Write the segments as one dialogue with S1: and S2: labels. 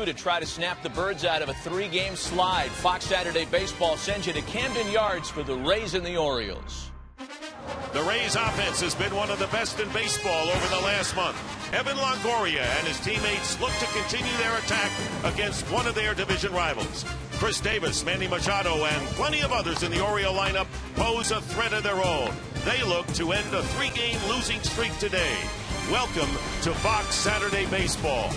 S1: to try to snap the Birds out of a 3-game slide. Fox Saturday Baseball sends you to Camden Yards for the Rays and the Orioles.
S2: The Rays offense has been one of the best in baseball over the last month. Evan Longoria and his teammates look to continue their attack against one of their division rivals. Chris Davis, Manny Machado, and plenty of others in the Oriole lineup pose a threat of their own. They look to end a 3-game losing streak today. Welcome to Fox Saturday Baseball.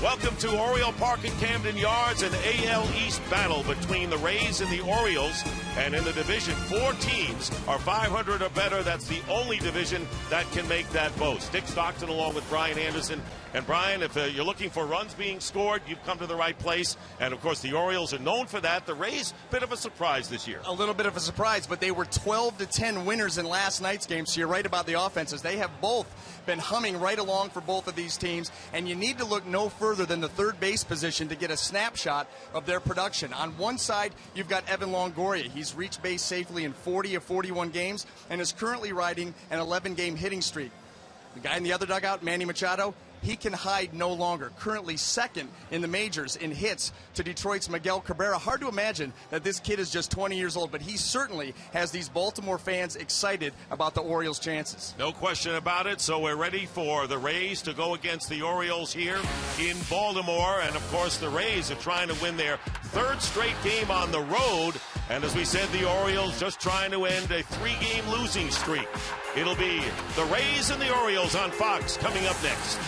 S2: Welcome to Oriole Park at Camden Yards, an AL East battle between the Rays and the Orioles. And in the division, 4 teams are 500 or better. That's the only division that can make that boast. Dick Stockton along with Brian Anderson. And Brian, if you're looking for runs being scored, you've come to the right place. And, of course, the Orioles are known for that. The Rays, bit of a surprise this year.
S3: A little bit of a surprise, but they were 12-10 winners in last night's game. So you're right about the offenses. They have both been humming right along for both of these teams. And you need to look no further than the third base position to get a snapshot of their production. On one side, you've got Evan Longoria. He's reached base safely in 40 of 41 games and is currently riding an 11-game hitting streak. The guy in the other dugout, Manny Machado, he can hide no longer. Currently second in the majors in hits to Detroit's Miguel Cabrera. Hard to imagine that this kid is just 20 years old, but he certainly has these Baltimore fans excited about the Orioles' chances.
S2: No question about it. So we're ready for the Rays to go against the Orioles here in Baltimore. And, of course, the Rays are trying to win their 3rd straight game on the road. And as we said, the Orioles just trying to end a 3-game losing streak. It'll be the Rays and the Orioles on Fox coming up next.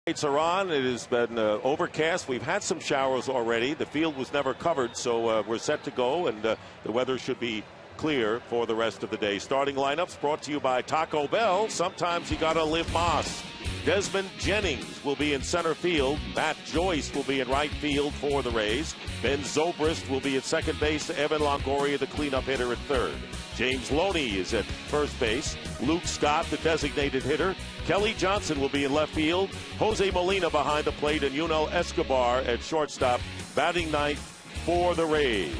S2: Lights are on. It has been overcast. We've had some showers already. The field was never covered, so we're set to go, and the weather should be clear for the rest of the day. Starting lineups brought to you by Taco Bell. Sometimes you gotta live Moss. Desmond Jennings will be in center field. Matt Joyce will be in right field for the Rays. Ben Zobrist will be at second base. Evan Longoria, the cleanup hitter, at third. James Loney is at first base. Luke Scott, the designated hitter. Kelly Johnson will be in left field. Jose Molina behind the plate, and Yunel Escobar at shortstop, batting ninth for the Rays.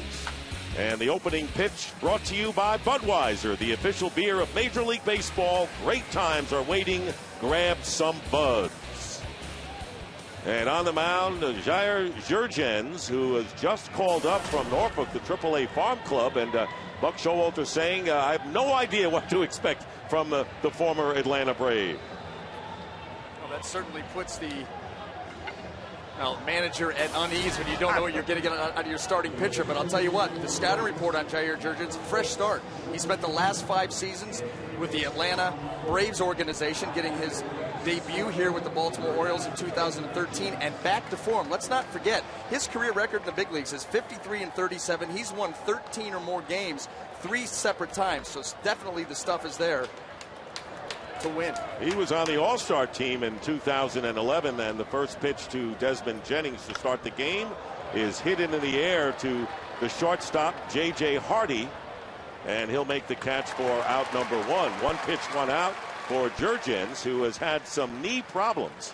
S2: And the opening pitch brought to you by Budweiser, the official beer of Major League Baseball. Great times are waiting. Grab some Buds. And on the mound, Jair Jurgens, who was just called up from Norfolk, the AAA Farm Club, and Buck Showalter saying, I have no idea what to expect from the former Atlanta Brave.
S3: Well, that certainly puts the manager at unease when you don't know what you're going to get out of your starting pitcher. But I'll tell you what, the scouting report on Jair Jurgens, fresh start. He spent the last 5 seasons with the Atlanta Braves organization, getting his debut here with the Baltimore Orioles in 2013 and back to form. Let's not forget, his career record in the big leagues is 53-37. He's won 13 or more games 3 separate times, so definitely the stuff is there to win.
S2: He was on the All-Star team in 2011, and the first pitch to Desmond Jennings to start the game is hit into the air to the shortstop, J.J. Hardy, and he'll make the catch for out number 1. 1 pitch, 1 out for Jurgens, who has had some knee problems,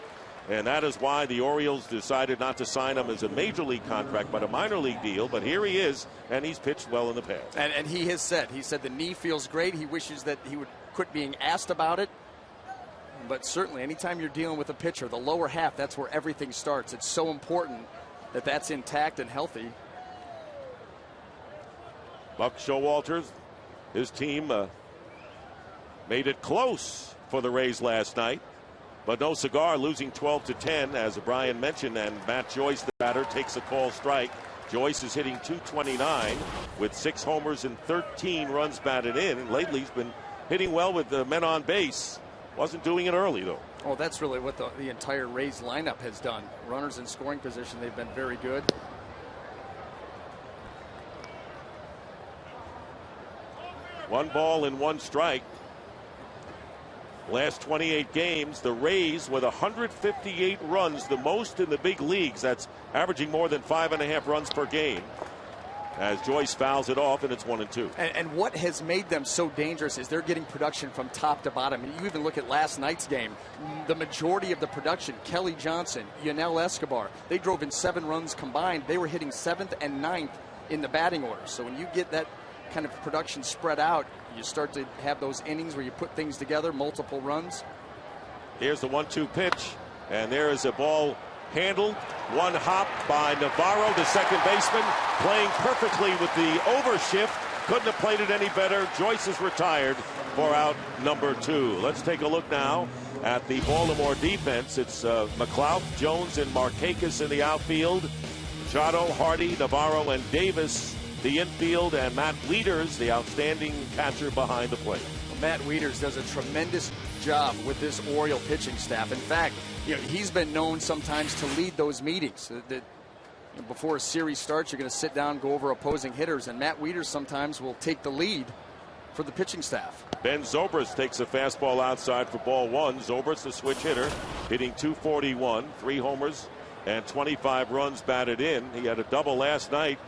S2: and that is why the Orioles decided not to sign him as a major league contract but a minor league deal. But here he is, and he's pitched well in the past.
S3: And he has said the knee feels great. He wishes that he would quit being asked about it. But certainly anytime you're dealing with a pitcher, the lower half, that's where everything starts. It's so important that that's intact and healthy.
S2: Buck Showalter, his team made it close for the Rays last night, but no cigar, losing 12-10, as Brian mentioned, and Matt Joyce, the batter, takes a call strike. Joyce is hitting .229 with 6 homers and 13 runs batted in, and lately he's been hitting well with the men on base. Wasn't doing it early, though.
S3: Oh, that's really what the entire Rays lineup has done. Runners in scoring position, they've been very good.
S2: One ball and 1 strike. Last 28 games, the Rays with 158 runs, the most in the big leagues. That's averaging more than 5.5 runs per game. As Joyce fouls it off, and it's 1-2.
S3: And what has made them so dangerous is they're getting production from top to bottom. And you even look at last night's game, the majority of the production, Kelly Johnson, Yunel Escobar, they drove in 7 runs combined. They were hitting 7th and 9th in the batting order. So when you get that kind of production spread out, you start to have those innings where you put things together, multiple runs.
S2: Here's the 1-2 pitch, and there is a ball handled. 1 hop by Navarro, the second baseman, playing perfectly with the overshift. Couldn't have played it any better. Joyce is retired for out number 2. Let's take a look now at the Baltimore defense. It's McLeod, Jones, and Markakis in the outfield. Machado, Hardy, Navarro, and Davis the infield, and Matt Wieters, the outstanding catcher, behind the plate.
S3: Matt Wieters does a tremendous job with this Oriole pitching staff. In fact, he's been known sometimes to lead those meetings. Before a series starts, you're going to sit down, go over opposing hitters, and Matt Wieters sometimes will take the lead for the pitching staff.
S2: Ben Zobrist takes a fastball outside for ball 1. Zobrist, the switch hitter, hitting .241, 3 homers and 25 runs batted in. He had a double last night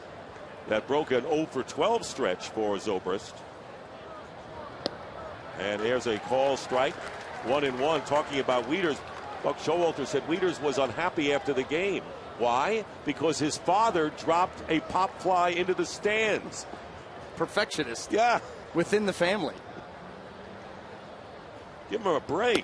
S2: that broke an 0-for-12 stretch for Zobrist. And there's a call strike, 1-1. Talking about Wieters, Buck Showalter said Wieters was unhappy after the game. Why? Because his father dropped a pop fly into the stands.
S3: Perfectionist.
S2: Yeah.
S3: Within the family.
S2: Give him a break.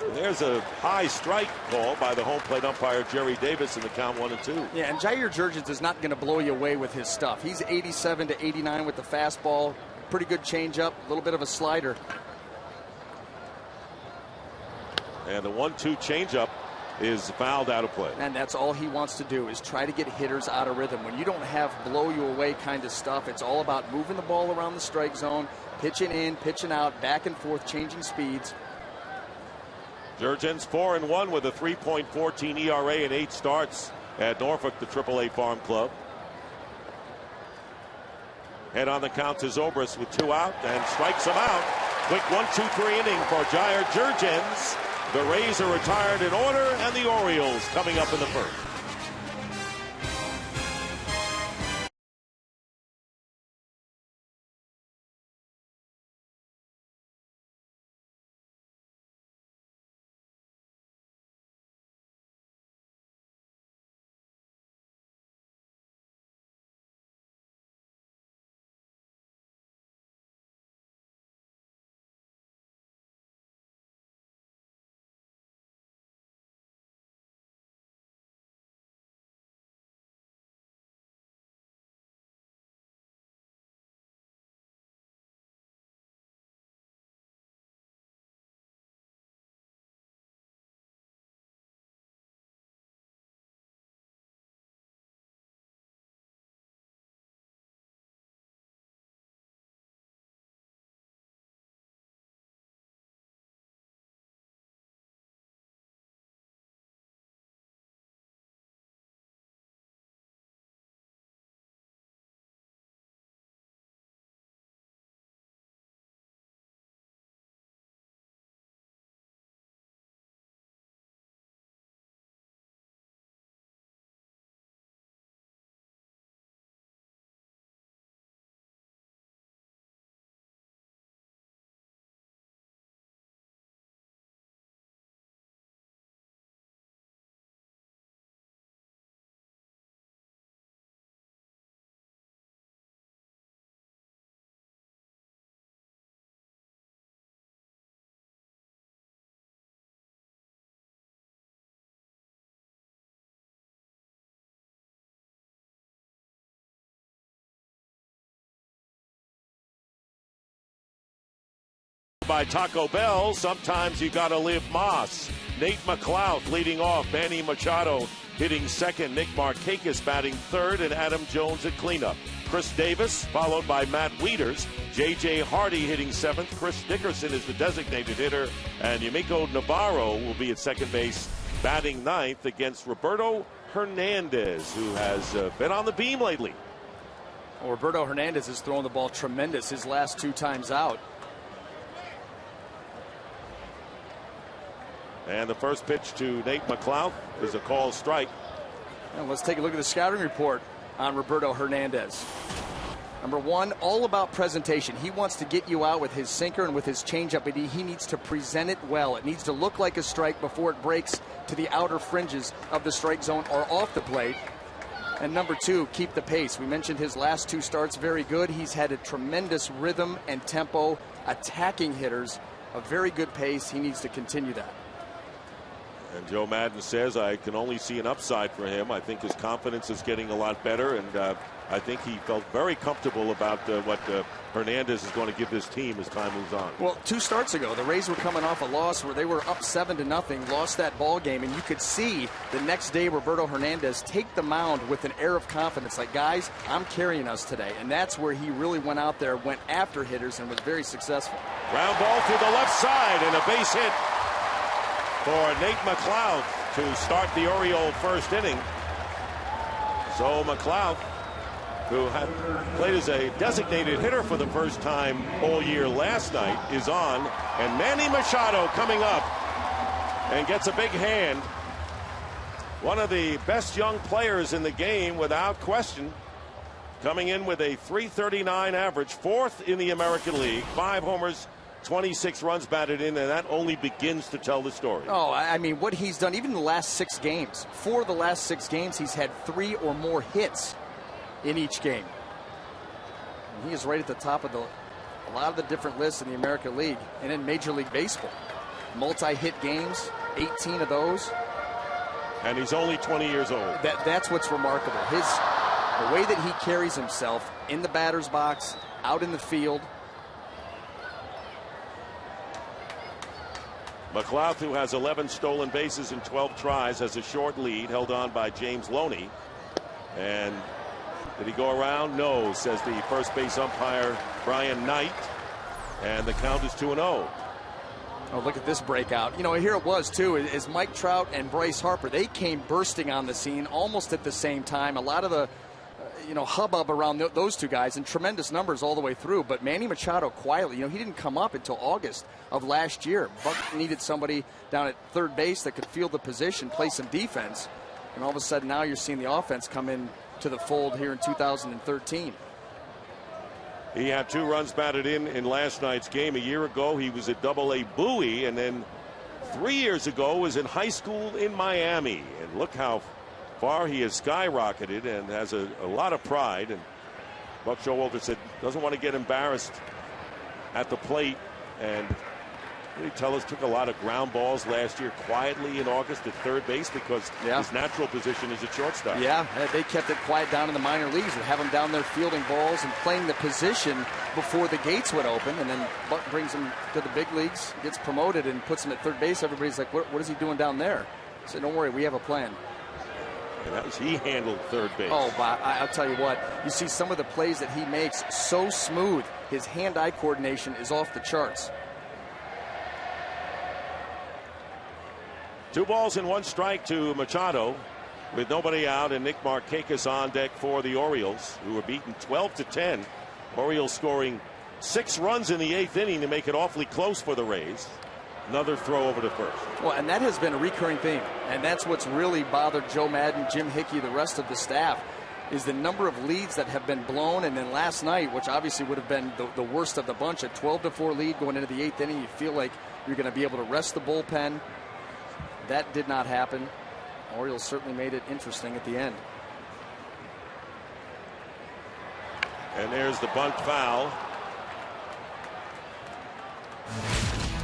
S2: And there's a high strike call by the home plate umpire Jerry Davis in the count 1-2.
S3: Yeah, and Jair Jurgens is not going to blow you away with his stuff. He's 87 to 89 with the fastball. Pretty good changeup, a little bit of a slider.
S2: And the 1-2 changeup is fouled out of play.
S3: And that's all he wants to do, is try to get hitters out of rhythm. When you don't have blow you away kind of stuff, it's all about moving the ball around the strike zone, pitching in, pitching out, back and forth, changing speeds.
S2: Jurgens 4-1 with a 3.14 ERA and 8 starts at Norfolk, the AAA Farm Club. Head on the count to Zobrist with 2 out and strikes him out. Quick 1-2-3 inning for Jair Jurgens. The Rays are retired in order, and the Orioles coming up in the first. By Taco Bell, sometimes you gotta live Moss. Nate McLouth leading off, Manny Machado hitting second, Nick Markakis batting third, and Adam Jones at cleanup. Chris Davis followed by Matt Wieters, J.J. Hardy hitting seventh, Chris Dickerson is the designated hitter, and Yumiko Navarro will be at second base batting ninth against Roberto Hernandez, who has been on the beam lately.
S3: Well, Roberto Hernandez is throwing the ball tremendous his last two times out.
S2: And the first pitch to Nate McLouth is a called strike.
S3: And let's take a look at the scouting report on Roberto Hernandez. Number one, all about presentation. He wants to get you out with his sinker and with his changeup, but he needs to present it well. It needs to look like a strike before it breaks to the outer fringes of the strike zone or off the plate. And number two, keep the pace. We mentioned his last two starts, very good. He's had a tremendous rhythm and tempo, attacking hitters, a very good pace. He needs to continue that.
S2: And Joe Madden says, I can only see an upside for him. I think his confidence is getting a lot better, and I think he felt very comfortable about what Hernandez is going to give this team as time moves on.
S3: Well, 2 starts ago, the Rays were coming off a loss where they were up 7-0, lost that ball game, and you could see the next day Roberto Hernandez take the mound with an air of confidence, like, guys, I'm carrying us today. And that's where he really went out there, went after hitters, and was very successful.
S2: Ground ball through the left side, and a base hit for Nate McLouth to start the Oriole first inning. So McLouth, who had played as a designated hitter for the first time all year last night, is on. And Manny Machado coming up and gets a big hand. One of the best young players in the game, without question. Coming in with a .339 average, 4th in the American League, 5 homers, 26 runs batted in, and that only begins to tell the story.
S3: Oh, I mean, what he's done, even in the last 6 games, 4 of the last 6 games, he's had 3 or more hits in each game. And he is right at the top of a lot of the different lists in the American League and in Major League Baseball. Multi-hit games, 18 of those.
S2: And he's only 20 years old.
S3: That's what's remarkable. The way that he carries himself in the batter's box, out in the field.
S2: McLouth, who has 11 stolen bases in 12 tries, has a short lead held on by James Loney. And did he go around? No, says the first base umpire, Brian Knight. And the count is 2-0.
S3: Oh, look at this breakout. You know, here it was, too, is Mike Trout and Bryce Harper. They came bursting on the scene almost at the same time. A lot of the, hubbub around those two guys and tremendous numbers all the way through. But Manny Machado quietly, he didn't come up until August of last year. Buck needed somebody down at third base that could field the position, play some defense. And all of a sudden now you're seeing the offense come in to the fold here in 2013.
S2: He had 2 runs batted in last night's game. A year ago, he was at Double-A Bowie, and then 3 years ago was in high school in Miami. And look how far he has skyrocketed and has a lot of pride. And Buck Showalter said doesn't want to get embarrassed at the plate. And he tell us took a lot of ground balls last year quietly in August at third base because his natural position is at shortstop.
S3: Yeah, they kept it quiet down in the minor leagues and have him down there fielding balls and playing the position before the gates would open. And then Buck brings him to the big leagues, gets promoted, and puts him at third base. Everybody's like, what is he doing down there? I said, don't worry, we have a plan.
S2: And he handled third base.
S3: Oh, but I'll tell you what, you see some of the plays that he makes so smooth. His hand-eye coordination is off the charts.
S2: 2 balls and 1 strike to Machado with nobody out, and Nick Markakis on deck for the Orioles, who were beaten 12-10. Orioles scoring 6 runs in the 8th inning to make it awfully close for the Rays. Another throw over to first.
S3: Well, and that has been a recurring theme, and that's what's really bothered Joe Madden, Jim Hickey, the rest of the staff, is the number of leads that have been blown. And then last night, which obviously would have been the worst of the bunch, a 12-4 lead going into the 8th inning, you feel like you're going to be able to rest the bullpen. That did not happen. Orioles certainly made it interesting at the end.
S2: And there's the bunt foul.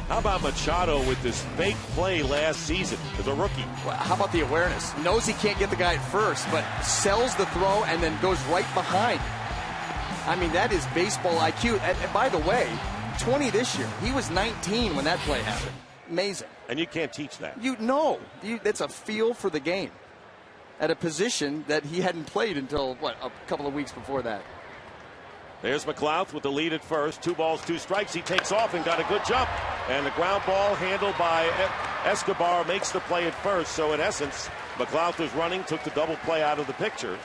S2: How about Machado with this fake play last season as a rookie?
S3: Well, how about the awareness? Knows he can't get the guy at first, but sells the throw and then goes right behind. I mean, that is baseball IQ. And by the way, 20 this year. He was 19 when that play happened. Amazing.
S2: And you can't teach that.
S3: That's a feel for the game at a position that he hadn't played until, a couple of weeks before that.
S2: There's McLouth with the lead at first. 2 balls, 2 strikes. He takes off and got a good jump. And the ground ball handled by Escobar makes the play at first. So in essence, McLouth is running, took the double play out of the picture.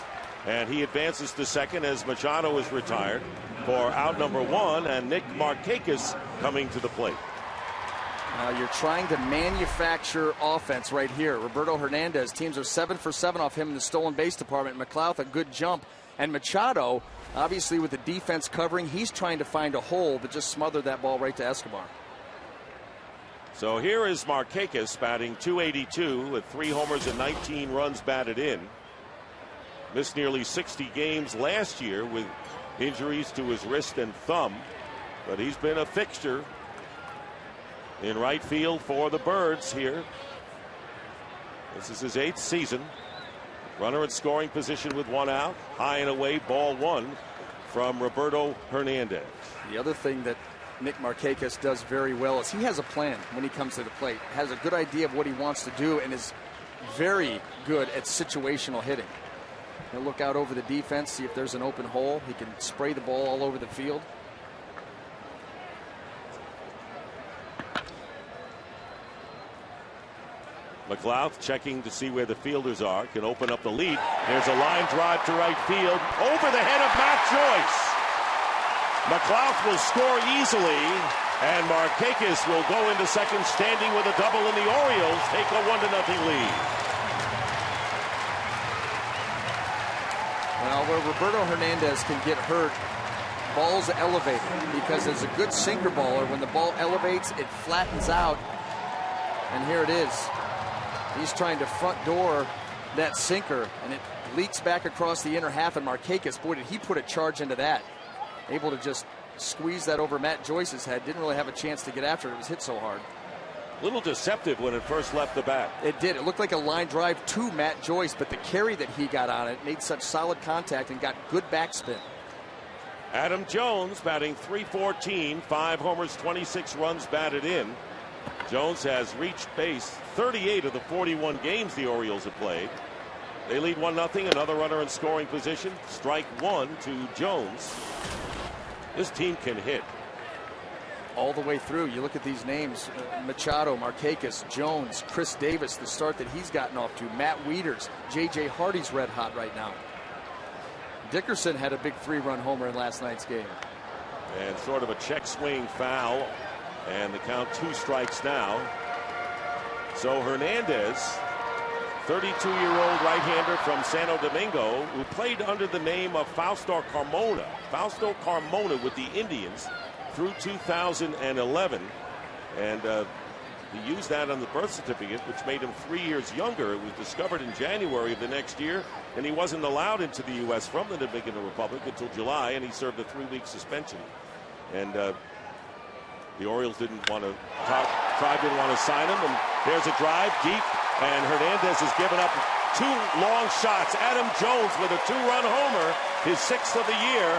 S2: And he advances to second as Machado is retired for out number 1. And Nick Markakis coming to the plate.
S3: You're trying to manufacture offense right here. Roberto Hernandez, teams are 7 for 7 off him in the stolen base department. McLouth, a good jump. And Machado, obviously with the defense covering, he's trying to find a hole, but just smothered that ball right to Escobar.
S2: So here is Markakis batting .282 with 3 homers and 19 runs batted in. Missed nearly 60 games last year with injuries to his wrist and thumb, but he's been a fixture in right field for the Birds here. This is his 8th season. Runner in scoring position with 1 out. High and away, ball 1 from Roberto Hernandez.
S3: The other thing that Nick Markakis does very well is he has a plan when he comes to the plate. Has a good idea of what he wants to do and is very good at situational hitting. He'll look out over the defense, see if there's an open hole. He can spray the ball all over the field.
S2: McLouth checking to see where the fielders are. Can open up the lead. There's a line drive to right field. Over the head of Matt Joyce. McLouth will score easily. And Markakis will go into second standing with a double, and the Orioles take a 1-0 lead.
S3: Well, where Roberto Hernandez can get hurt, ball's elevated. Because as a good sinker baller, when the ball elevates, it flattens out. And here it is. He's trying to front door that sinker, and it leaks back across the inner half, and Markakis, boy, did he put a charge into that. Able to just squeeze that over Matt Joyce's head. Didn't really have a chance to get after it. It was hit so hard.
S2: A little deceptive when it first left the bat.
S3: It did. It looked like a line drive to Matt Joyce, but the carry that he got on it made such solid contact and got good backspin.
S2: Adam Jones batting .314, 5 homers, 26 runs batted in. Jones has reached base 38 of the 41 games the Orioles have played. They lead 1-0. Another runner in scoring position. Strike 1 to Jones. This team can hit.
S3: All the way through. You look at these names. Machado, Markakis, Jones, Chris Davis, the start that he's gotten off to. Matt Wieters, J.J. Hardy's red hot right now.
S4: Dickerson had a big 3-run homer in last night's game.
S2: And sort of a check swing foul, and the count 2 strikes now. So Hernandez, 32-year-old right-hander from Santo Domingo, who played under the name of Fausto Carmona with the Indians through 2011, and he used that on the birth certificate, which made him 3 years younger. It was discovered in January of the next year, and he wasn't allowed into the U.S. from the Dominican Republic until July, and he served a 3-week suspension. And the Orioles didn't want to sign him, and there's a drive deep, and Hernandez has given up 2 long shots. Adam Jones with a 2-run homer, his 6th of the year,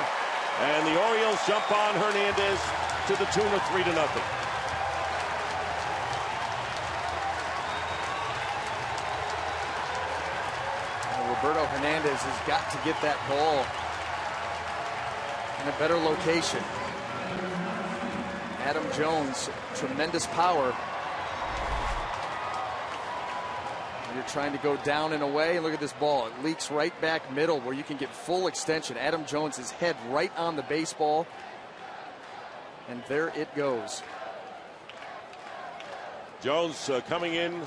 S2: and the Orioles jump on Hernandez to the tune of 3-0.
S4: Roberto Hernandez has got to get that ball in a better location. Adam Jones, tremendous power. You're trying to go down and away, and look at this ball. It leaks right back middle where you can get full extension. Adam Jones' head right on the baseball, and there it goes.
S2: Jones coming in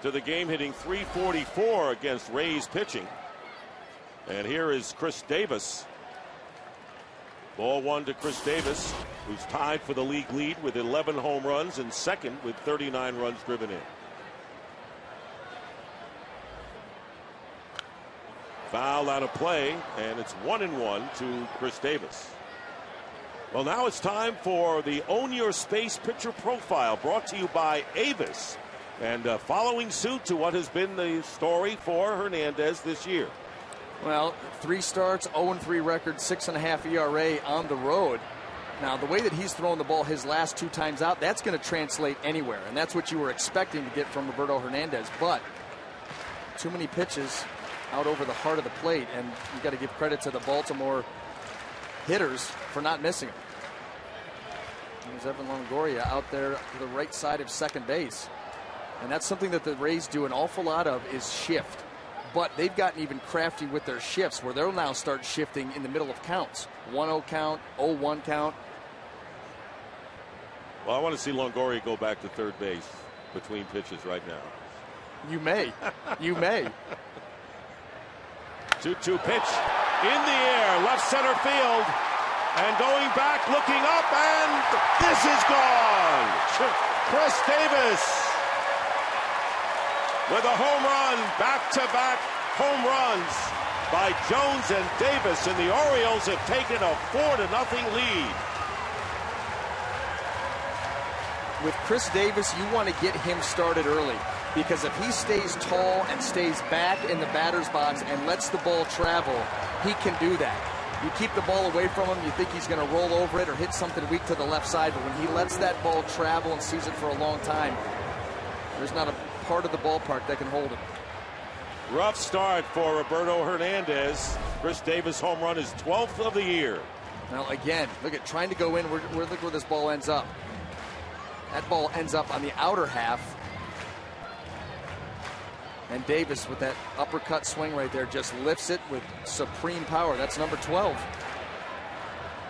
S2: to the game hitting .344 against Rays pitching. And here is Chris Davis. Ball 1 to Chris Davis, who's tied for the league lead with 11 home runs and second with 39 runs driven in. Foul out of play, and it's 1-1 to Chris Davis. Well, now it's time for the Own Your Space Pitcher Profile, brought to you by Avis, and following suit to what has been the story for Hernandez this year.
S4: Well, 3 starts, 0-3 record, 6.5 ERA on the road. Now, the way that he's thrown the ball his last 2 times out, that's going to translate anywhere, and that's what you were expecting to get from Roberto Hernandez. But too many pitches out over the heart of the plate, and you got to give credit to the Baltimore hitters for not missing him. There's Evan Longoria out there to the right side of second base, and that's something that the Rays do an awful lot of, is shift. But they've gotten even crafty with their shifts, where they'll now start shifting in the middle of counts. 1-0 count, 0-1 count.
S2: Well, I want to see Longoria go back to third base between pitches right now.
S4: You may. You may.
S2: 2-2 pitch in the air, left center field, and going back, looking up, and this is gone. Chris Davis with a home run, back-to-back home runs by Jones and Davis, and the Orioles have taken a 4-0 lead.
S4: With Chris Davis, you want to get him started early, because if he stays tall and stays back in the batter's box and lets the ball travel, he can do that. You keep the ball away from him, you think he's going to roll over it or hit something weak to the left side, but when he lets that ball travel and sees it for a long time, there's not a part of the ballpark that can hold him.
S2: Rough start for Roberto Hernandez. Chris Davis' home run is 12th of the year.
S4: Now again, look at trying to go in. Look where this ball ends up. That ball ends up on the outer half. And Davis, with that uppercut swing right there, just lifts it with supreme power. That's number 12.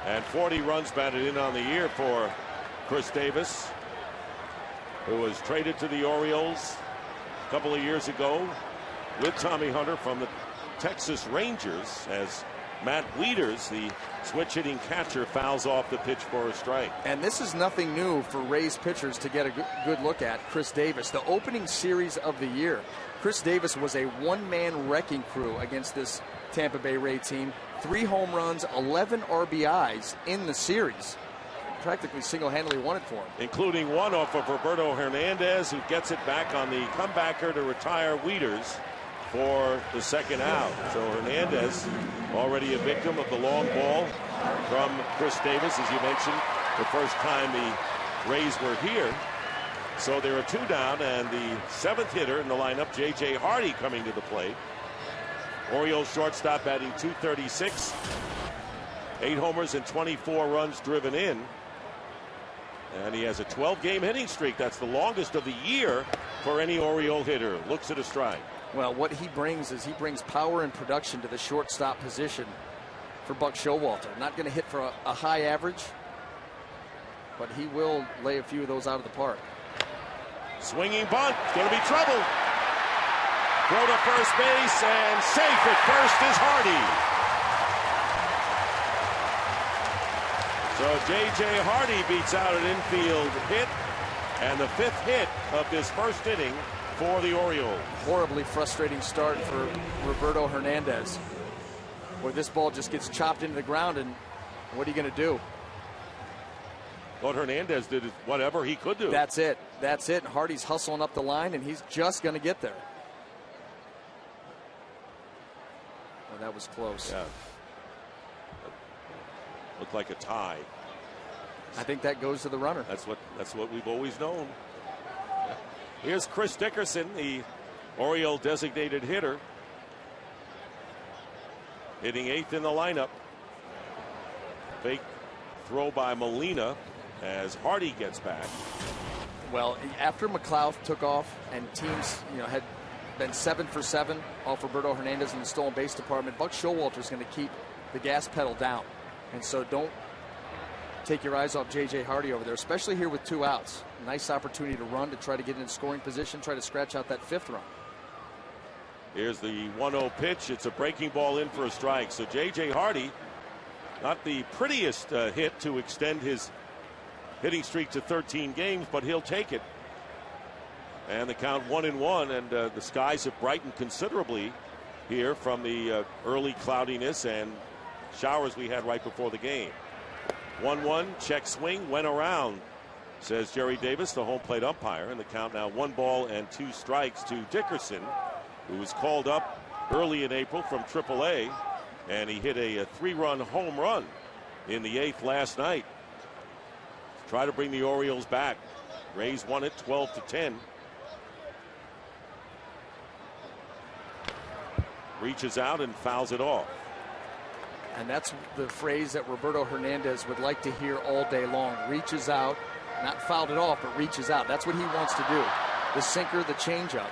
S2: And 40 runs batted in on the year for Chris Davis, who was traded to the Orioles a couple of years ago with Tommy Hunter from the Texas Rangers, as Matt Wieters, the switch-hitting catcher, fouls off the pitch for a strike.
S4: And this is nothing new for Rays pitchers to get a good look at. Chris Davis, the opening series of the year, Chris Davis was a one-man wrecking crew against this Tampa Bay Ray team. 3 home runs, 11 RBIs in the series. Practically single-handedly won it for him.
S2: Including one off of Roberto Hernandez, who gets it back on the comebacker to retire Wieters for the second out. So Hernandez, already a victim of the long ball from Chris Davis, as you mentioned, the first time the Rays were here. So there are 2 down, and the 7th hitter in the lineup, J.J. Hardy, coming to the plate. Orioles shortstop batting .236, 8 homers and 24 runs driven in. And he has a 12-game hitting streak. That's the longest of the year for any Oriole hitter. Looks at a strike.
S4: Well, what he brings is he brings power and production to the shortstop position. for Buck Showalter. Not going to hit for a high average, but he will lay a few of those out of the park.
S2: Swinging bunt. It's going to be trouble. Throw to first base, and safe at first is Hardy. So J.J. Hardy beats out an infield hit, and the 5th hit of this first inning for the Orioles.
S4: Horribly frustrating start for Roberto Hernandez, where this ball just gets chopped into the ground, and what are you going to do?
S2: What Hernandez did is whatever he could do.
S4: That's it. That's it. Hardy's hustling up the line, and he's just going to get there. Oh, that was close.
S2: Yeah. Looked like a tie.
S4: I think that goes to the runner.
S2: That's what we've always known. Here's Chris Dickerson, the Oriole designated hitter, hitting 8th in the lineup. Fake throw by Molina as Hardy gets back.
S4: Well, after McLeod took off and teams, had been 7 for 7 off Roberto Hernandez in the stolen base department, Buck Showalter is going to keep the gas pedal down, and so don't take your eyes off J.J. Hardy over there, especially here with 2 outs. Nice opportunity to run, to try to get in scoring position, try to scratch out that 5th run.
S2: Here's the 1-0 pitch. It's a breaking ball in for a strike. So J.J. Hardy, not the prettiest hit to extend his hitting streak to 13 games, but he'll take it. And the count 1-1, and the skies have brightened considerably here from the early cloudiness and showers we had right before the game. 1-1, check swing, went around, says Jerry Davis, the home plate umpire, and the count now 1 ball and 2 strikes to Dickerson, who was called up early in April from AAA, and he hit a 3-run home run in the 8th last night. Try to bring the Orioles back. Rays won it 12-10. Reaches out and fouls it off.
S4: And that's the phrase that Roberto Hernandez would like to hear all day long. Reaches out, not fouled it off, but reaches out. That's what he wants to do. The sinker, the changeup.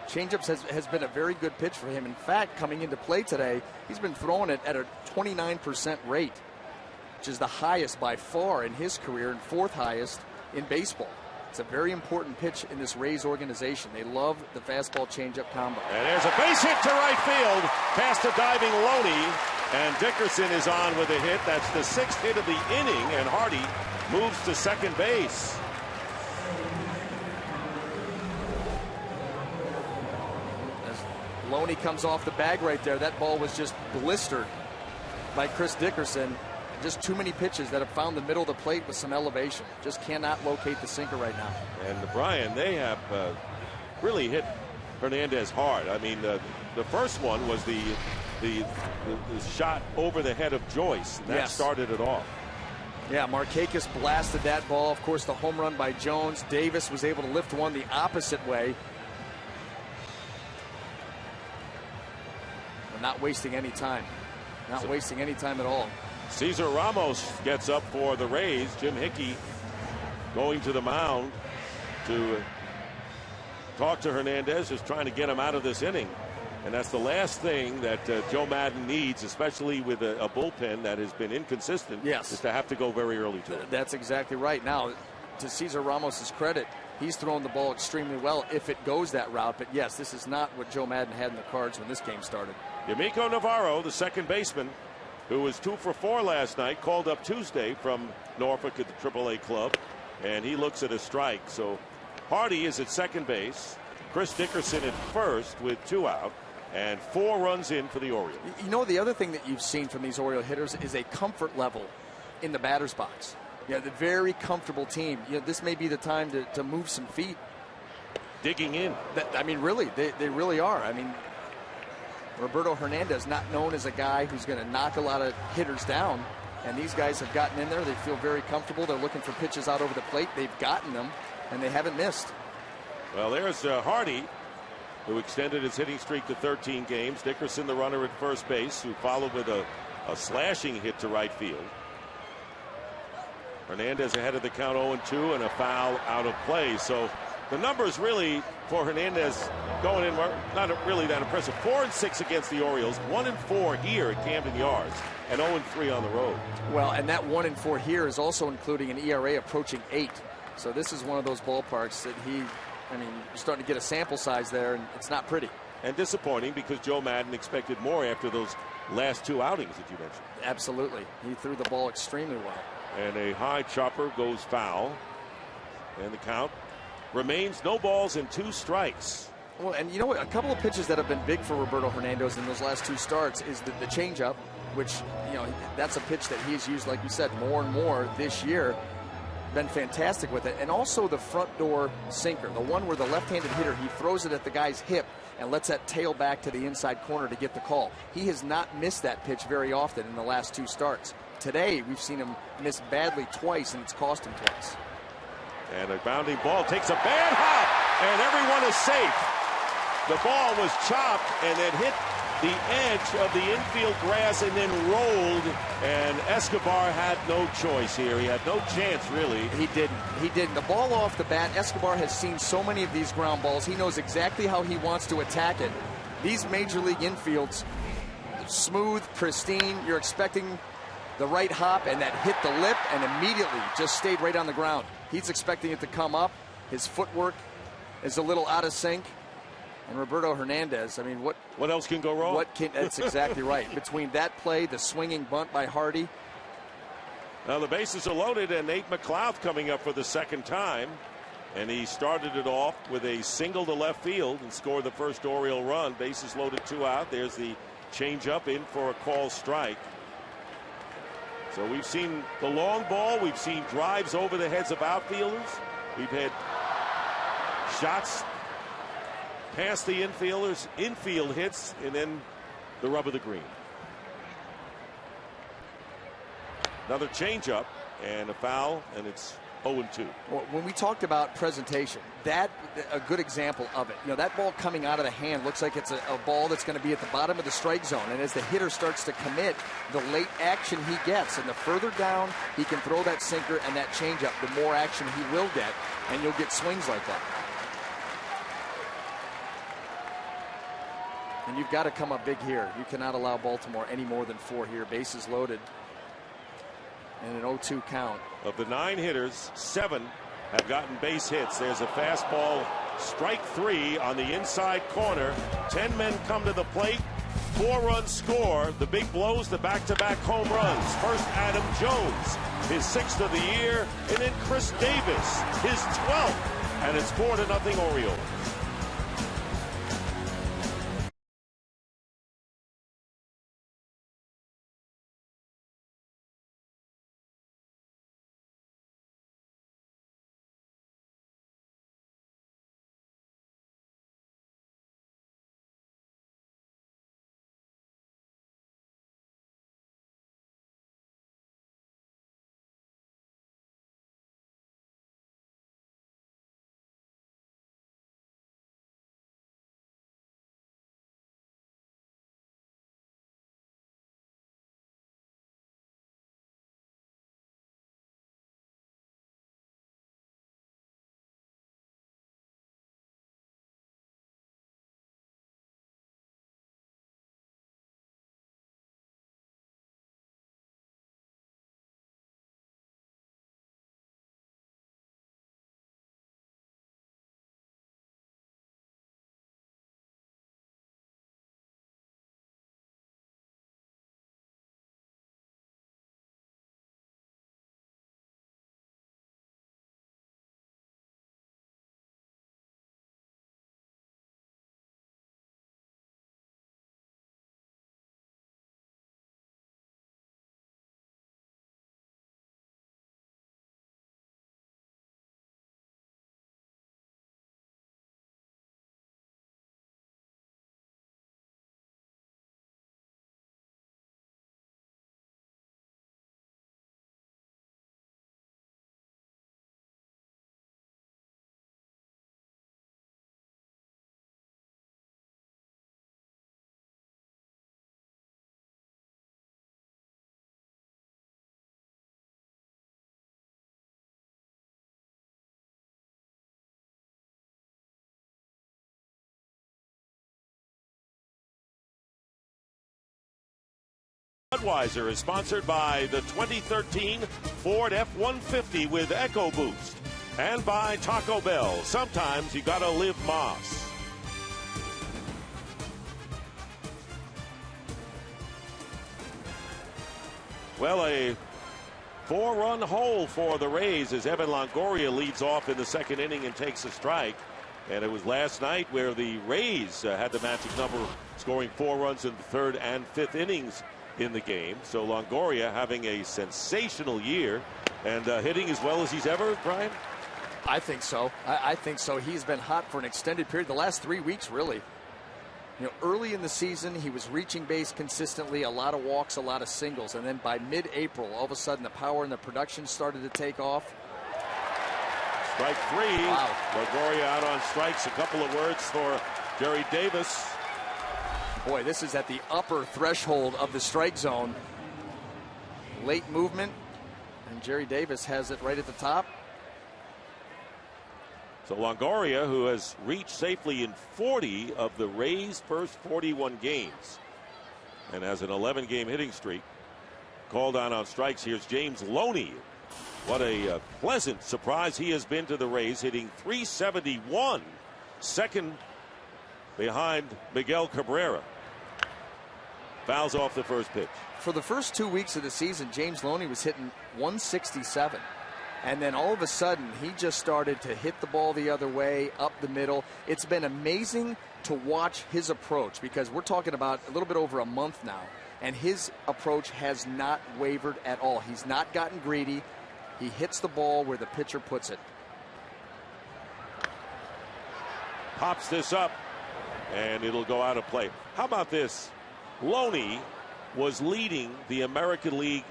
S4: Changeups has been a very good pitch for him. In fact, coming into play today, he's been throwing it at a 29% rate, which is the highest by far in his career and 4th highest in baseball. It's a very important pitch in this Rays organization. They love the fastball changeup combo.
S2: And there's a base hit to right field past a diving Loney, and Dickerson is on with a hit. That's the 6th hit of the inning, and Hardy moves to second base.
S4: As Loney comes off the bag right there, that ball was just blistered by Chris Dickerson. Just too many pitches that have found the middle of the plate with some elevation. Just cannot locate the sinker right now.
S2: And Brian, they have really hit Hernandez hard. I mean, the first one was the shot over the head of Joyce. And that started it off.
S4: Yeah, Markakis blasted that ball. Of course, the home run by Jones. Davis was able to lift one the opposite way. But not wasting any time. Not wasting any time at all.
S2: Cesar Ramos gets up for the Rays. Jim Hickey going to the mound to talk to Hernandez, just trying to get him out of this inning. And that's the last thing that Joe Madden needs, especially with a bullpen that has been inconsistent, is to have to go very early to it.
S4: That's exactly right. Now, to Cesar Ramos's credit, he's thrown the ball extremely well if it goes that route. But yes, this is not what Joe Madden had in the cards when this game started.
S2: Yamiko Navarro, the second baseman, who was 2 for 4 last night, called up Tuesday from Norfolk at the AAA club, and he looks at a strike. So Hardy is at second base, Chris Dickerson at first with 2 out, and 4 runs in for the Orioles.
S4: You know, the other thing that you've seen from these Oriole hitters is a comfort level in the batter's box. Yeah, the very comfortable team. You know, this may be the time to move some feet.
S2: Digging in.
S4: I mean, really, they really are. I mean, Roberto Hernandez, not known as a guy who's going to knock a lot of hitters down, and these guys have gotten in there. They feel very comfortable. They're looking for pitches out over the plate. They've gotten them, and they haven't missed.
S2: Well, there's Hardy, who extended his hitting streak to 13 games. Dickerson, the runner at first base, who followed with a slashing hit to right field. Hernandez ahead of the count 0-2 and a foul out of play. So The numbers really for Hernandez going in were not really that impressive. 4-6 against the Orioles, 1-4 here at Camden Yards, and 0-3 on the road.
S4: Well, and that 1-4 here is also including an ERA approaching 8. So this is one of those ballparks that you're starting to get a sample size there, and it's not pretty.
S2: And disappointing because Joe Madden expected more after those last 2 outings that you mentioned.
S4: Absolutely. He threw the ball extremely well.
S2: And a high chopper goes foul. And the count remains no balls and 2 strikes.
S4: Well, and you know what? A couple of pitches that have been big for Roberto Hernandez in those last 2 starts is the changeup, which, that's a pitch that he's used, like you said, more and more this year. Been fantastic with it. And also the front door sinker, the one where the left-handed hitter, he throws it at the guy's hip and lets that tail back to the inside corner to get the call. He has not missed that pitch very often in the last 2 starts. Today, we've seen him miss badly twice, and it's cost him twice.
S2: And a bounding ball takes a bad hop, and everyone is safe. The ball was chopped and then hit the edge of the infield grass and then rolled, and Escobar had no choice here. He had no chance, really.
S4: He didn't. The ball off the bat, Escobar has seen so many of these ground balls. He knows exactly how he wants to attack it. These major league infields, smooth, pristine. You're expecting the right hop, and that hit the lip and immediately just stayed right on the ground. He's expecting it to come up. His footwork is a little out of sync. And Roberto Hernandez,
S2: what else can go wrong?
S4: That's exactly right. Between that play, the swinging bunt by Hardy.
S2: Now the bases are loaded, and Nate McLeod coming up for the 2nd time. And he started it off with a single to left field and scored the first Oriole run. Bases loaded, 2 out. There's the changeup in for a call strike. So we've seen the long ball. We've seen drives over the heads of outfielders. We've had shots past the infielders, infield hits, and then the rub of the green. Another changeup and a foul, and it's 0-2.
S4: Well, when we talked about presentation, that a good example of it. That ball coming out of the hand looks like it's a ball that's going to be at the bottom of the strike zone. And as the hitter starts to commit, the late action he gets, and the further down he can throw that sinker and that changeup, the more action he will get, and you'll get swings like that. And you've got to come up big here. You cannot allow Baltimore any more than 4 here. Bases loaded. And an 0-2 count.
S2: Of the 9 hitters, 7 have gotten base hits. There's a fastball, strike 3 on the inside corner. 10 men come to the plate. 4-run score. The big blows, the back-to-back home runs. First Adam Jones, his 6th of the year, and then Chris Davis, his 12th. And it's 4-0 Orioles. Budweiser is sponsored by the 2013 Ford F-150 with EcoBoost. And by Taco Bell. Sometimes you gotta live Moss. Well, a 4-run hole for the Rays as Evan Longoria leads off in the second inning and takes a strike. And it was last night where the Rays had the magic number, scoring 4 runs in the third and fifth innings in the game. So Longoria having a sensational year and hitting as well as he's ever, Brian?
S4: I think so. I think so. He's been hot for an extended period. The last 3 weeks, really. You know, early in the season, he was reaching base consistently, a lot of walks, a lot of singles. And then by mid-April, all of a sudden, the power and the production started to take off.
S2: Strike 3.
S4: Wow.
S2: Longoria out on strikes. A couple of words for Jerry Davis.
S4: Boy, this is at the upper threshold of the strike zone. Late movement, and Jerry Davis has it right at the top.
S2: So Longoria, who has reached safely in 40 of the Rays' first 41 games and has an 11-game hitting streak, called on strikes. Here's James Loney. What a pleasant surprise he has been to the Rays, hitting .371, second behind Miguel Cabrera. Fouls off the first pitch.
S4: For the first 2 weeks of the season, James Loney was hitting .167. And then all of a sudden, he just started to hit the ball the other way, up the middle. It's been amazing to watch his approach, because we're talking about a little bit over a month now, and his approach has not wavered at all. He's not gotten greedy. He hits the ball where the pitcher puts it.
S2: Pops this up, and it'll go out of play. How about this? Loney was leading the American League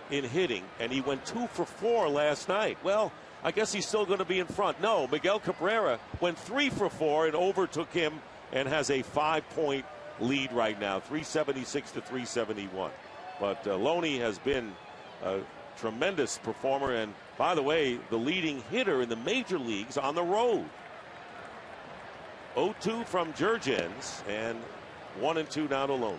S2: in hitting, and he went 2 for 4 last night. Well, I guess he's still going to be in front. No, Miguel Cabrera went 3 for 4 and overtook him and has a 5-point lead right now, 376 to 371. But Loney has been a tremendous performer, and by the way, the leading hitter in the major leagues on the road. 0-2 from Jurgens, and 1-2 now to Loney.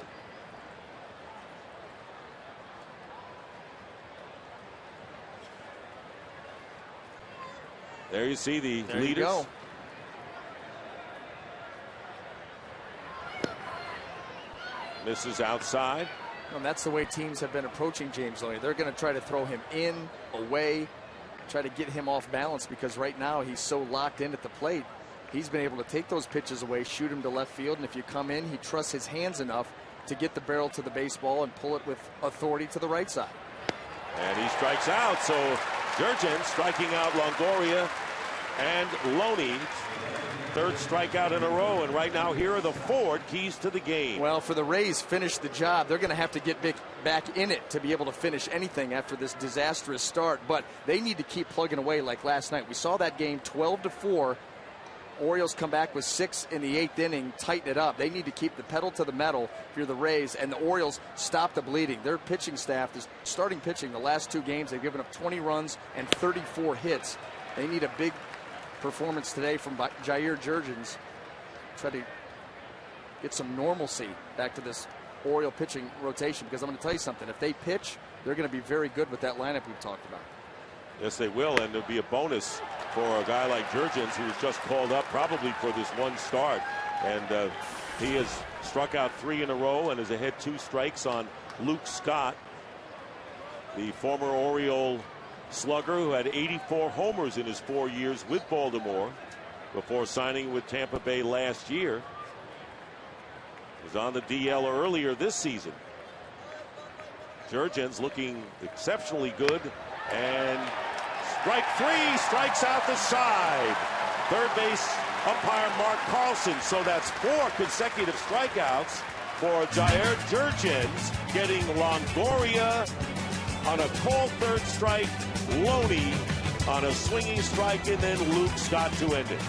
S2: There you see the
S4: there
S2: leaders.
S4: You go.
S2: Misses outside.
S4: And that's the way teams have been approaching James Loney. They're going to try to throw him in, away, try to get him off balance, because right now he's so locked in at the plate. He's been able to take those pitches away, shoot him to left field, and if you come in, he trusts his hands enough to get the barrel to the baseball and pull it with authority to the right side.
S2: And he strikes out, so Jurgens striking out Longoria and Loney. Third strikeout in a row, and right now here are the Ford keys to the game.
S4: Well, for the Rays, finish the job. They're going to have to get back in it to be able to finish anything after this disastrous start, but they need to keep plugging away like last night. We saw that game 12-4. Orioles come back with 6 in the 8th inning, tighten it up. They need to keep the pedal to the metal if you're the Rays, and the Orioles stop the bleeding. Their pitching staff is starting pitching the last 2 games. They've given up 20 runs and 34 hits. They need a big performance today from Jair Jurgens. Try to get some normalcy back to this Oriole pitching rotation, because I'm going to tell you something. If they pitch, they're going to be very good with that lineup we've talked about.
S2: Yes, they will, and it'll be a bonus for a guy like Jurgens, who was just called up probably for this one start. And he has struck out 3 in a row and has ahead 2 strikes on Luke Scott, the former Oriole slugger who had 84 homers in his 4 years with Baltimore before signing with Tampa Bay last year. Was on the DL earlier this season. Jurgens looking exceptionally good, and strike 3, strikes out the side. Third base umpire Mark Carlson. So that's 4 consecutive strikeouts for Jair Jurgens, getting Longoria on a called third strike, Loney on a swinging strike, and then Luke Scott to end it.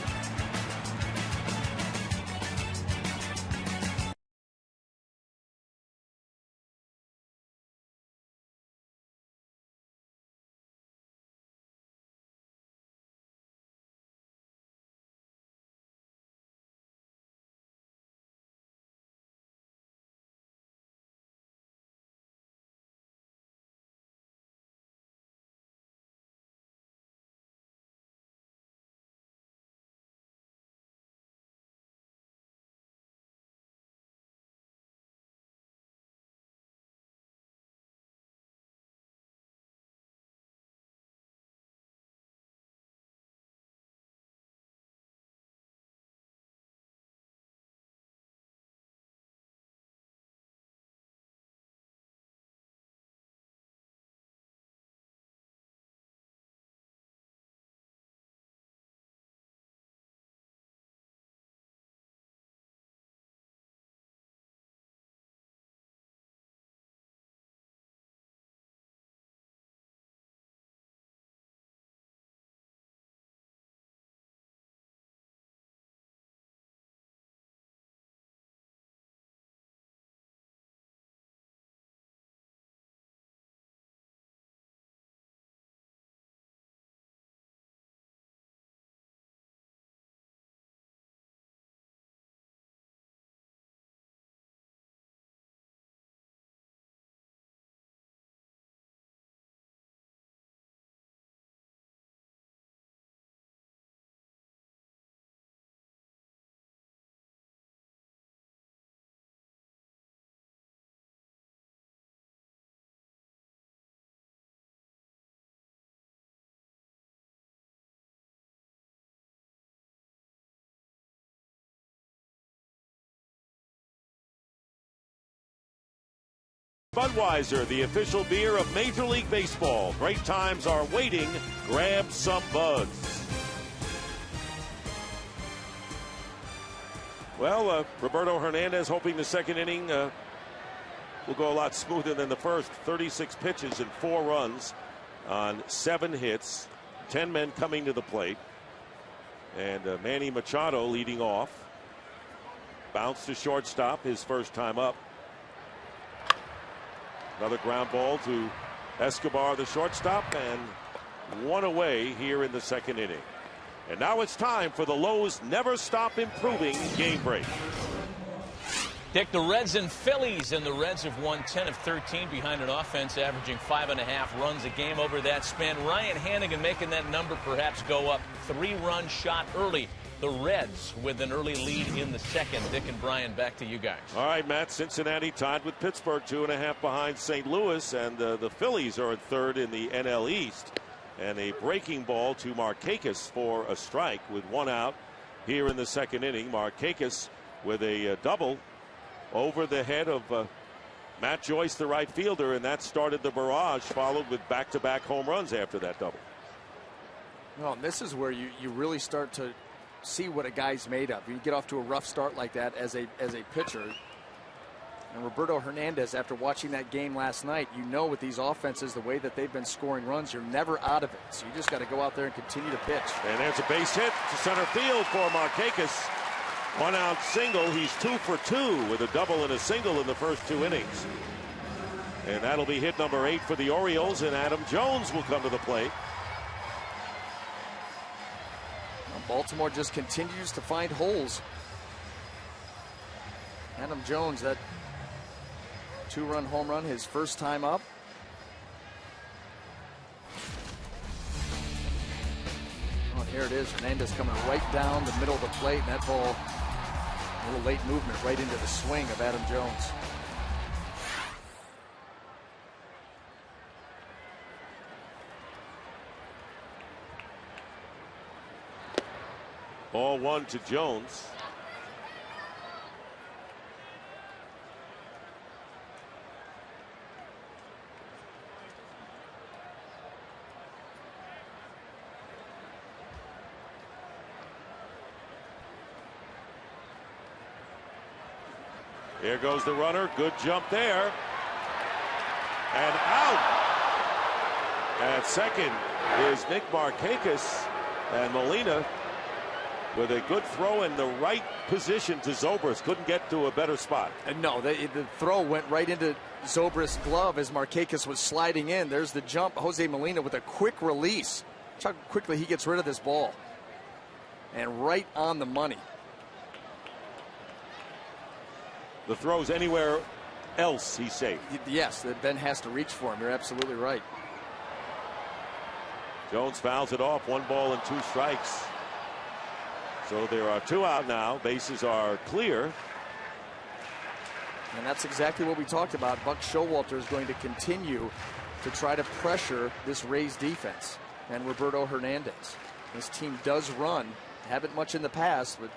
S2: Budweiser, the official beer of Major League Baseball. Great times are waiting. Grab some buds. Well, Roberto Hernandez hoping the second inning will go a lot smoother than the first. 36 pitches and 4 runs on 7 hits. 10 men coming to the plate. And Manny Machado leading off. Bounce to shortstop, his first time up. Another ground ball to Escobar, the shortstop, and 1 away here in the second inning. And now it's time for the Lowe's Never Stop Improving game break.
S1: Dick, the Reds and Phillies, and the Reds have won 10 of 13 behind an offense averaging 5.5 runs a game over that span. Ryan Hannigan making that number perhaps go up. 3-run shot early. The Reds with an early lead in the second. Dick and Brian, back to you guys.
S2: All right, Matt. Cincinnati tied with Pittsburgh, 2.5 behind St. Louis, and the Phillies are in third in the NL East. And a breaking ball to Markakis for a strike with 1 out here in the second inning. Markakis with a double over the head of Matt Joyce, the right fielder, and that started the barrage, followed with back-to-back home runs after that double.
S4: Well, this is where you really start to see what a guy's made of. You get off to a rough start like that as a pitcher. And Roberto Hernandez, after watching that game last night, you know with these offenses, the way that they've been scoring runs, you're never out of it. So you just got to go out there and continue to pitch.
S2: And there's a base hit to center field for Markakis. 1 out single. He's 2 for 2 with a double and a single in the first 2 innings. And that'll be hit number 8 for the Orioles, and Adam Jones will come to the plate.
S4: Baltimore just continues to find holes. Adam Jones, that 2-run home run, his first time up. Oh, here it is. Hernandez coming right down the middle of the plate, and that ball, a little late movement right into the swing of Adam Jones.
S2: Ball 1 to Jones. Here goes the runner. Good jump there. And out. At second is Nick Markakis, and Molina with a good throw in the right position to Zobrist. Couldn't get to a better spot.
S4: And no, the throw went right into Zobrist's glove as Markakis was sliding in. There's the jump. Jose Molina with a quick release. Watch how quickly he gets rid of this ball. And right on the money.
S2: The throw's anywhere else, he's safe.
S4: Yes, that Ben has to reach for him. You're absolutely right.
S2: Jones fouls it off. 1 ball and 2 strikes. So there are 2 out now. Bases are clear.
S4: And that's exactly what we talked about. Buck Showalter is going to continue to try to pressure this Rays defense and Roberto Hernandez. This team does run. Haven't much in the past, but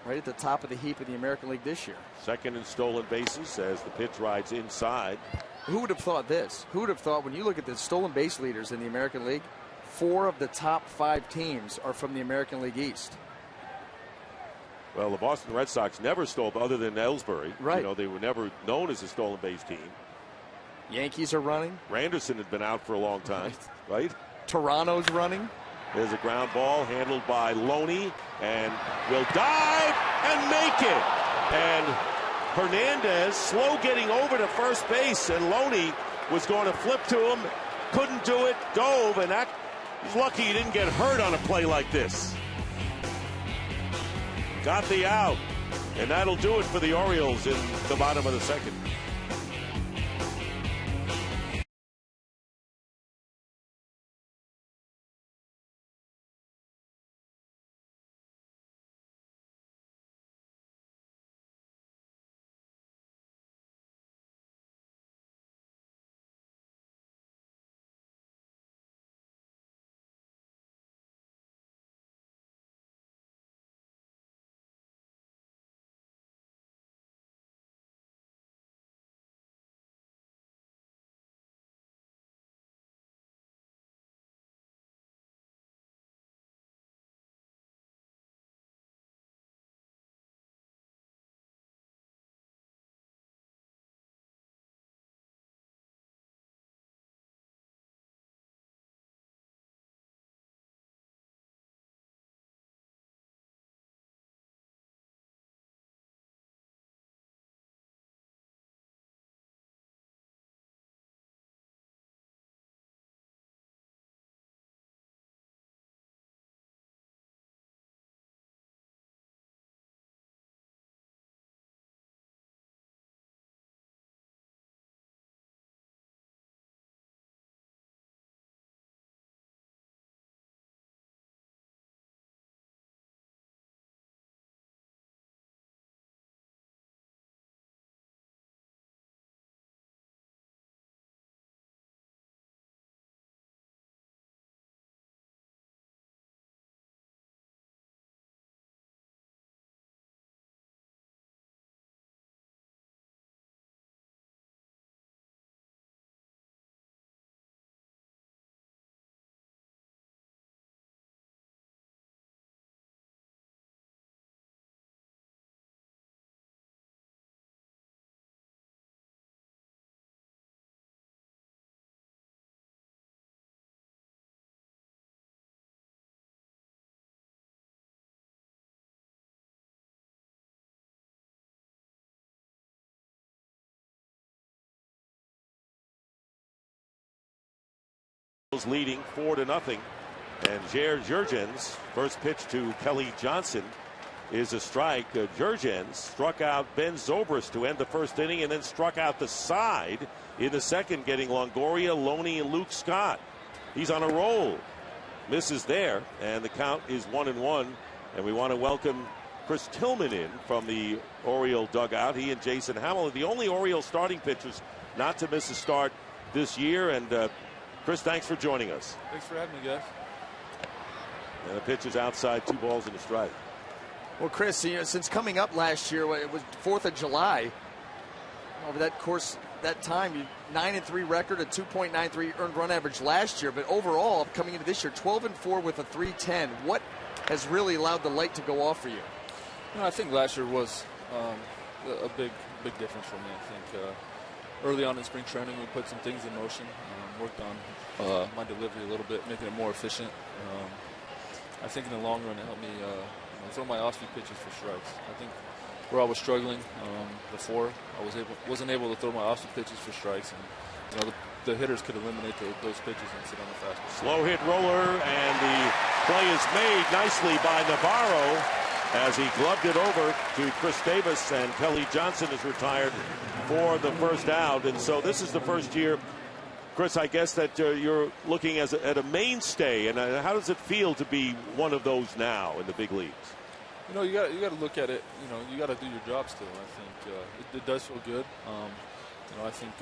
S4: right at the top of the heap in the American League this year.
S2: Second in stolen bases as the pitch rides inside.
S4: Who would have thought this? Who would have thought when you look at the stolen base leaders in the American League, 4 of the top 5 teams are from the American League East.
S2: Well, the Boston Red Sox never stole, other than Ellsbury.
S4: Right.
S2: You know, they were never known as a stolen base team.
S4: Yankees are running.
S2: Randerson had been out for a long time, right?
S4: Toronto's running.
S2: There's a ground ball handled by Loney, and will dive and make it. And Hernandez slow getting over to first base, and Loney was going to flip to him, couldn't do it, dove, and that, he's lucky he didn't get hurt on a play like this. Got the out, and that'll do it for the Orioles in the bottom of the second. leading 4-0. And Jair Jurgens, first pitch to Kelly Johnson, is a strike. Jurgens struck out Ben Zobrist to end the first inning and then struck out the side in the second, getting Longoria, Loney, and Luke Scott. He's on a roll. Misses there, and the count is 1-1. And we want to welcome Chris Tillman in from the Oriole dugout. He and Jason Hamill are the only Oriole starting pitchers not to miss a start this year. And Chris, thanks for joining us.
S5: Thanks for having me, guys.
S2: And the pitch is outside, 2 balls and a strike.
S4: Well, Chris, since coming up last year, it was 4th of July. Over that course, that time, you 9-3 record, a 2.93 earned run average last year. But overall, coming into this year, 12-4 with a 3.10. What has really allowed the light to go off for you?
S5: I think last year was a big difference for me. I think early on in spring training, we put some things in motion, worked on my delivery a little bit, making it more efficient. I think in the long run, it helped me throw my off-speed pitches for strikes. I think where I was struggling before, I wasn't able to throw my off-speed pitches for strikes, and the hitters could eliminate those pitches and sit on the fastball.
S2: Slow hit roller, and the play is made nicely by Navarro as he gloved it over to Chris Davis, and Kelly Johnson is retired for the first out. And so this is the first year, Chris, I guess that you're looking at a mainstay. And how does it feel to be one of those now in the big leagues?
S5: You got to look at it. You got to do your job still. I think it does feel good. I think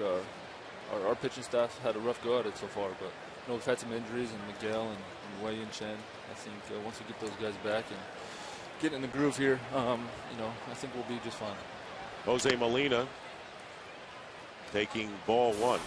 S5: our pitching staff had a rough go at it so far, but we've had some injuries in Miguel and Wei and Chen. I think once we get those guys back and get in the groove here, I think we'll be just fine.
S2: Jose Molina taking ball 1.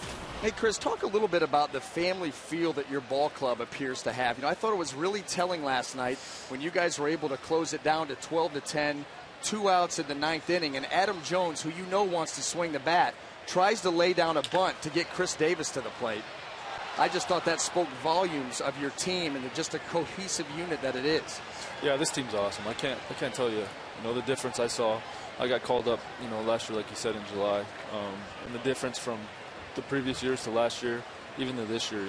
S4: Hey, Chris, talk a little bit about the family feel that your ball club appears to have. I thought it was really telling last night when you guys were able to close it down to 12-10, 2 outs in the 9th inning, and Adam Jones, who wants to swing the bat, tries to lay down a bunt to get Chris Davis to the plate. I just thought that spoke volumes of your team and just a cohesive unit that it is.
S5: Yeah, this team's awesome. I can't tell you, the difference I saw. I got called up, last year, like you said, in July, and the difference from the previous years to last year, even to this year,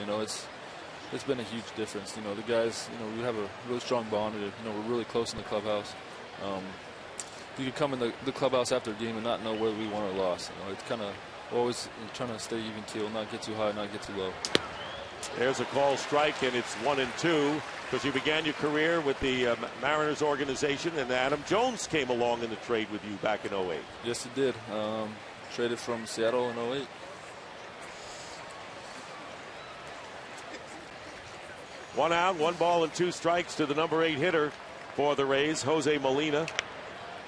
S5: it's been a huge difference. The guys, we have a really strong bond. We're really close in the clubhouse. You could come in the clubhouse after a game and not know whether we won or lost. It's kind of always trying to stay even keel, not get too high, not get too low.
S2: There's a call strike, and it's 1-2, because you began your career with the Mariners organization, and Adam Jones came along in the trade with you back in 08.
S5: Yes, he did. Traded from Seattle in 08.
S2: One out, 1 ball and 2 strikes to the number 8 hitter for the Rays, Jose Molina.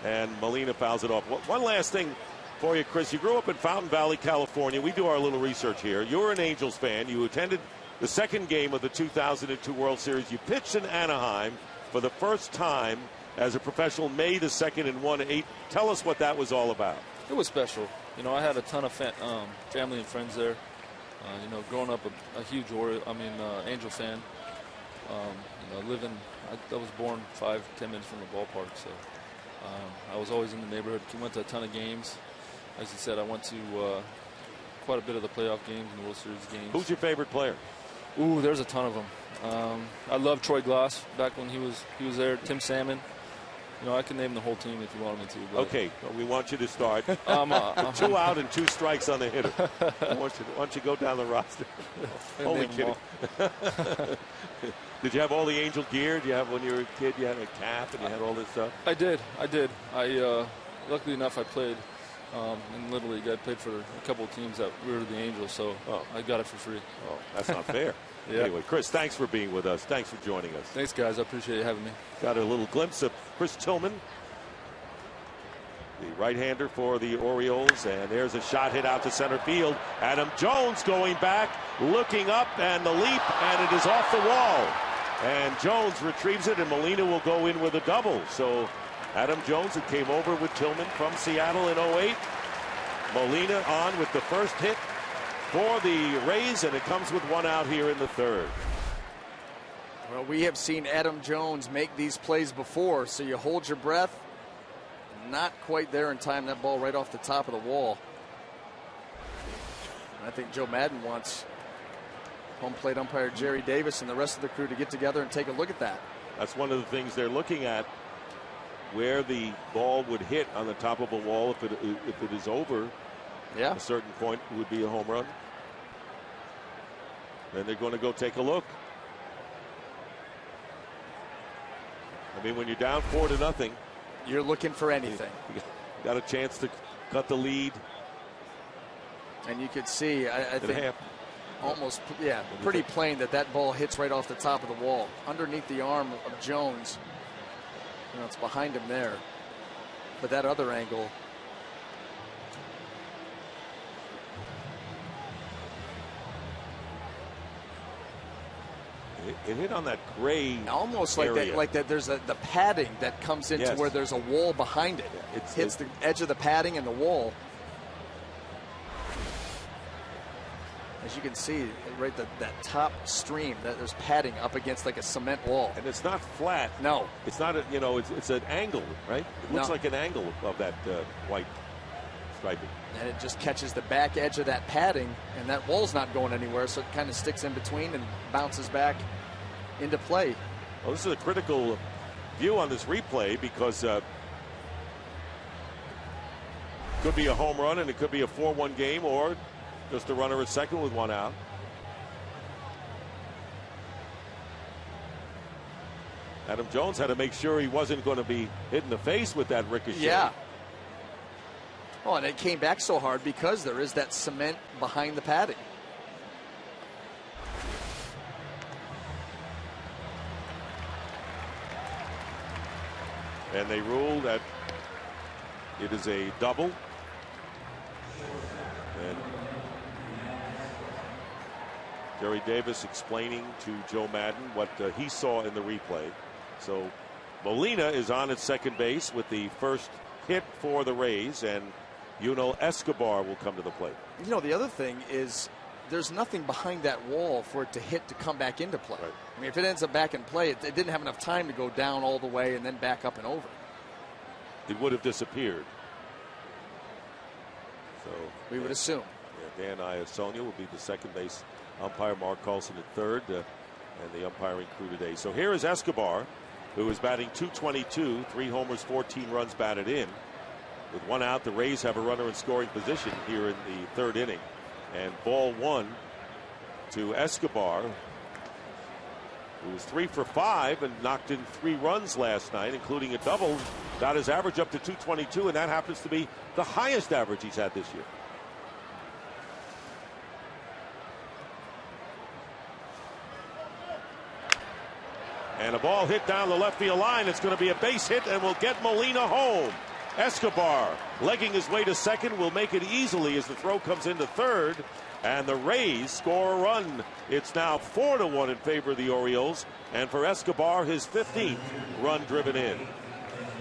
S2: And Molina fouls it off. One last thing for you, Chris. You grew up in Fountain Valley, California. We do our little research here. You're an Angels fan. You attended the second game of the 2002 World Series. You pitched in Anaheim for the first time as a professional May the 2nd in 1-8. Tell us what that was all about.
S5: It was special. I had a ton of family and friends there. Growing up a huge Angel fan. I was born 5-10 minutes from the ballpark, so I was always in the neighborhood. Went to a ton of games. As you said, I went to quite a bit of the playoff games and the World Series games.
S2: Who's your favorite player?
S5: Ooh, there's a ton of them. I love Troy Glass back when he was there. Tim Salmon. I can name the whole team if you want me to. But
S2: okay, well, we want you to start. 2 out and 2 strikes on the hitter. Why don't you go down the roster? Only kidding. Did you have all the Angel gear? Did you have, when you were a kid, you had a cap and you had all this stuff?
S5: I did. Luckily enough, I played in Little League. I played for a couple of teams that were the Angels, so I got it for free.
S2: Oh, that's not fair. Yeah. Anyway, Chris, thanks for being with us. Thanks for joining us.
S5: Thanks, guys. I appreciate you having me.
S2: Got a little glimpse of Chris Tillman, the right-hander for the Orioles, and there's a shot hit out to center field. Adam Jones going back, looking up, and the leap, and it is off the wall. And Jones retrieves it, and Molina will go in with a double. So Adam Jones, who came over with Tillman from Seattle in 08, Molina on with the first hit for the Rays, and it comes with 1 out here in the 3rd.
S4: Well, we have seen Adam Jones make these plays before, so you hold your breath. Not quite there in time. That ball right off the top of the wall. And I think Joe Madden wants home plate umpire Jerry Davis and the rest of the crew to get together and take a look at that.
S2: That's one of the things they're looking at, where the ball would hit on the top of a wall. If it is over a certain point, it would be a home run. Then they're going to go take a look. I mean, when you're down 4-0,
S4: you're looking for anything.
S2: You got a chance to cut the lead.
S4: And you could see, I think, almost, pretty plain that ball hits right off the top of the wall, underneath the arm of Jones. You know, it's behind him there. But that other angle.
S2: It hit on that gray,
S4: almost
S2: area.
S4: like that. There's the padding that comes into where there's a wall behind it. It hits the edge of the padding and the wall. As you can see, right, that top stream, there's padding up against like a cement wall.
S2: And it's not flat.
S4: No.
S2: It's not, it's an angle, right? It looks like an angle of that white striping. And
S4: it just catches the back edge of that padding, and that wall's not going anywhere, so it kind of sticks in between and bounces back into play.
S2: Well, this is a critical view on this replay because could be a home run and it could be a 4-1 game, or just a runner at second with one out. Adam Jones had to make sure he wasn't going to be hit in the face with that ricochet.
S4: Yeah. Oh, and it came back so hard because there is that cement behind the padding.
S2: And they rule that it is a double. And Jerry Davis explaining to Joe Madden what he saw in the replay. So Molina is on at second base with the first hit for the Rays, and Escobar will come to the plate.
S4: You know, the other thing is there's nothing behind that wall for it to hit to come back into play.
S2: Right.
S4: I mean, if it ends up back in play, it didn't have enough time to go down all the way and then back up and over.
S2: It would have disappeared. So
S4: we would assume.
S2: Dan Iasonia will be the second base umpire, Mark Carlson at third, and the umpiring crew today. So here is Escobar, who is batting .222, 3 homers, 14 runs batted in. With one out, the Rays have a runner in scoring position here in the third inning. And ball one to Escobar, who was 3 for 5 and knocked in 3 runs last night, including a double. Got his average up to .222, and that happens to be the highest average he's had this year. And a ball hit down the left field line. It's going to be a base hit and will get Molina home. Escobar legging his way to second will make it easily as the throw comes into third, and the Rays score a run. It's now 4-1 in favor of the Orioles, and for Escobar, his 15th run driven in.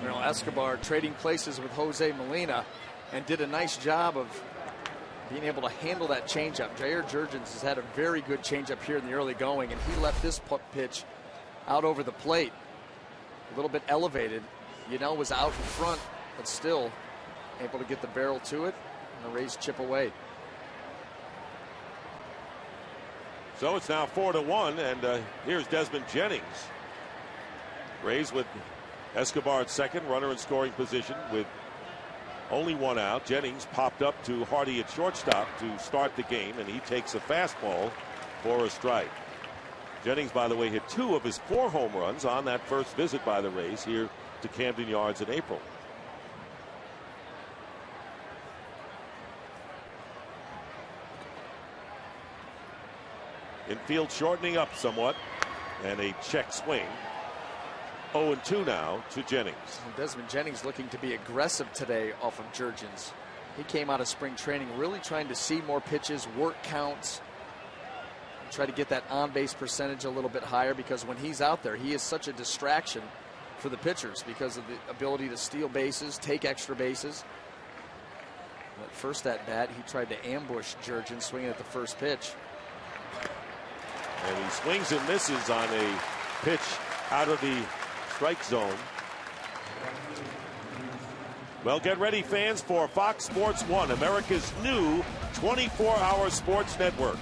S4: You know, Escobar trading places with Jose Molina and did a nice job of being able to handle that changeup. Jair Jurgens has had a very good changeup here in the early going, and he left this pitch out over the plate, a little bit elevated. Was out in front, but still able to get the barrel to it, and the Rays chip away.
S2: So it's now 4-1, and here's Desmond Jennings. Rays with Escobar at second, runner in scoring position with only one out. Jennings popped up to Hardy at shortstop to start the game, and he takes a fastball for a strike. Jennings, by the way, hit 2 of his 4 home runs on that first visit by the Rays here to Camden Yards in April. Infield shortening up somewhat, and a check swing. 0-2 now to Jennings.
S4: Desmond Jennings looking to be aggressive today off of Jurgens. He came out of spring training really trying to see more pitches, work counts, try to get that on-base percentage a little bit higher, because when he's out there, he is such a distraction for the pitchers because of the ability to steal bases, take extra bases. At first at bat, he tried to ambush Jurgens swinging at the first pitch.
S2: And he swings and misses on a pitch out of the strike zone. Well, get ready, fans, for Fox Sports 1, America's new 24-hour sports network.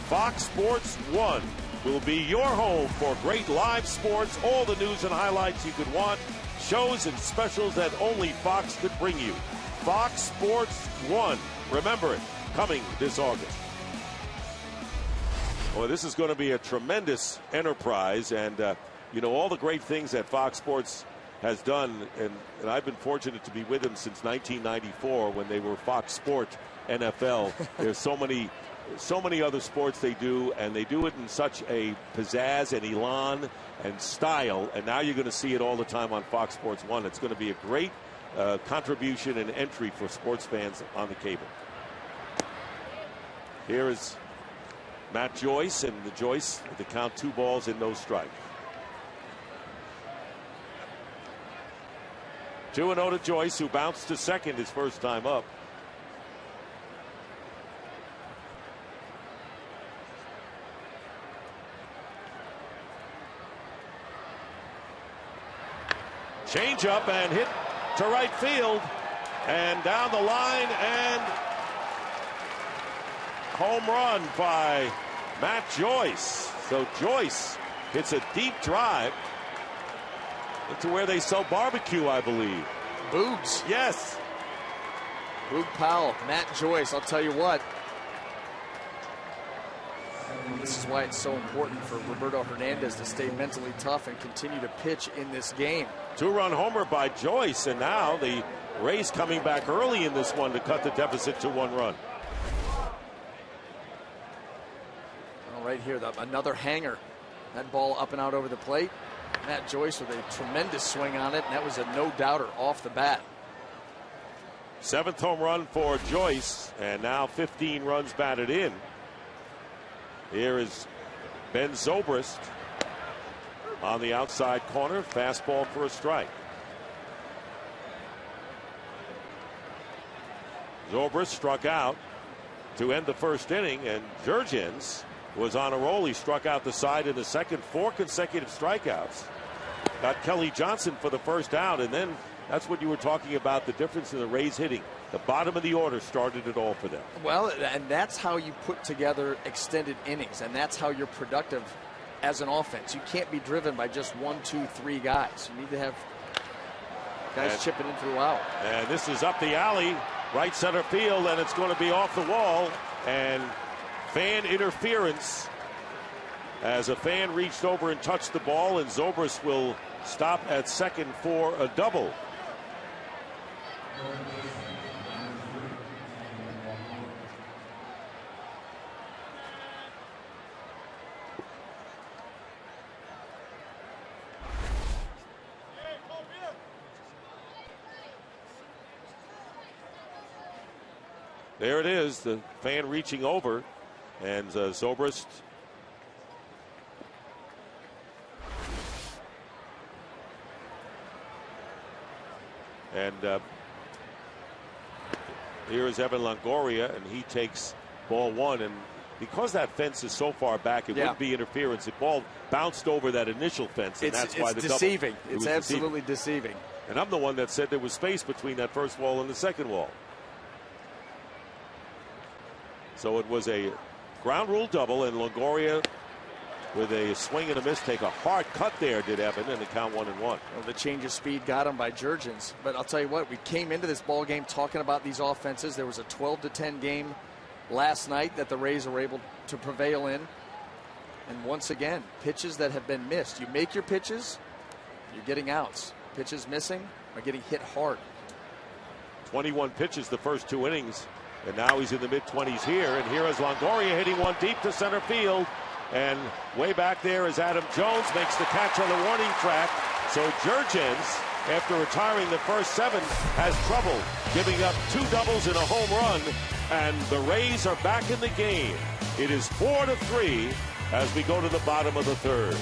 S2: Fox Sports 1 will be your home for great live sports, all the news and highlights you could want, shows and specials that only Fox could bring you. Fox Sports 1. Remember it, coming this August. Well, this is going to be a tremendous enterprise, and all the great things that Fox Sports has done, and I've been fortunate to be with them since 1994 when they were Fox Sport NFL. There's so many other sports they do, and they do it in such a pizzazz and elan and style, and now you're going to see it all the time on Fox Sports 1. It's going to be a great contribution and entry for sports fans on the cable. Here is Matt Joyce, and the Joyce to count 2 balls and no strike. 2-0 to Joyce, who bounced to second his first time up. Change up and hit to right field and down the line, and home run by Matt Joyce. So Joyce hits a deep drive into where they sell barbecue, I believe.
S4: Boogs.
S2: Yes.
S4: Boog Powell, Matt Joyce, I'll tell you what. This is why it's so important for Roberto Hernandez to stay mentally tough and continue to pitch in this game.
S2: 2-run homer by Joyce, and now the Rays coming back early in this one to cut the deficit to 1 run.
S4: Well, right here, another hanger. That ball up and out over the plate. Matt Joyce with a tremendous swing on it, and that was a no-doubter off the bat.
S2: 7th home run for Joyce, and now 15 runs batted in. Here is Ben Zobrist on the outside corner. Fastball for a strike. Zobrist struck out to end the first inning, and Jurgens was on a roll. He struck out the side in the second. 4 consecutive strikeouts. Got Kelly Johnson for the first out, and then that's what you were talking about, the difference in the Rays hitting. The bottom of the order started it all for them.
S4: Well, and that's how you put together extended innings, and that's how you're productive as an offense. You can't be driven by just 1, 2, 3 guys. You need to have guys chipping in throughout.
S2: And this is up the alley, right center field, and it's going to be off the wall, and fan interference as a fan reached over and touched the ball, and Zobrist will stop at second for a double. There it is, the fan reaching over, and Zobrist and here is Evan Longoria, and he takes ball 1, and because that fence is so far back, it wouldn't be interference. The ball bounced over that initial fence, and that's why the
S4: deceiving.
S2: double.
S4: It's absolutely deceiving.
S2: And I'm the one that said there was space between that first wall and the second wall. So it was a ground rule double, and Longoria with a swing and a miss, take a hard cut there, did Evan, and the count 1-1.
S4: Well, the change of speed got him by Jurgens. But I'll tell you what, we came into this ball game talking about these offenses. There was a 12-10 game last night that the Rays were able to prevail in. And once again, pitches that have been missed. You make your pitches, you're getting outs. Pitches missing are getting hit hard.
S2: 21 pitches the first 2 innings, and now he's in the mid-20s here. And here is Longoria hitting one deep to center field. And way back there is Adam Jones, makes the catch on the warning track. So Jurgens, after retiring the first 7, has trouble giving up 2 doubles and a home run. And the Rays are back in the game. It is 4-3 as we go to the bottom of the 3rd.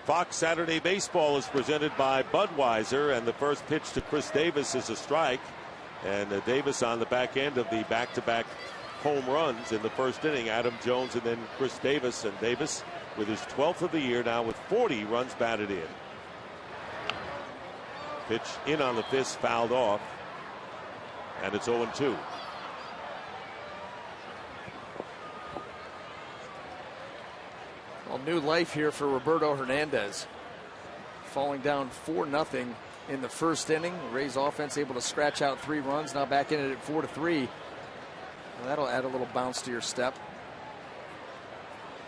S2: Fox Saturday Baseball is presented by Budweiser, and the first pitch to Chris Davis is a strike. And Davis on the back end of the back-to-back home runs in the first inning. Adam Jones and then Chris Davis. And Davis with his 12th of the year now with 40 runs batted in. Pitch in on the fist, fouled off. And it's 0-2.
S4: Well, new life here for Roberto Hernandez. Falling down 4-0 in the first inning. Rays offense able to scratch out 3 runs. Now back in it at 4-3. Well, that'll add a little bounce to your step.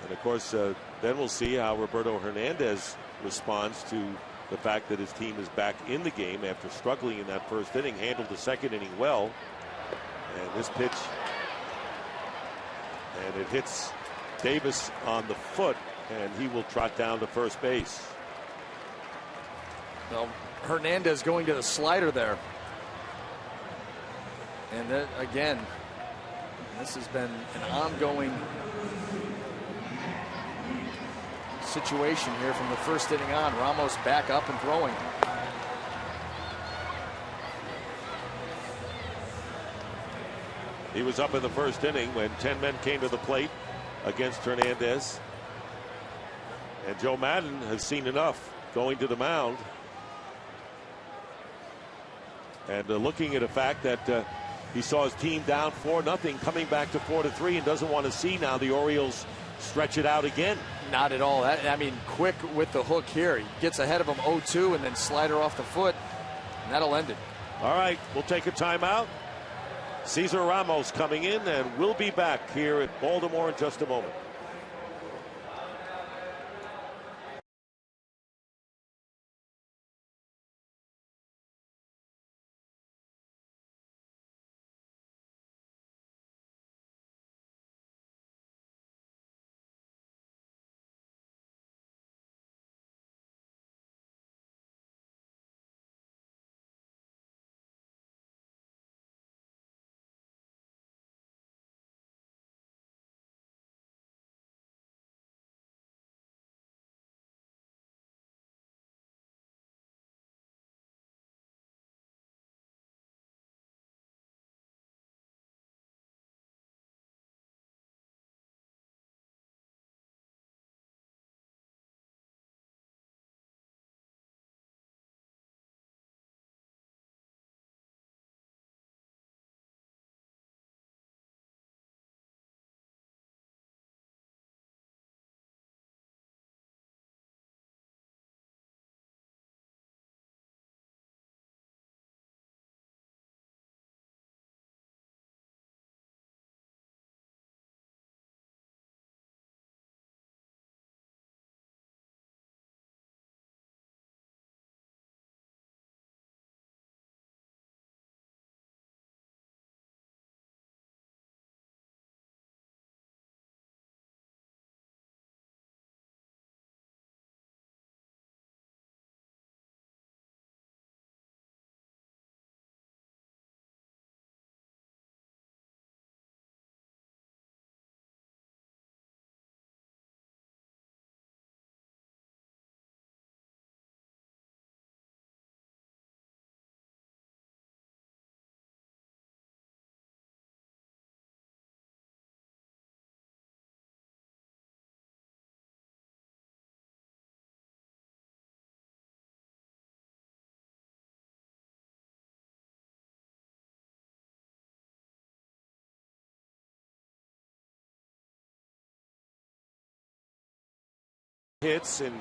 S2: And of course, then we'll see how Roberto Hernandez responds to the fact that his team is back in the game after struggling in that first inning. Handled the second inning well. And this pitch, and it hits Davis on the foot, and he will trot down to first base.
S4: Well, Hernandez going to the slider there. And then again, this has been an ongoing situation here from the first inning on. Ramos back up and throwing.
S2: He was up in the first inning when 10 men came to the plate against Hernandez. And Joe Madden has seen enough going to the mound. And looking at the fact that he saw his team down 4-0 coming back to 4-3 and doesn't want to see now the Orioles stretch it out again.
S4: Not at all. I mean, quick with the hook here. He gets ahead of him 0-2 and then slider off the foot. And that'll end it.
S2: All right, we'll take a timeout. Cesar Ramos coming in, and we'll be back here at Baltimore in just a moment. Hits in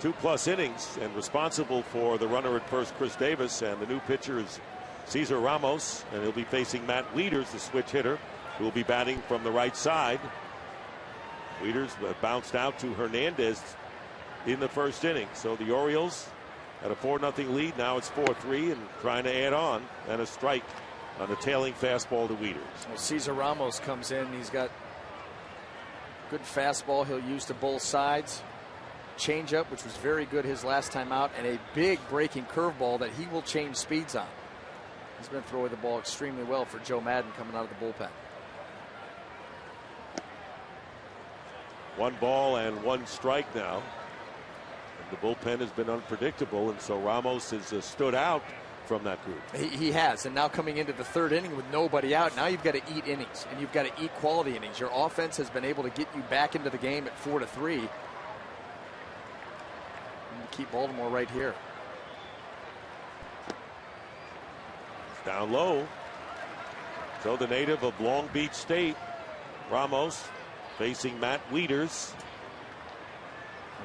S2: 2+ innings and responsible for the runner at first, Chris Davis, and the new pitcher is Cesar Ramos, and he'll be facing Matt Wieters, the switch hitter, who will be batting from the right side. Wieters bounced out to Hernandez in the first inning, so the Orioles at a 4-0 lead. Now it's 4-3 and trying to add on, and a strike on a tailing fastball to Wieters.
S4: Well, Cesar Ramos comes in. He's got good fastball he'll use to both sides. Changeup, which was very good his last time out, and a big breaking curveball that he will change speeds on. He's been throwing the ball extremely well for Joe Madden coming out of the bullpen.
S2: 1 ball and 1 strike now. The bullpen has been unpredictable, and so Ramos has stood out from that group.
S4: He has, and now coming into the third inning with nobody out, now you've got to eat innings, and you've got to eat quality innings. Your offense has been able to get you back into the game at 4-3. And keep Baltimore right here.
S2: It's down low. So the native of Long Beach State, Ramos, facing Matt Wieters.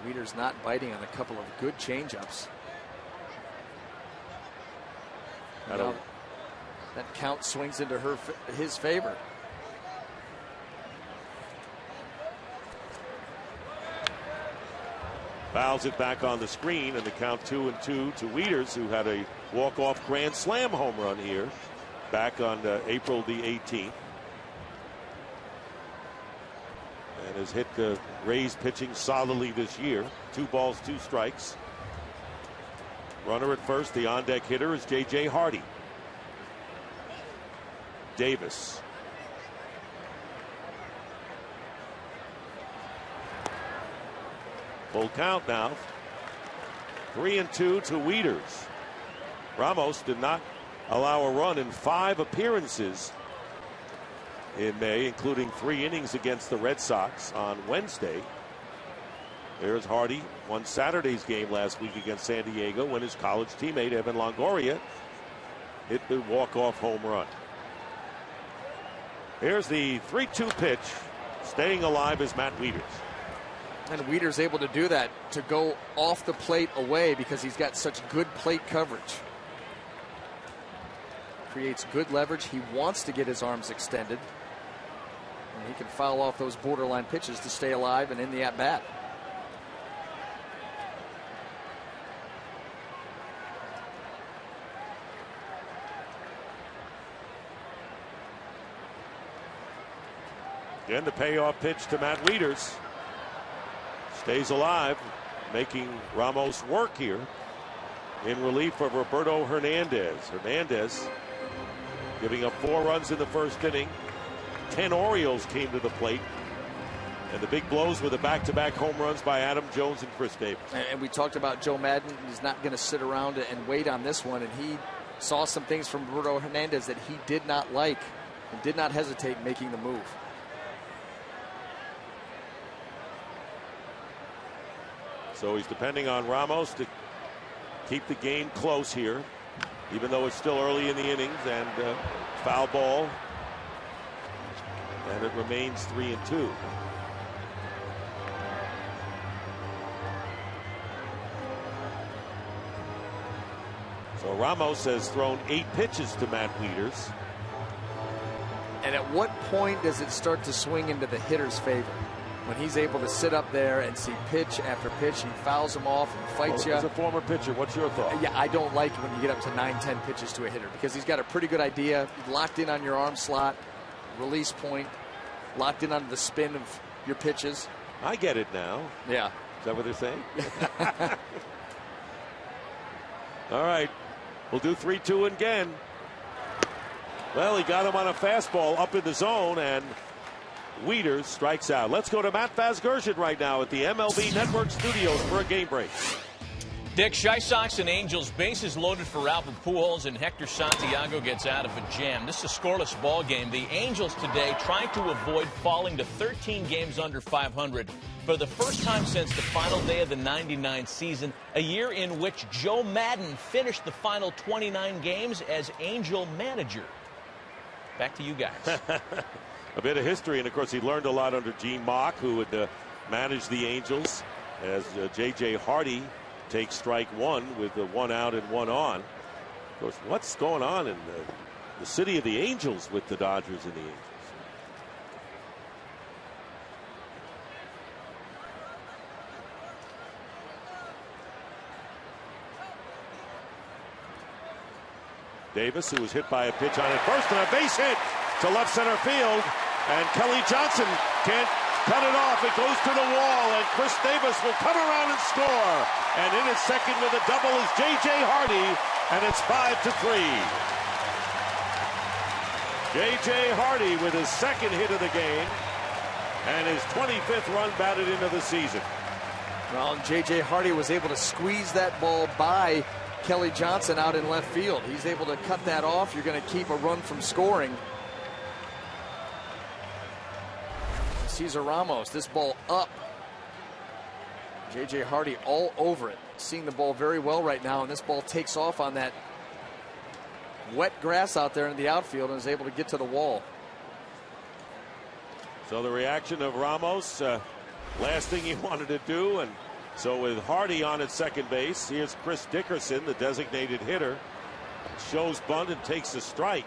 S4: Wieters not biting on a couple of good changeups. Now, that count swings into his favor.
S2: Fouls it back on the screen, and the count 2-2 to Wieters, who had a walk-off grand slam home run here back on April the 18th. And has hit the Rays pitching solidly this year. 2 balls, 2 strikes. Runner at first, the on-deck hitter is J.J. Hardy. Davis. Full count now. 3-2 to Wieters. Ramos did not allow a run in 5 appearances in May, including 3 innings against the Red Sox on Wednesday. There's Hardy, won Saturday's game last week against San Diego when his college teammate Evan Longoria hit the walk-off home run. Here's the 3-2 pitch. Staying alive is Matt Wieters.
S4: And Wieters able to do that, to go off the plate away because he's got such good plate coverage. Creates good leverage. He wants to get his arms extended. And he can foul off those borderline pitches to stay alive and in the at-bat.
S2: Again, the payoff pitch to Matt Wieters. Stays alive, making Ramos work here in relief of Roberto Hernandez. Hernandez giving up 4 runs in the first inning. 10 Orioles came to the plate. And the big blows were the back-to-back home runs by Adam Jones and Chris Davis.
S4: And we talked about Joe Madden. He's not going to sit around and wait on this one. And he saw some things from Roberto Hernandez that he did not like and did not hesitate in making the move.
S2: So he's depending on Ramos to keep the game close here, even though it's still early in the innings, and foul ball, and it remains 3-2. So Ramos has thrown 8 pitches to Matt Wieters.
S4: And at what point does it start to swing into the hitter's favor? When he's able to sit up there and see pitch after pitch, he fouls them off and fights you.
S2: As a former pitcher, what's your thought?
S4: Yeah, I don't like it when you get up to 9-10 pitches to a hitter because he's got a pretty good idea. He's locked in on your arm slot, release point, locked in on the spin of your pitches.
S2: I get it now.
S4: Yeah.
S2: Is that what they're saying? All right. We'll do 3-2 again. Well, he got him on a fastball up in the zone, and Wieters strikes out. Let's go to Matt Vasgersian right now at the MLB Network studios for a game break.
S1: Dick, Shy Sox and Angels, bases loaded for Albert Pujols, and Hector Santiago gets out of a jam. This is a scoreless ball game. The Angels today trying to avoid falling to 13 games under 500 for the first time since the final day of the '99 season, a year in which Joe Madden finished the final 29 games as Angel manager. Back to you guys.
S2: A bit of history, and of course he learned a lot under Gene Mock, who would manage the Angels, as J.J. Hardy takes strike 1 with 1 out and 1 on. Of course, what's going on in the city of the Angels with the Dodgers and the Angels? Davis, who was hit by a pitch on it first, and a base hit to left center field, and Kelly Johnson can't cut it off. It goes to the wall, and Chris Davis will come around and score. And in his second with a double is J.J. Hardy, and it's 5-3. J.J. Hardy with his second hit of the game, and his 25th run batted into the season.
S4: Well, and J.J. Hardy was able to squeeze that ball by Kelly Johnson out in left field. He's able to cut that off. You're going to keep a run from scoring. Cesar Ramos, this ball up. J.J. Hardy all over it. Seeing the ball very well right now, and this ball takes off on that wet grass out there in the outfield and is able to get to the wall.
S2: So the reaction of Ramos, last thing he wanted to do, and so with Hardy on at second base, here's Chris Dickerson, the designated hitter, shows bunt and takes a strike.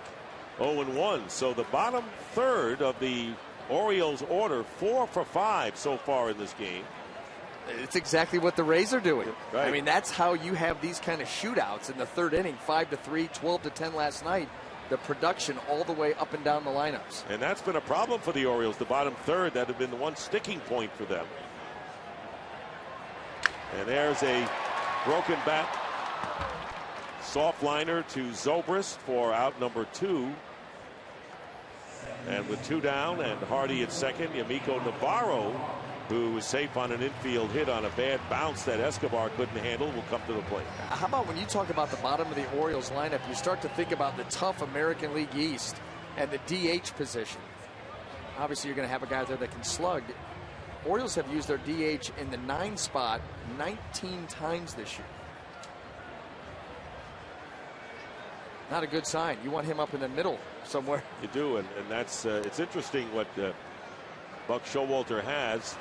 S2: 0-1. So the bottom third of the Orioles order, 4 for 5 so far in this game.
S4: It's exactly what the Rays are doing.
S2: Right.
S4: I mean, that's how you have these kind of shootouts in the third inning. 5-3, 12-10 last night. The production all the way up and down the lineups.
S2: And that's been a problem for the Orioles. The bottom third, that had been the one sticking point for them. And there's a broken bat. Soft liner to Zobrist for out number 2. And with 2 down and Hardy at second, Yamiko Navarro, who was safe on an infield hit on a bad bounce that Escobar couldn't handle, will come to the plate.
S4: How about when you talk about the bottom of the Orioles lineup, you start to think about the tough American League East and the DH position. Obviously, you're going to have a guy there that can slug. Orioles have used their DH in the 9 spot 19 times this year. Not a good sign. You want him up in the middle somewhere.
S2: You do, and that's it's interesting what Buck Showalter has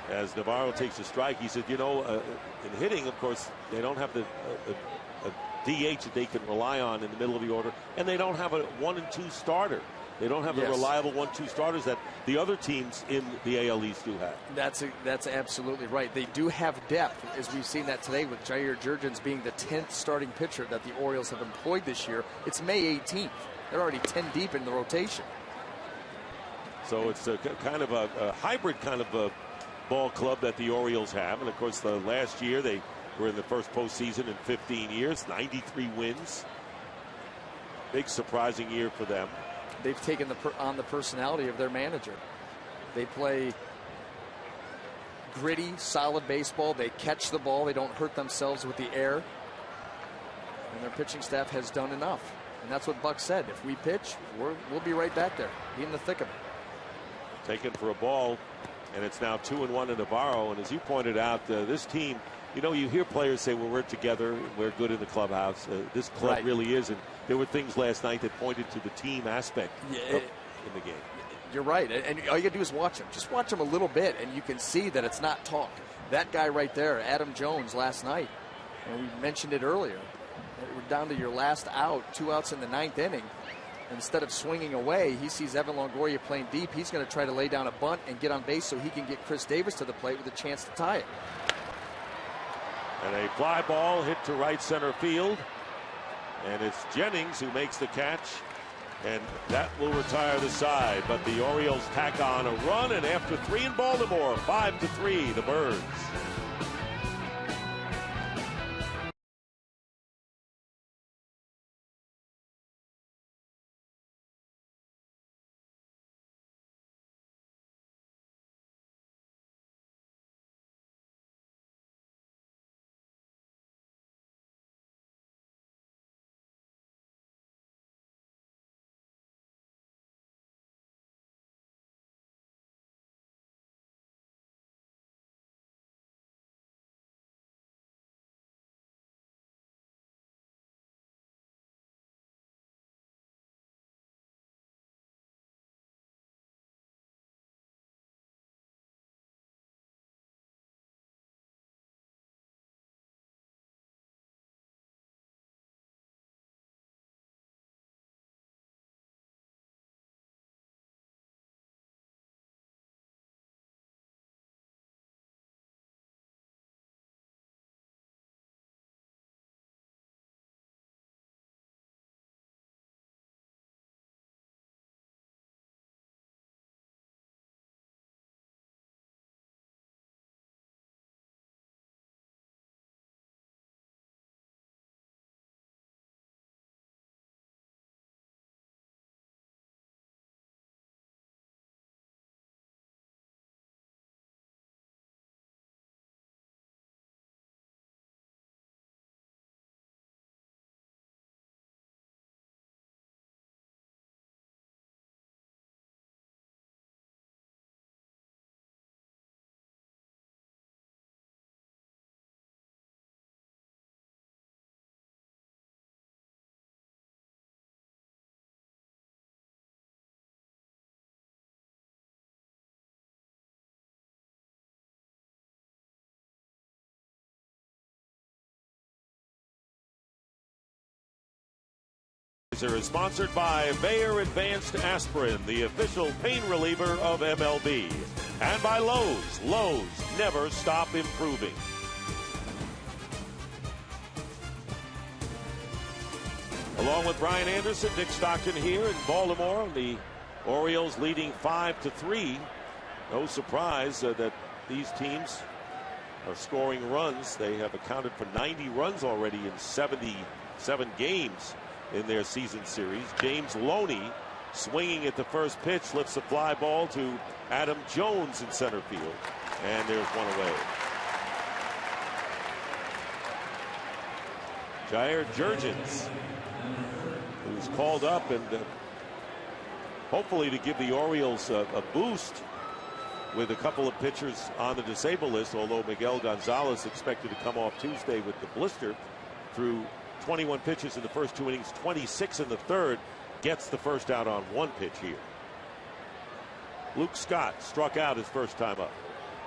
S2: as Navarro takes a strike. He said, you know, in hitting, of course, they don't have a DH that they can rely on in the middle of the order, and they don't have a 1 and 2 starter. They don't have the reliable 1-2 starters that the other teams in the AL East do have.
S4: That's absolutely right. They do have depth, as we've seen that today with Jair Jurgens being the 10th starting pitcher that the Orioles have employed this year. It's May 18th. They're already 10 deep in the rotation.
S2: So it's a kind of a hybrid kind of a ball club that the Orioles have. And, of course, the last year they were in the first postseason in 15 years, 93 wins. Big surprising year for them.
S4: They've taken on the personality of their manager. They play gritty, solid baseball. They catch the ball. They don't hurt themselves with the air. And their pitching staff has done enough. And that's what Buck said. If we pitch, we'll be right back there. Be in the thick of it.
S2: Taken for a ball, and it's now 2-1 to Navarro. And as you pointed out, this team, you know, you hear players say, well, we're together, we're good in the clubhouse. This club really is. And there were things last night that pointed to the team aspect in the game.
S4: You're right. And all you got to do is watch him. Just watch him a little bit, and you can see that it's not talk. That guy right there, Adam Jones, last night, and we mentioned it earlier, we're down to your last out, 2 outs in the 9th inning. Instead of swinging away, he sees Evan Longoria playing deep. He's going to try to lay down a bunt and get on base so he can get Chris Davis to the plate with a chance to tie it.
S2: And a fly ball hit to right center field. And it's Jennings who makes the catch. And that will retire the side. But the Orioles tack on a run. And after 3 in Baltimore, 5-3, the Birds. Fertilizer is sponsored by Bayer Advanced Aspirin, the official pain reliever of MLB. And by Lowe's. Lowe's, never stop improving. Along with Brian Anderson, Dick Stockton here in Baltimore. The Orioles leading 5-3. No surprise that these teams are scoring runs. They have accounted for 90 runs already in 77 games in their season series. James Loney swinging at the first pitch, lifts a fly ball to Adam Jones in center field. And there's one away. Jair Jurgens, who's called up and hopefully to give the Orioles a boost with a couple of pitchers on the disabled list, although Miguel Gonzalez expected to come off Tuesday with the blister. Through 21 pitches in the first 2 innings, 26 in the third, gets the first out on one pitch here. Luke Scott struck out his first time up.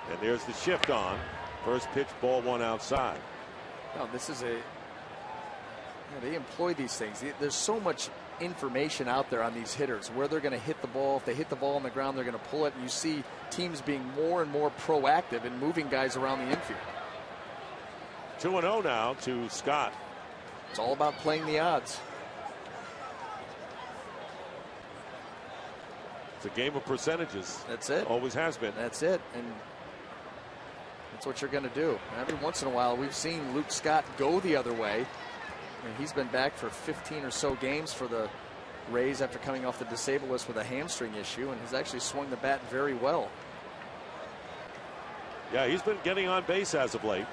S2: And there's the shift on. First pitch, ball one outside.
S4: No, this is they employ these things. There's so much information out there on these hitters, where they're going to hit the ball. If they hit the ball on the ground, they're going to pull it. And you see teams being more and more proactive in moving guys around the infield.
S2: 2-0 now to Scott.
S4: It's all about playing the odds.
S2: It's a game of percentages.
S4: That's it.
S2: Always has been.
S4: That's it. And that's what you're going to do. Every once in a while, we've seen Luke Scott go the other way. And he's been back for 15 or so games for the Rays after coming off the disabled list with a hamstring issue, and has actually swung the bat very well.
S2: Yeah, he's been getting on base as of late.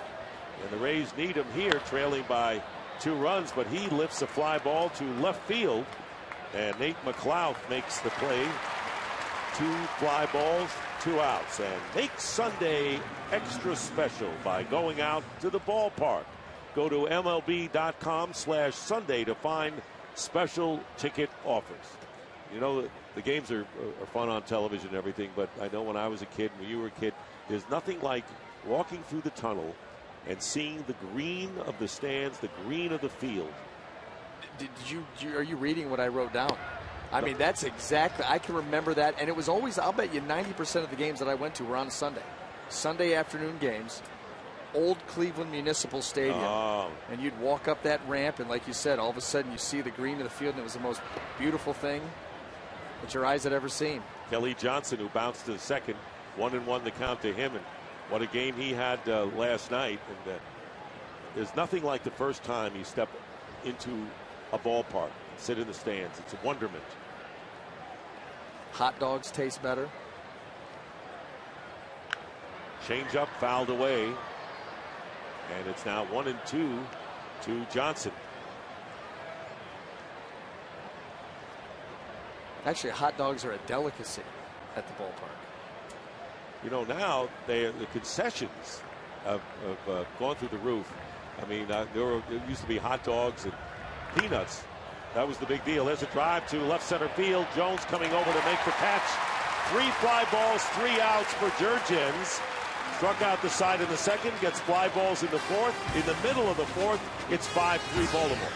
S2: And the Rays need him here, trailing by 2 runs, but he lifts a fly ball to left field. And Nate McLouth makes the play. 2 fly balls, 2 outs, and make Sunday extra special by going out to the ballpark. Go to MLB.com/Sunday to find special ticket offers. You know, the games are fun on television and everything, but I know when I was a kid, when you were a kid, there's nothing like walking through the tunnel and seeing the green of the stands, the green of the field.
S4: Are you reading what I wrote down? I mean, that's exactly, I can remember that. And it was always, I'll bet you 90% of the games that I went to were on Sunday afternoon games. Old Cleveland Municipal Stadium.
S2: Oh.
S4: And you'd walk up that ramp, and like you said, all of a sudden you see the green of the field, and it was the most beautiful thing that your eyes had ever seen.
S2: Kelly Johnson, who bounced to the second, 1-1 the count to him, and what a game he had last night. And there's nothing like the first time you step into a ballpark, sit in the stands. It's a wonderment.
S4: Hot dogs taste better.
S2: Change up, fouled away. And it's now 1-2 to Johnson.
S4: Actually, hot dogs are a delicacy at the ballpark.
S2: You know, now the concessions have gone through the roof. I mean, there used to be hot dogs and peanuts. That was the big deal. There's a drive to left center field. Jones coming over to make the catch. 3 fly balls, 3 outs for Jurgens. Struck out the side in the second, gets fly balls in the fourth. In the middle of the fourth, it's 5-3 Baltimore.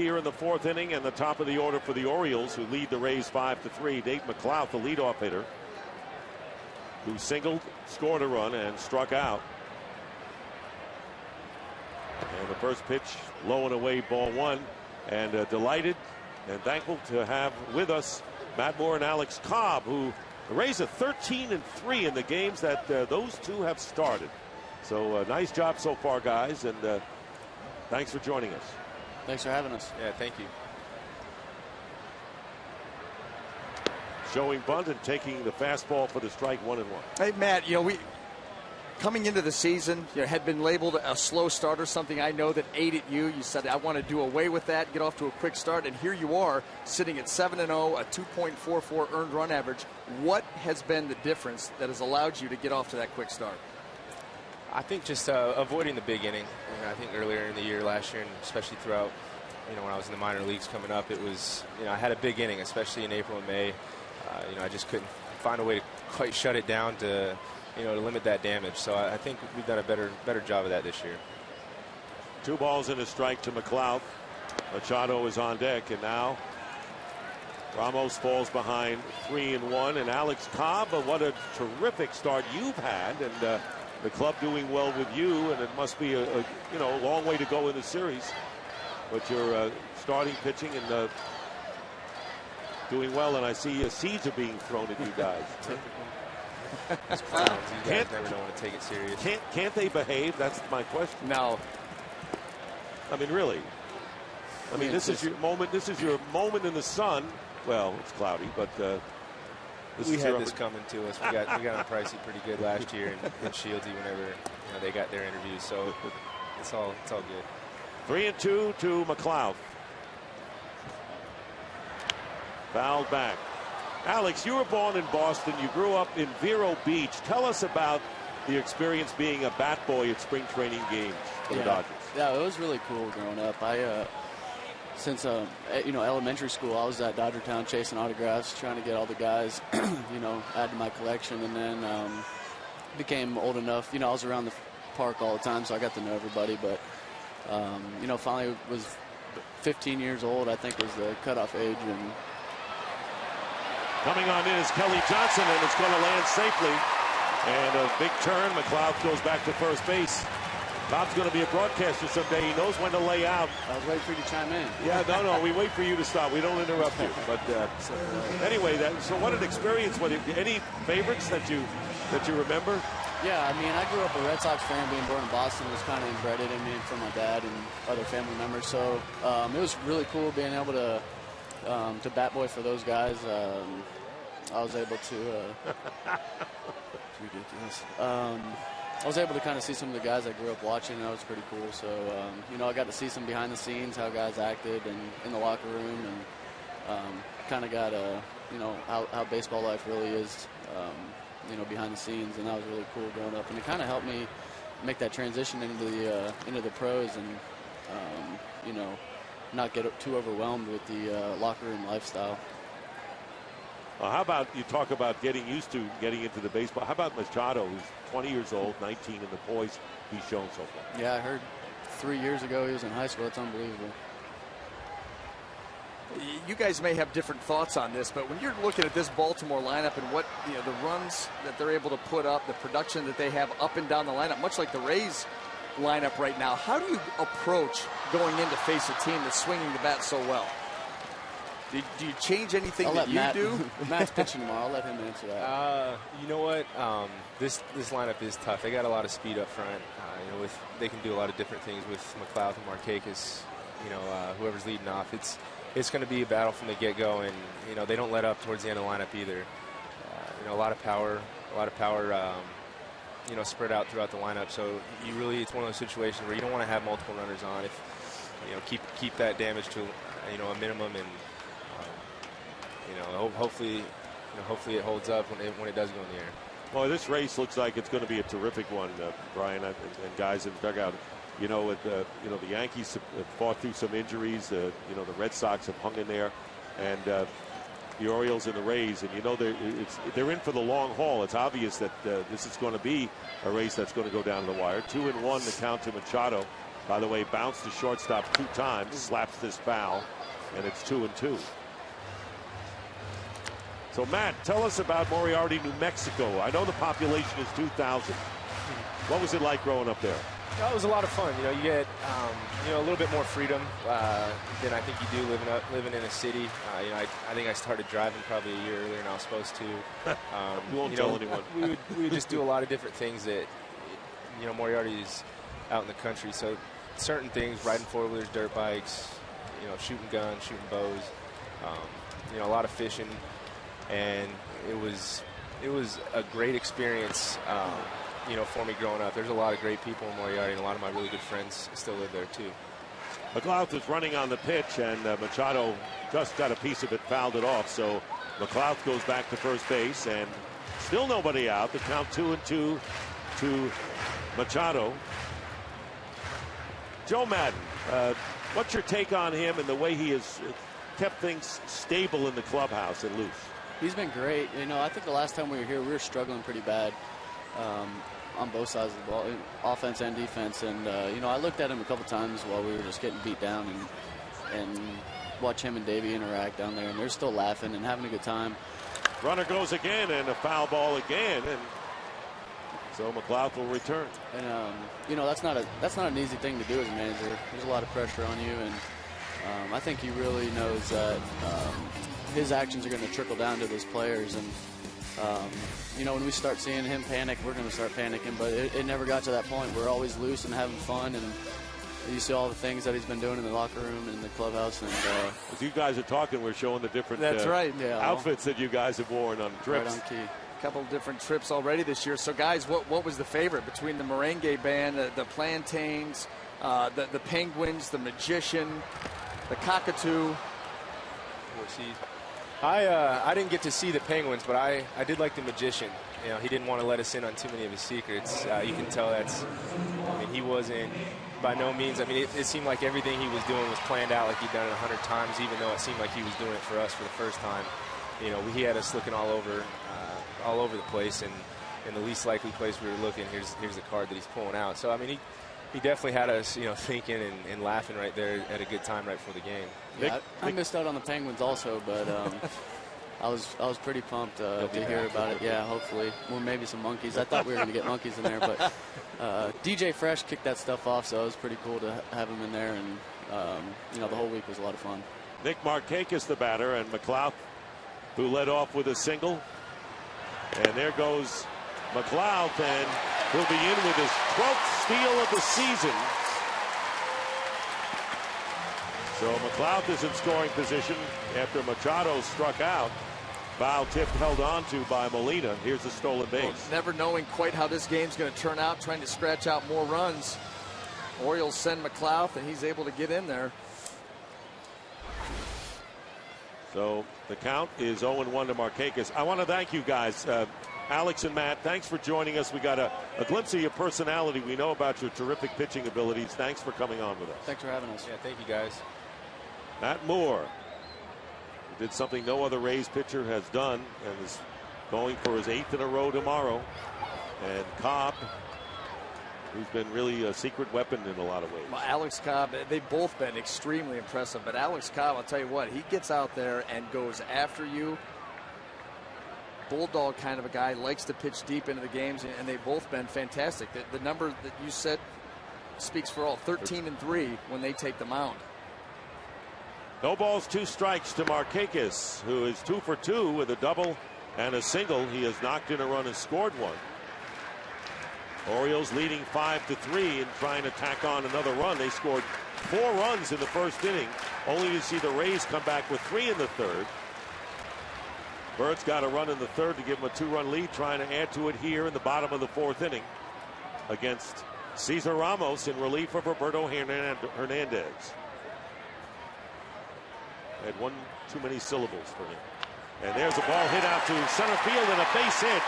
S2: Here in the fourth inning, and the top of the order for the Orioles, who lead the Rays 5-3. Dave McLeod, the leadoff hitter, who singled, scored a run, and struck out. And the first pitch, low and away, ball one. And delighted and thankful to have with us Matt Moore and Alex Cobb, who the Rays are 13-3 in the games that those two have started. So nice job so far, guys, and thanks for joining us.
S6: Thanks for having us.
S5: Yeah, thank you.
S2: Showing bunt and taking the fastball for the strike, 1-1.
S4: Hey, Matt, you know, we coming into the season, you had been labeled a slow start or something. I know that ate at you. You said, I want to do away with that, get off to a quick start, and here you are sitting at 7-0, a 2.44 earned run average. What has been the difference that has allowed you to get off to that quick start?
S7: I think just avoiding the big inning. You know, I think earlier in the year, last year, and especially throughout, you know, when I was in the minor leagues coming up, it was, you know, I had a big inning, especially in April and May. You know, I just couldn't find a way to quite shut it down to, you know, to limit that damage. So I think we've done a better job of that this year.
S2: 2 balls and a strike to McLeod. Machado is on deck, and now Ramos falls behind 3-1. And Alex Cobb, what a terrific start you've had, and the club doing well with you, and it must be a you know, long way to go in the series. But you're starting pitching and doing well, and I see seeds are being thrown at you guys.
S7: As clowns, you guys never know when to take it serious.
S2: Can't they behave? That's my question.
S4: No.
S2: I mean, really. I mean, this is your moment. This is your moment in the sun. Well, it's cloudy, but
S7: we had this coming to us. We got on Pricey pretty good last year, and Shieldsy whenever, you know, they got their interviews. So it's all good.
S2: 3-2 to McLeod. Fouled back. Alex, you were born in Boston. You grew up in Vero Beach. Tell us about the experience being a bat boy at spring training games for the Dodgers.
S6: Yeah, it was really cool growing up. I since you know, elementary school, I was at Dodgertown chasing autographs, trying to get all the guys, you know, add to my collection, and then became old enough. You know, I was around the park all the time, so I got to know everybody. But you know, finally was 15 years old, I think, was the cutoff age. And
S2: coming on in is Kelly Johnson, and it's going to land safely. And a big turn. McLeod goes back to first base. Bob's going to be a broadcaster someday. He knows when to lay out.
S6: I was waiting for you to chime in.
S2: Yeah, no, we wait for you to stop. We don't interrupt you. But anyway, so what an experience. Any favorites that you remember?
S6: Yeah, I mean, I grew up a Red Sox fan. Being born in Boston was kind of embedded in me from my dad and other family members. So it was really cool being able to bat boy for those guys. I was able to. It's ridiculous. I was able to kind of see some of the guys I grew up watching, and that was pretty cool. So, you know, I got to see some behind the scenes, how guys acted and in the locker room, and kind of got you know, how baseball life really is, you know, behind the scenes, and that was really cool growing up. And it kind of helped me make that transition into the pros, and you know, not get too overwhelmed with the locker room lifestyle.
S2: How about you talk about getting used to getting into the baseball? How about Machado, who's 20 years old, 19, and the poise he's shown so far?
S6: Yeah, I heard 3 years ago he was in high school. It's unbelievable.
S4: You guys may have different thoughts on this, but when you're looking at this Baltimore lineup and what, you know, the runs that they're able to put up, the production that they have up and down the lineup, much like the Rays lineup right now, how do you approach going in to face a team that's swinging the bat so well? Do you change anything that you do?
S6: Matt's pitching tomorrow. I'll let him answer that.
S7: You know what? This lineup is tough. They got a lot of speed up front. You know, they can do a lot of different things with McLeod and Markakis. You know, whoever's leading off, it's going to be a battle from the get-go, and you know, they don't let up towards the end of the lineup either. You know, a lot of power. You know, spread out throughout the lineup. So it's one of those situations where you don't want to have multiple runners on. If you know, keep that damage to a minimum, and hopefully it holds up when it does go in the air.
S2: Well, this race looks like it's going to be a terrific one, Brian, and guys in the dugout. You know, the Yankees have fought through some injuries. The Red Sox have hung in there, and the Orioles and the Rays, and they're in for the long haul. It's obvious that this is going to be a race that's going to go down to the wire. 2-1 the count to Machado. By the way, bounced to shortstop 2 times, slaps this foul, and it's 2-2. So, Matt, tell us about Moriarty, New Mexico. I know the population is 2,000. What was it like growing up there?
S7: It was a lot of fun. You know, you get a little bit more freedom than I think you do living in a city. You know, I think I started driving probably a year earlier than I was supposed to.
S2: You won't tell anyone.
S7: We would just do a lot of different things that, you know, Moriarty's out in the country. So certain things, riding 4-wheelers, dirt bikes, you know, shooting guns, shooting bows, you know, a lot of fishing, and it was a great experience. You know, for me growing up. There's a lot of great people in Moriarty, and a lot of my really good friends still live there too.
S2: McLeod is running on the pitch, and Machado just got a piece of it, fouled it off. So McLeod goes back to first base, and still nobody out. The count 2-2 to Machado. Joe Madden, what's your take on him and the way he has kept things stable in the clubhouse and loose?
S6: He's been great. You know, I think the last time we were here, we were struggling pretty bad. On both sides of the ball, offense and defense, and you know, I looked at him a couple times while we were just getting beat down, and watch him and Davey interact down there, and they're still laughing and having a good time.
S2: Runner goes again, and a foul ball again, and so McLeod will return.
S6: And you know, that's not an easy thing to do as a manager. There's a lot of pressure on you, and I think he really knows that his actions are going to trickle down to those players, and you know, when we start seeing him panic, we're going to start panicking, but it never got to that point. We're always loose and having fun, and you see all the things that he's been doing in the locker room and in the clubhouse. And
S2: as you guys are talking, we're showing the different outfits that you guys have worn on trips.
S4: Right on key. A couple of different trips already this year. So, guys, what was the favorite between the merengue band, the plantains, the penguins, the magician, the cockatoo?
S7: I didn't get to see the penguins, but I did like the magician. You know, he didn't want to let us in on too many of his secrets. You can tell I mean, he wasn't by no means. I mean, it seemed like everything he was doing was planned out, like he'd done it 100 times, even though it seemed like he was doing it for us for the first time. You know, he had us looking all over the place, and in the least likely place we were looking, here's the card that he's pulling out. So, I mean, he definitely had us, you know, thinking and laughing right there at a good time right before the game.
S6: Yeah, I missed out on the Penguins also, but I was pretty pumped to hear about it. Yeah, hopefully. Well, maybe some monkeys. I thought we were going to get monkeys in there, but DJ Fresh kicked that stuff off, so it was pretty cool to have him in there, and you know, the whole week was a lot of fun.
S2: Nick Markakis the batter, and McLeod, who led off with a single. And there goes McLeod, and he'll be in with his 12th steal of the season. So McLeod is in scoring position after Machado struck out. Foul tip held on to by Molina. Here's the stolen base.
S4: Well, never knowing quite how this game's going to turn out, trying to scratch out more runs. Orioles send McLeod, and he's able to get in there.
S2: So the count is 0-1 to Markakis. I want to thank you guys. Alex and Matt, thanks for joining us. We got a glimpse of your personality. We know about your terrific pitching abilities. Thanks for coming on with us.
S6: Thanks for having us.
S7: Yeah, thank you, guys.
S2: Matt Moore did something no other Rays pitcher has done and is going for his 8th in a row tomorrow. And Cobb, who's been really a secret weapon in a lot of ways.
S4: Well, Alex Cobb, they've both been extremely impressive. But Alex Cobb, I'll tell you what, he gets out there and goes after you. Bulldog kind of a guy, likes to pitch deep into the games, and they've both been fantastic. The number that you said speaks for all, 13-3 when they take the mound.
S2: No balls, 2 strikes to Markakis, who is 2 for 2 with a double and a single. He has knocked in a run and scored 1. Orioles leading 5-3 and trying to tack on another run. They scored 4 runs in the first inning, only to see the Rays come back with 3 in the third. Bird's got a run in the third to give him a 2-run lead, trying to add to it here in the bottom of the 4th inning against Cesar Ramos in relief of Roberto Hernandez. Had one too many syllables for him. And there's a ball hit out to center field and a base hit.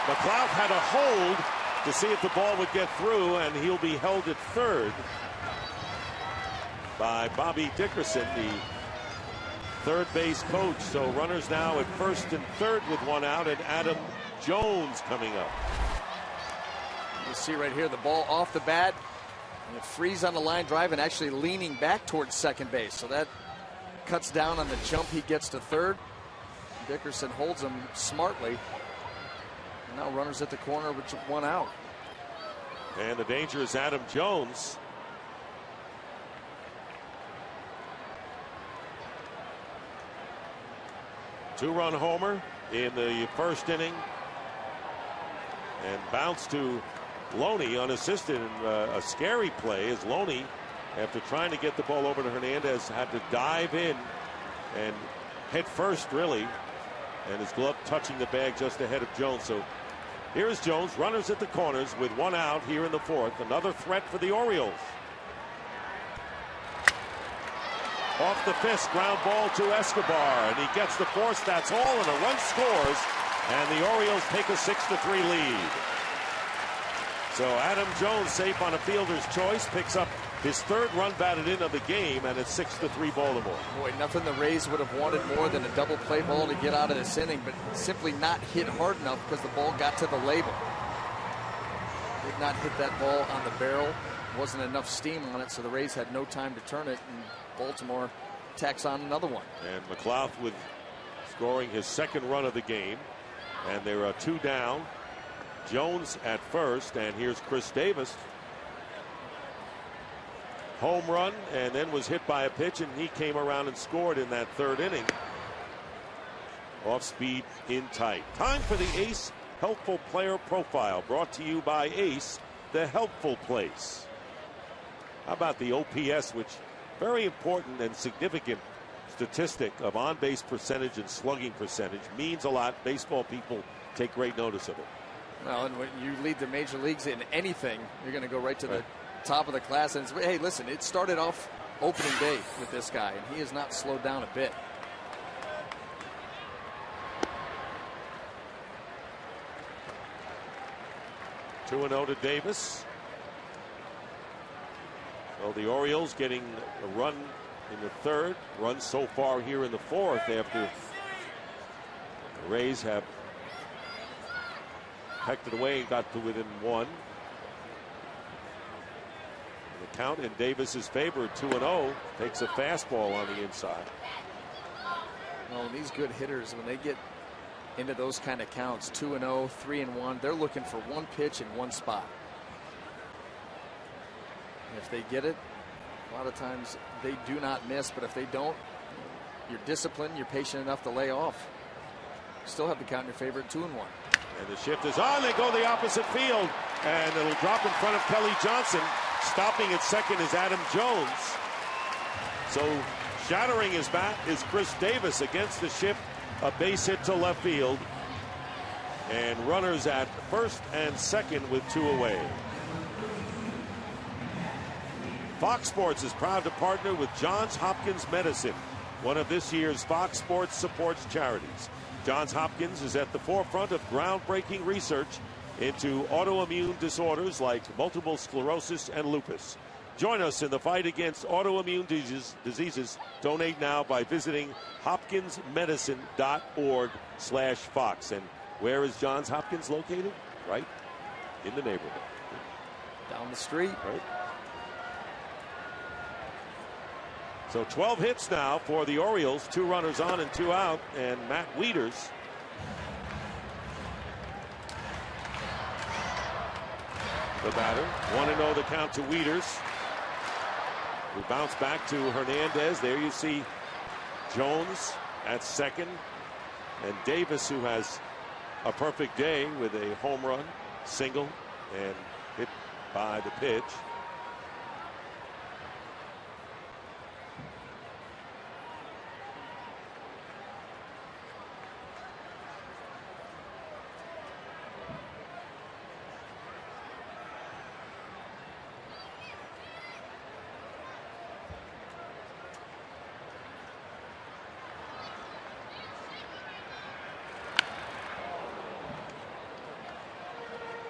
S2: McLeod had a hold to see if the ball would get through, and he'll be held at third by Bobby Dickerson, the third base coach. So runners now at first and third with 1 out, and Adam Jones coming up.
S4: You see right here the ball off the bat, And Freeze on the line drive and actually leaning back towards second base. So that cuts down on the jump he gets to third. Dickerson holds him smartly. And now runners at the corner with 1 out.
S2: And the danger is Adam Jones. Two-run homer in the first inning. And bounce to Loney unassisted in a scary play as Loney, after trying to get the ball over to Hernandez, had to dive in and head first, really, and his glove touching the bag just ahead of Jones. So here's Jones, runners at the corners with 1 out here in the fourth. Another threat for the Orioles. Off the fist, ground ball to Escobar, and he gets the force. That's all, and a run scores, and the Orioles take a 6-3 lead. So Adam Jones, safe on a fielder's choice, picks up his 3rd run batted in of the game, and it's 6-3 Baltimore.
S4: Boy, nothing the Rays would have wanted more than a double play ball to get out of this inning, but simply not hit hard enough because the ball got to the label. Did not hit that ball on the barrel. Wasn't enough steam on it, so the Rays had no time to turn it, and Baltimore tacks on another one.
S2: And McLeod with scoring his 2nd run of the game, and there are 2 down. Jones at first, and here's Chris Davis. Home run, and then was hit by a pitch, and he came around and scored in that 3rd inning. Off speed, in tight. Time for the Ace Helpful Player Profile, brought to you by Ace, the helpful place. How about the OPS, which very important and significant statistic of on-base percentage and slugging percentage, means a lot. Baseball people take great notice of it.
S4: Well, and when you lead the major leagues in anything, you're going to go right to the top of the class. And hey, listen, it started off opening day with this guy, and he has not slowed down a bit.
S2: Two and 0 to Davis. So the Orioles getting a run in the 3rd, run so far here in the 4th after the Rays have pecked it away and got to within 1. The count in Davis's favor, 2-0, takes a fastball on the inside.
S4: Well, these good hitters, when they get into those kind of counts, 2-0, 3-1, they're looking for 1 pitch in 1 spot. And if they get it, a lot of times they do not miss, but if they don't, you're disciplined, you're patient enough to lay off. Still have the count in your favor at 2-1.
S2: And the shift is on. They go the opposite field, and it'll drop in front of Kelly Johnson. Stopping at second is Adam Jones. So shattering his bat is Chris Davis against the shift. A base hit to left field. And runners at first and second with 2 away. Fox Sports is proud to partner with Johns Hopkins Medicine, one of this year's Fox Sports Supports charities. Johns Hopkins is at the forefront of groundbreaking research into autoimmune disorders like multiple sclerosis and lupus. Join us in the fight against autoimmune diseases. Donate now by visiting hopkinsmedicine.org/Fox. And where is Johns Hopkins located? Right in the neighborhood.
S4: Down the street.
S2: Right. So 12 hits now for the Orioles. 2 runners on and 2 out. And Matt Wieters. The batter. 1-0 the count to Wieters. We bounce back to Hernandez. There you see Jones at second. And Davis, who has a perfect day with a home run, single, and hit by the pitch.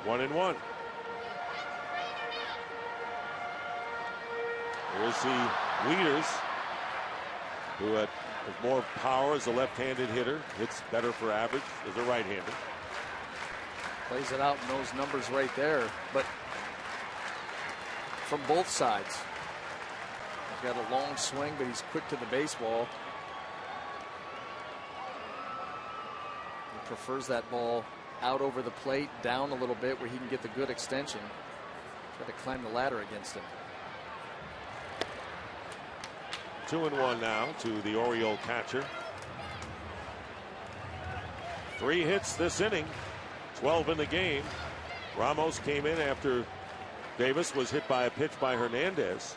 S2: One and one. Here's the Wieters, who has more power as a left-handed hitter, hits better for average as a right-hander.
S4: Plays it out in those numbers right there. But from both sides. He's got a long swing, but he's quick to the baseball. He prefers that ball out over the plate, down a little bit where he can get the good extension. Try to climb the ladder against him.
S2: 2-1 now to the Oriole catcher. 3 hits this inning, 12 in the game. Ramos came in after Davis was hit by a pitch by Hernandez.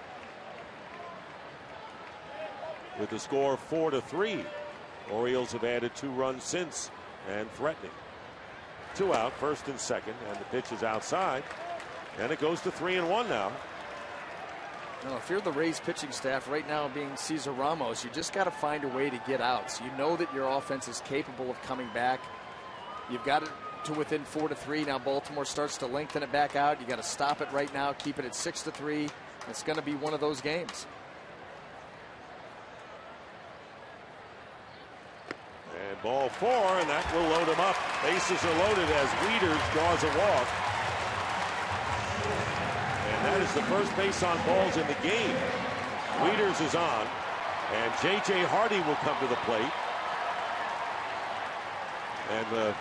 S2: With the score 4-3. Orioles have added 2 runs since and threatening. 2 out, first and second, and the pitch is outside. And it goes to 3-1 now.
S4: Now, if you're the Rays pitching staff right now being Cesar Ramos, you just got to find a way to get outs. You know that your offense is capable of coming back. You've got it to within 4-3. Now Baltimore starts to lengthen it back out. You got to stop it right now, keep it at 6-3. It's going to be one of those games.
S2: And ball 4, and that will load him up. Bases are loaded as Wieters draws a walk. And that is the first base on balls in the game. Wieters is on, and J.J. Hardy will come to the plate. And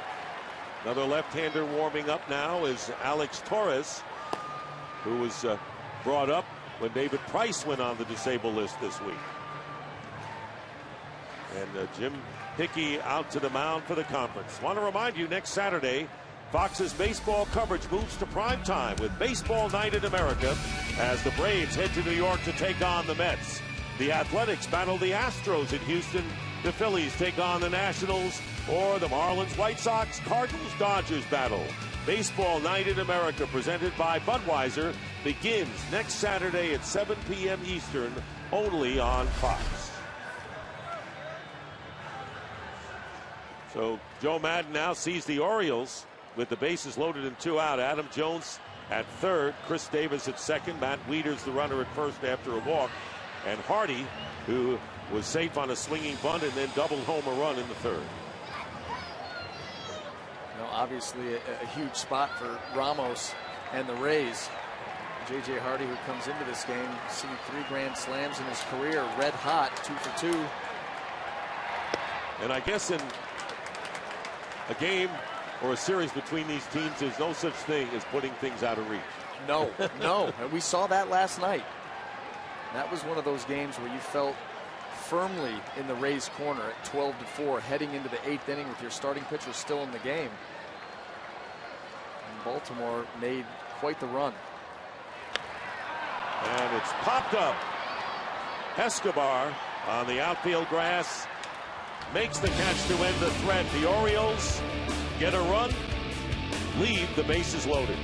S2: another left-hander warming up now is Alex Torres, who was brought up when David Price went on the disabled list this week. And Jim Hickey out to the mound for the conference. Want to remind you, next Saturday, Fox's baseball coverage moves to prime time with Baseball Night in America as the Braves head to New York to take on the Mets. The Athletics battle the Astros in Houston. The Phillies take on the Nationals, or the Marlins, White Sox, Cardinals, Dodgers battle. Baseball Night in America, presented by Budweiser, begins next Saturday at 7 p.m. Eastern, only on Fox. So Joe Madden now sees the Orioles with the bases loaded and 2 out. Adam Jones at third, Chris Davis at second, Matt Wieters the runner at first after a walk, and Hardy, who was safe on a swinging bunt and then doubled home a run in the third.
S4: You know, obviously a huge spot for Ramos and the Rays. J.J. Hardy, who comes into this game, seen 3 grand slams in his career, red hot, 2 for 2.
S2: And I guess in a game or a series between these teams, there's no such thing as putting things out of reach.
S4: No, no. And we saw that last night. That was one of those games where you felt firmly in the Rays' corner at 12-4, heading into the 8th inning with your starting pitcher still in the game. And Baltimore made quite the run.
S2: And it's popped up. Escobar on the outfield grass makes the catch to end the threat. The Orioles get a run, leave the bases loaded.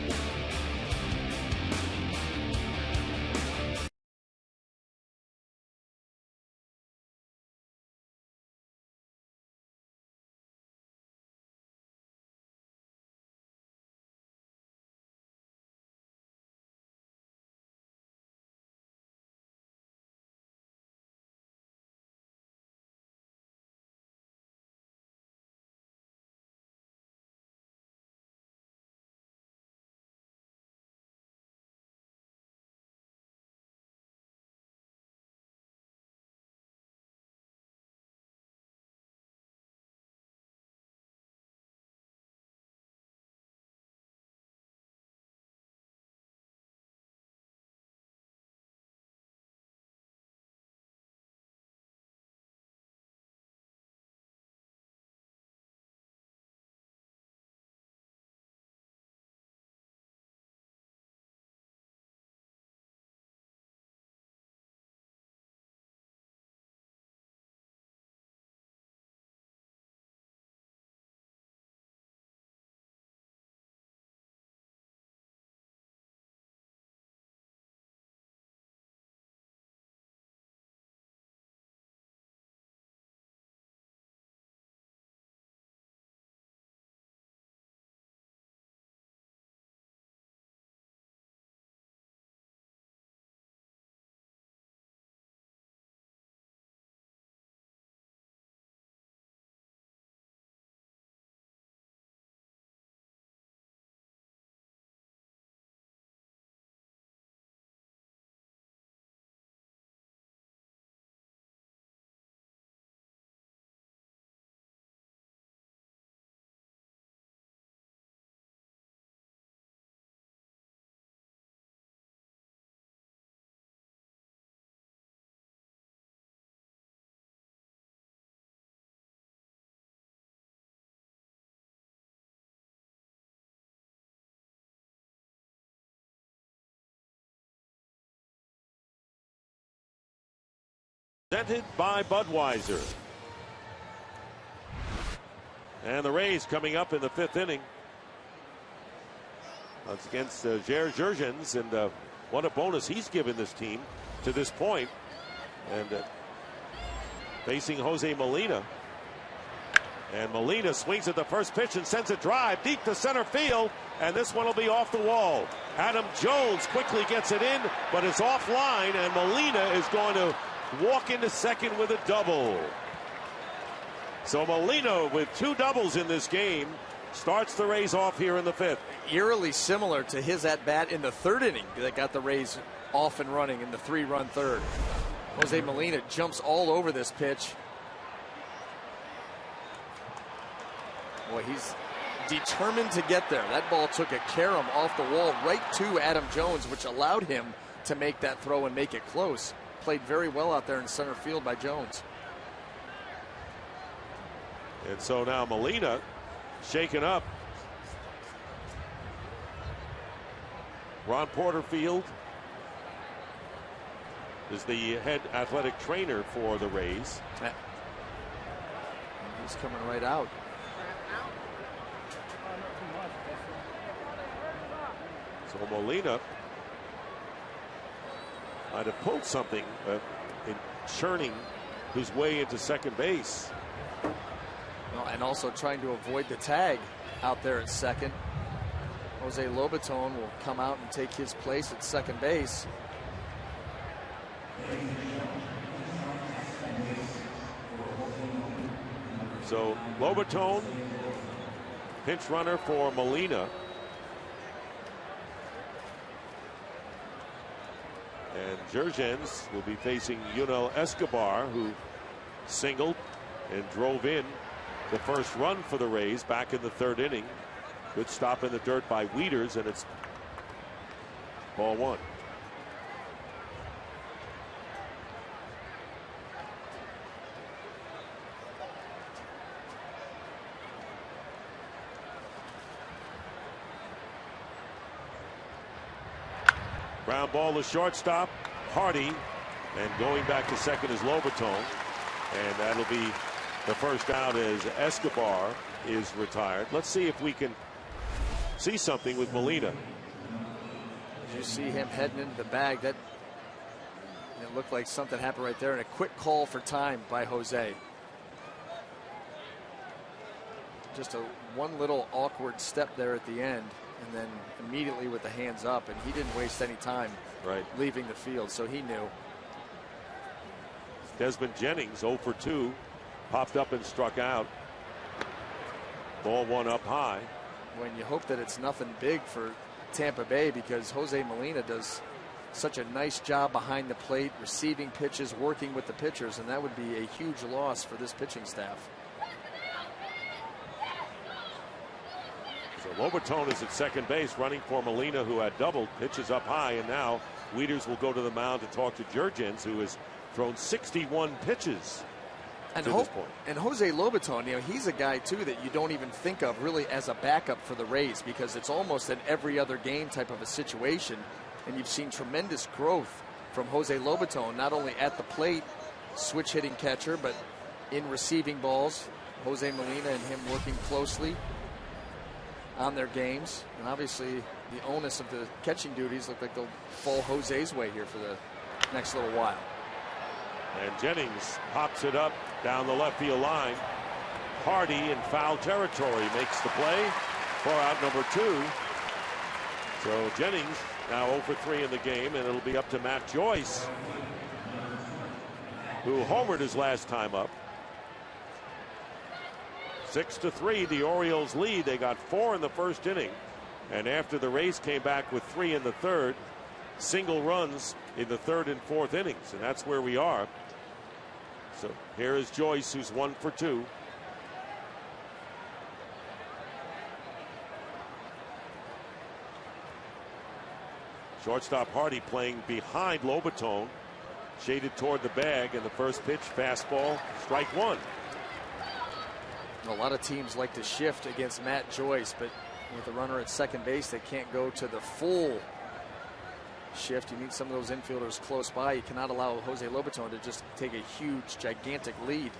S2: presented by Budweiser. And the Rays coming up in the 5th inning. That's against Jair Jurgens, and what a bonus he's given this team to this point. And facing Jose Molina. And Molina swings at the first pitch and sends a drive deep to center field, and this one will be off the wall. Adam Jones quickly gets it in, but it's offline, and Molina is going to walk into second with a double. So Molina, with 2 doubles in this game, starts the Rays off here in the 5th.
S4: Eerily similar to his at-bat in the 3rd inning that got the Rays off and running in the 3-run 3rd. Jose Molina jumps all over this pitch. Boy, he's determined to get there. That ball took a carom off the wall right to Adam Jones, which allowed him to make that throw and make it close. Played very well out there in center field by Jones.
S2: And so now Molina shaken up. Ron Porterfield is the head athletic trainer for the Rays.
S4: And he's coming right out.
S2: So Molina might have pulled something in churning his way into second base.
S4: Well, and also trying to avoid the tag out there at second. Jose Lobaton will come out and take his place at second base.
S2: So Lobaton, pinch runner for Molina. And Jurgens will be facing Yunel Escobar, who singled and drove in the first run for the Rays back in the 3rd inning. Good stop in the dirt by Wieters, and it's ball 1. Ground ball to shortstop, Hardy, and going back to second is Lobaton, and that'll be the first out as Escobar is retired. Let's see if we can see something with Molina.
S4: As you see him heading into the bag, that it looked like something happened right there, and a quick call for time by Jose. Just one little awkward step there at the end, and then immediately with the hands up, and he didn't waste any time leaving the field, so he knew.
S2: Desmond Jennings 0 for 2, popped up and struck out. Ball 1 up high.
S4: When you hope that it's nothing big for Tampa Bay, because Jose Molina does such a nice job behind the plate, receiving pitches, working with the pitchers, and that would be a huge loss for this pitching staff.
S2: So Lobaton is at second base, running for Molina, who had doubled. Pitches up high, and now Wieters will go to the mound to talk to Jurgens, who has thrown 61 pitches
S4: and
S2: to this point.
S4: And Jose Lobaton, he's a guy too that you don't even think of really as a backup for the Rays, because it's almost an every other game type of a situation. And you've seen tremendous growth from Jose Lobaton, not only at the plate, switch hitting catcher, but in receiving balls. Jose Molina and him working closely on their games, and obviously the onus of the catching duties look like they'll fall Jose's way here for the next little while.
S2: And Jennings pops it up down the left field line. Hardy in foul territory makes the play for out number 2. So Jennings now 0 for 3 in the game, and it'll be up to Matt Joyce, who homered his last time up. 6-3, the Orioles lead. They got 4 in the first inning, and after the Rays came back with 3 in the 3rd, single runs in the 3rd and 4th innings, and that's where we are. So here is Joyce, who's 1 for 2. Shortstop Hardy playing behind Lobaton, shaded toward the bag, and the first pitch, fastball, strike 1.
S4: A lot of teams like to shift against Matt Joyce, but with the runner at second base, they can't go to the full shift. You need some of those infielders close by. You cannot allow Jose Lobaton to just take a huge, gigantic lead.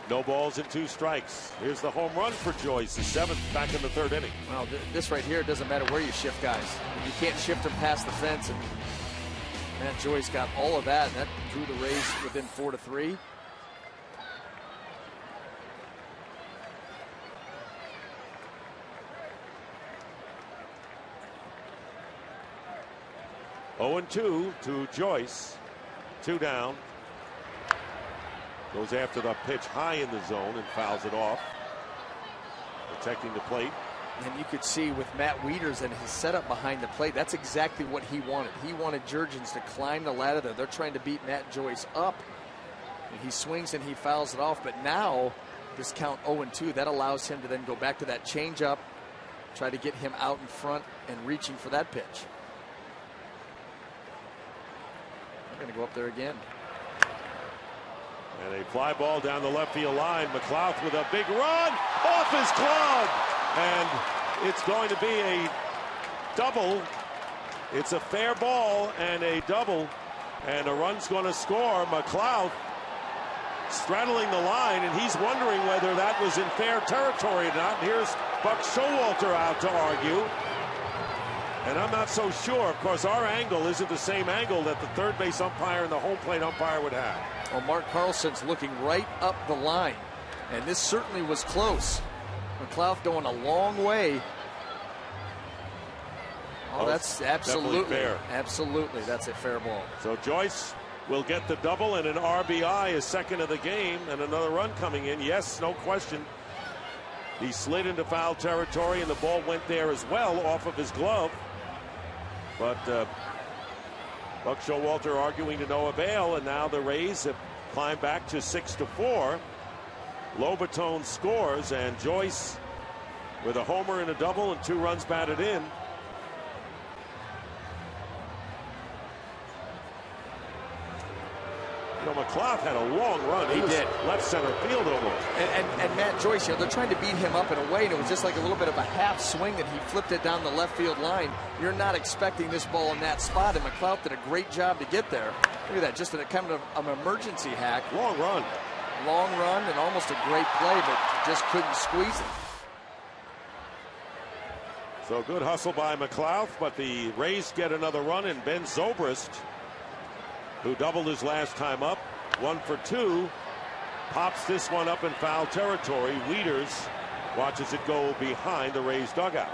S2: No balls and 2 strikes. Here's the home run for Joyce, the 7th back in the 3rd inning.
S4: Well, this right here, it doesn't matter where you shift guys. You can't shift them past the fence. And Matt Joyce got all of that, and that drew the Rays within 4-3.
S2: Oh, 2 to Joyce. 2 down. Goes after the pitch high in the zone and fouls it off. Protecting the plate.
S4: And you could see with Matt Wieters and his setup behind the plate, that's exactly what he wanted. He wanted Jurgens to climb the ladder there. They're trying to beat Matt Joyce up. And he swings and he fouls it off. But now, this count 0-2, that allows him to then go back to that changeup, try to get him out in front and reaching for that pitch. They're going to go up there again.
S2: And a fly ball down the left field line. McLouth with a big run off his glove. And it's going to be a double. It's a fair ball and a double. And a run's going to score. McLouth straddling the line, and he's wondering whether that was in fair territory or not. And here's Buck Showalter out to argue. And I'm not so sure. Of course, our angle isn't the same angle that the third base umpire and the home plate umpire would have.
S4: Well, Mark Carlson's looking right up the line, and this certainly was close. McLouth going a long way. Oh, that's absolutely
S2: fair.
S4: Absolutely, that's a fair ball.
S2: So Joyce will get the double and an RBI, his 2nd of the game, and another run coming in. Yes, no question. He slid into foul territory, and the ball went there as well off of his glove. But Buck Showalter arguing to no avail, and now the Rays have climbed back to 6-4. Lobaton scores, and Joyce with a homer and a double and 2 runs batted in. You know, McLouth had a long run. He was
S4: did.
S2: Left center field almost.
S4: And Matt Joyce, you know, they're trying to beat him up in a way, and it was just like a little bit of a half swing that he flipped it down the left field line. You're not expecting this ball in that spot, and McLouth did a great job to get there. Look at that, just a kind of an emergency hack.
S2: Long run.
S4: Long run and almost a great play, but just couldn't squeeze it.
S2: So good hustle by McLouth, but the Rays get another run, and Ben Zobrist, who doubled his last time up, 1 for 2, pops this one up in foul territory. Wieters watches it go behind the Rays dugout.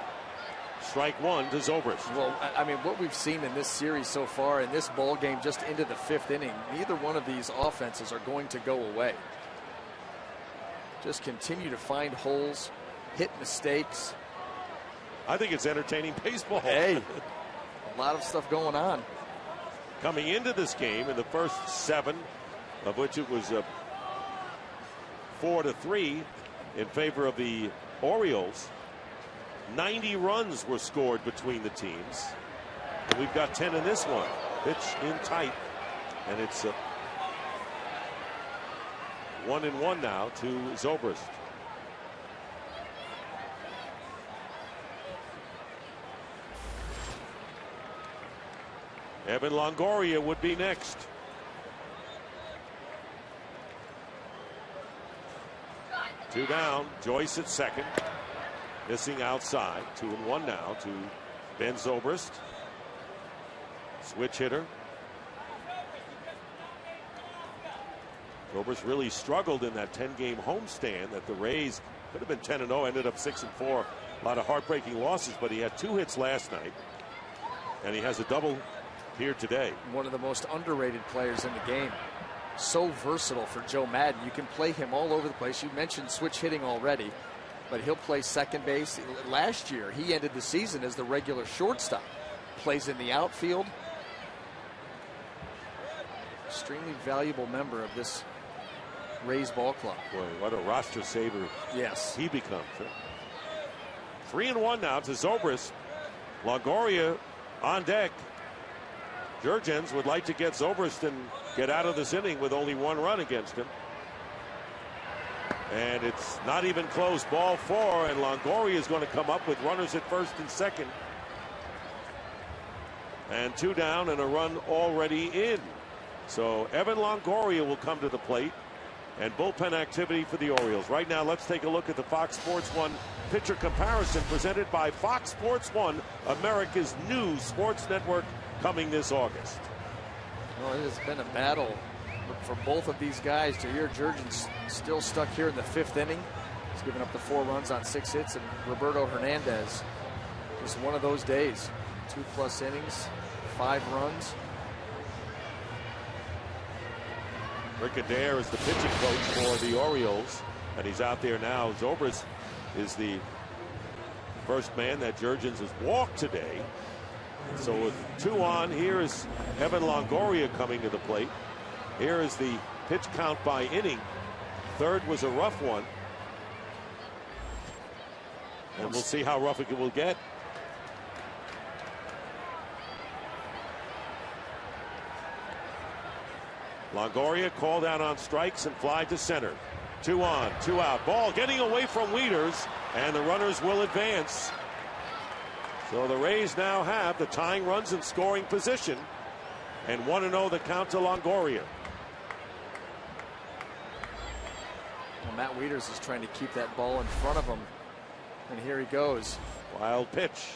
S2: Strike 1 to Zobrist.
S4: Well, I mean, what we've seen in this series so far, in this ball game just into the 5th inning, neither one of these offenses are going to go away. Just continue to find holes, hit mistakes.
S2: I think it's entertaining baseball.
S4: Hey, a lot of stuff going on.
S2: Coming into this game, in the first 7, of which it was 4-3 in favor of the Orioles, 90 runs were scored between the teams. And we've got 10 in this one. Pitch in tight, and it's 1-1 now to Zobrist. Evan Longoria would be next. Two down. Joyce at second. Missing outside. 2-1 now to Ben Zobrist. Switch hitter. Zobrist really struggled in that 10-game homestand that the Rays could have been 10-0, ended up 6-4. A lot of heartbreaking losses, but he had 2 hits last night, and he has a double here today.
S4: One of the most underrated players in the game. So versatile for Joe Madden. You can play him all over the place. You mentioned switch hitting already, but he'll play second base. Last year, he ended the season as the regular shortstop. Plays in the outfield. Extremely valuable member of this Rays ball club.
S2: Boy, what a roster saver.
S4: Yes.
S2: He becomes. 3-1 now to Zobrist. Longoria on deck. Jurgens would like to get Zobrist and get out of this inning with only 1 run against him. And it's not even close. Ball 4, and Longoria is going to come up with runners at first and second. And 2 down and a run already in. So Evan Longoria will come to the plate. And bullpen activity for the Orioles. Right now, let's take a look at the Fox Sports 1 pitcher comparison presented by Fox Sports 1, America's new sports network, coming this August.
S4: Well, it has been a battle for both of these guys. Jair Jurgen's still stuck here in the 5th inning. He's given up the 4 runs on 6 hits, and Roberto Hernandez is one of those days. 2+ innings, 5 runs.
S2: Rick Adair is the pitching coach for the Orioles, and he's out there now. Zobrist is the first man that Jurgens has walked today. So with 2 on, here is Evan Longoria coming to the plate. Here is the pitch count by inning. 3rd was a rough one. And we'll see how rough it will get. Longoria called out on strikes and fly to center. 2 on, 2 out. Ball getting away from Wieters, and the runners will advance. So the Rays now have the tying runs in scoring position, and 1-0 the count to Longoria.
S4: Well, Matt Wieters is trying to keep that ball in front of him, and here he goes.
S2: Wild pitch.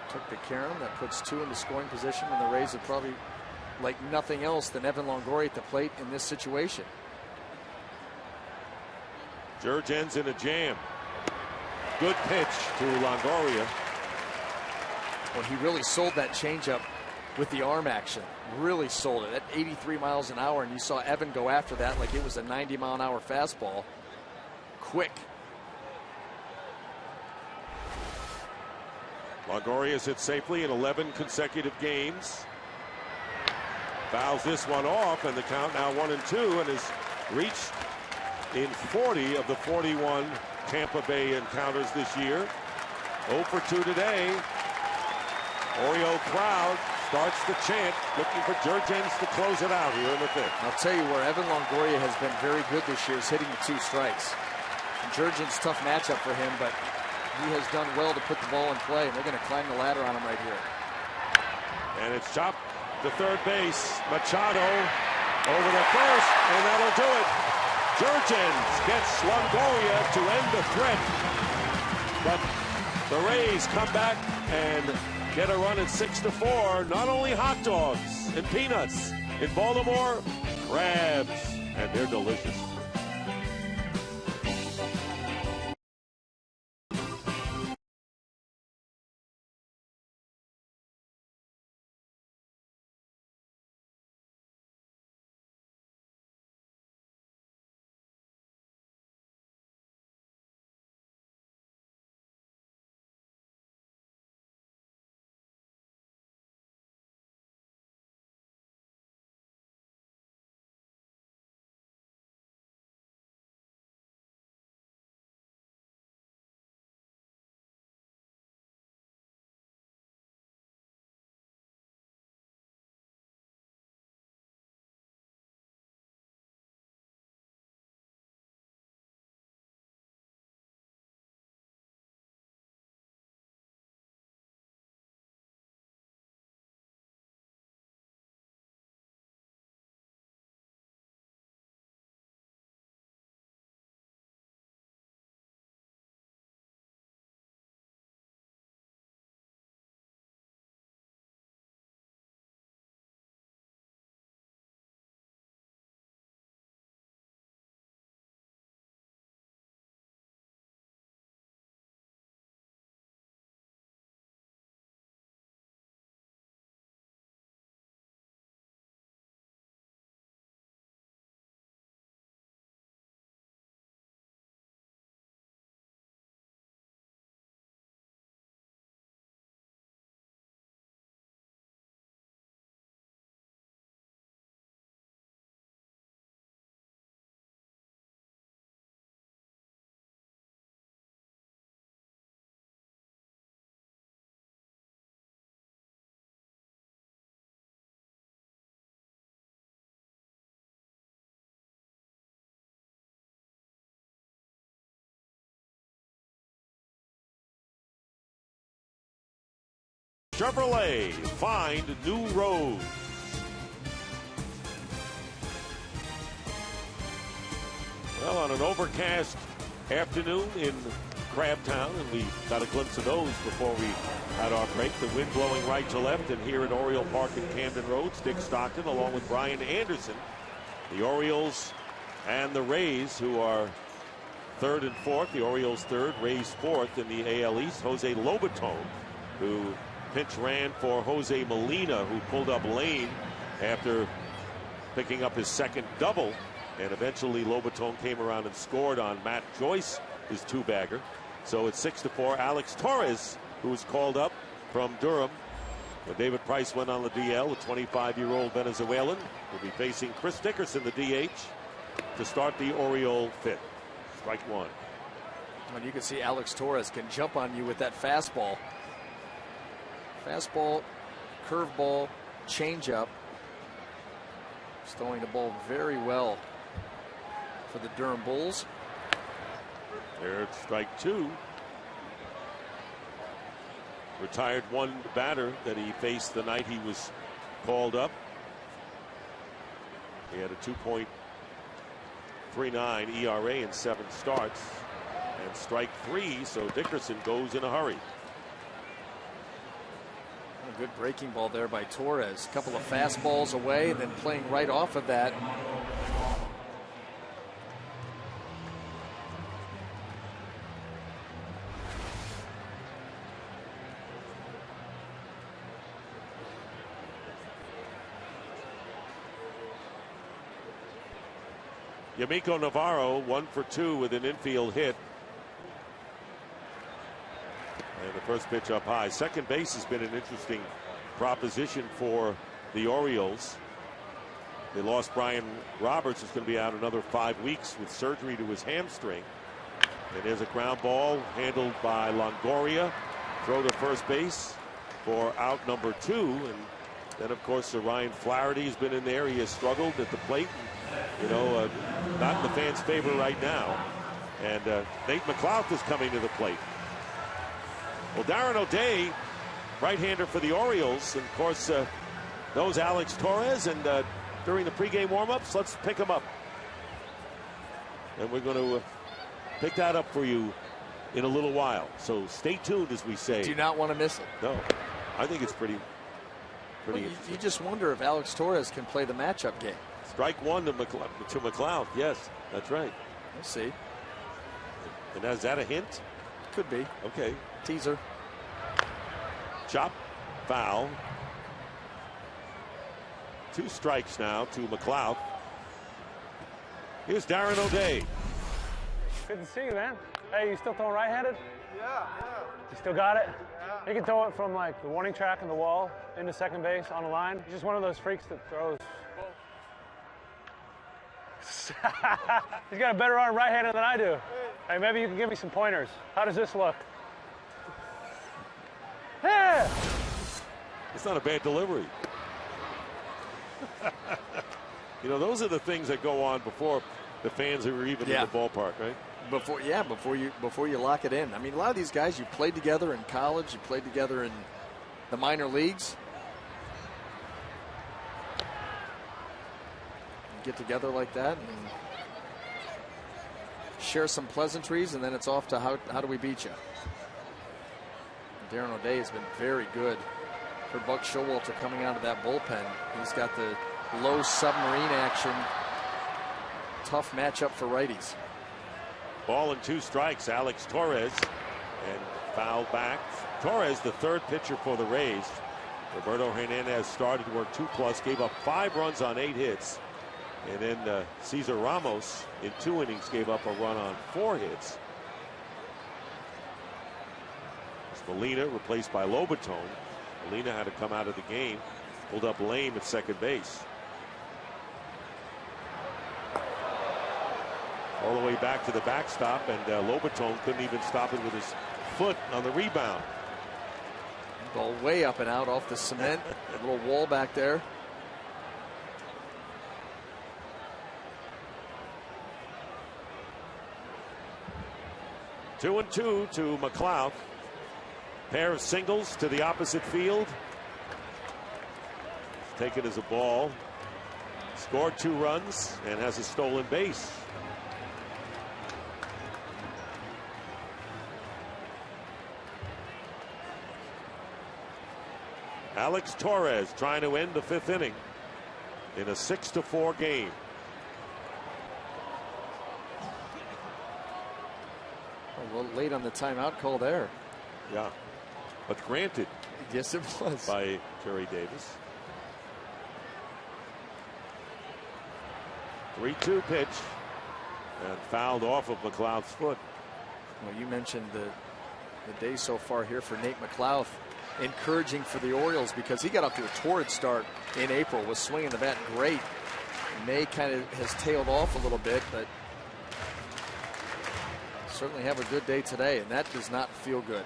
S4: Took the carom. That puts 2 into scoring position, and the Rays would probably like nothing else than Evan Longoria at the plate in this situation.
S2: Jurgens in a jam. Good pitch to Longoria.
S4: Well, he really sold that changeup with the arm action. Really sold it at 83 miles an hour, and you saw Evan go after that like it was a 90-mile-an-hour fastball. Quick.
S2: Longoria's hit safely in 11 consecutive games. Fouls this one off, and the count now 1-2, and has reached in 40 of the 41 Tampa Bay encounters this year. 0 for 2 today. Oriole crowd starts the chant, looking for Jurgens to close it out here in the 5th.
S4: I'll tell you where Evan Longoria has been very good this year is hitting the 2 strikes. Jurgens, tough matchup for him, but he has done well to put the ball in play, and they're going to climb the ladder on him right here.
S2: And it's chopped to third base. Machado over the first, and that'll do it. Jurgens gets Longoria to end the threat. But the Rays come back and get a run at 6-4. Not only hot dogs and peanuts in Baltimore, crabs, and they're delicious. Chevrolet, find new roads. Well, on an overcast afternoon in Crabtown, and we got a glimpse of those before we had our break. The wind blowing right to left, and here at Oriole Park in Camden Roads, Dick Stockton along with Brian Anderson. The Orioles and the Rays, who are third and fourth. The Orioles third, Rays fourth in the AL East. Jose Lobaton, who pinch ran for Jose Molina, who pulled up lane after picking up his second double. And eventually Lobaton came around and scored on Matt Joyce, his two-bagger. So it's 6-4. Alex Torres, who was called up from Durham. When David Price went on the DL, the 25-year-old Venezuelan will be facing Chris Dickerson, the DH, to start the Oriole fifth. Strike one.
S4: And you can see Alex Torres can jump on you with that fastball. Fastball, curveball, changeup. He's throwing the ball very well for the Durham Bulls.
S2: There's strike two. Retired one batter that he faced the night he was called up. He had a 2.39 ERA in 7 starts. And strike three, so Dickerson goes in a hurry.
S4: A good breaking ball there by Torres. A couple of fastballs away, and then playing right off of that.
S2: Yamiko Navarro 1 for 2 with an infield hit. And the first pitch up high. Second base has been an interesting proposition for the Orioles. They lost Brian Roberts, who's going to be out another 5 weeks with surgery to his hamstring. And there's a ground ball handled by Longoria. Throw to first base for out number 2. And then, of course, Ryan Flaherty has been in there. He has struggled at the plate. You know, not in the fans' favor right now. And Nate McLouth is coming to the plate. Well, Darren O'Day, right-hander for the Orioles, and of course knows Alex Torres, and during the pregame warm-ups, let's pick him up. And we're going to pick that up for you in a little while. So stay tuned, as we say.
S4: Do not want to miss it.
S2: No, I think it's pretty
S4: well, you just wonder if Alex Torres can play the matchup game.
S2: Strike one to McLeod. Yes, that's right.
S4: We'll see.
S2: And is that a hint?
S4: Could be.
S2: Okay.
S4: Teaser.
S2: Chop. Foul. 2 strikes now to McLeod. Here's Darren O'Day.
S8: Good to see you, man. Hey, you still throwing right-handed?
S9: Yeah.
S8: You still got it? Yeah. You can throw it from like the warning track and the wall into second base on the line. He's just one of those freaks that throws. He's got a better arm right-handed than I do. Hey, maybe you can give me some pointers. How does this look? Yeah.
S2: It's not a bad delivery. You know, those are the things that go on before the fans are even in the ballpark, right?
S4: Before you lock it in. I mean, a lot of these guys, you played together in college, you played together in the minor leagues. You get together like that and share some pleasantries, and then it's off to how do we beat you. Darren O'Day has been very good for Buck Showalter coming out of that bullpen. He's got the low submarine action. Tough matchup for righties.
S2: Ball and 2 strikes. Alex Torres, and fouled back. Torres, the third pitcher for the Rays. Roberto Hernandez started to work 2+, gave up 5 runs on 8 hits. And then Cesar Ramos in 2 innings gave up a run on 4 hits. Molina replaced by Lobaton. Molina had to come out of the game. Pulled up lame at second base. All the way back to the backstop, and Lobaton couldn't even stop it with his foot on the rebound.
S4: Ball way up and out off the cement. A little wall back there. Two
S2: 2-2 to McLeod. Pair of singles to the opposite field. Taken as a ball. Scored 2 runs and has a stolen base. Alex Torres trying to end the 5th inning in a 6-4 game.
S4: A little late on the timeout call there.
S2: Yeah, but granted.
S4: Yes, it was.
S2: By Jerry Davis. 3-2 pitch and fouled off of McLeod's foot.
S4: Well, you mentioned the day so far here for Nate McLeod. Encouraging for the Orioles because he got off to a torrid start in April, was swinging the bat great. May kind of has tailed off a little bit, but certainly have a good day today, and that does not feel good.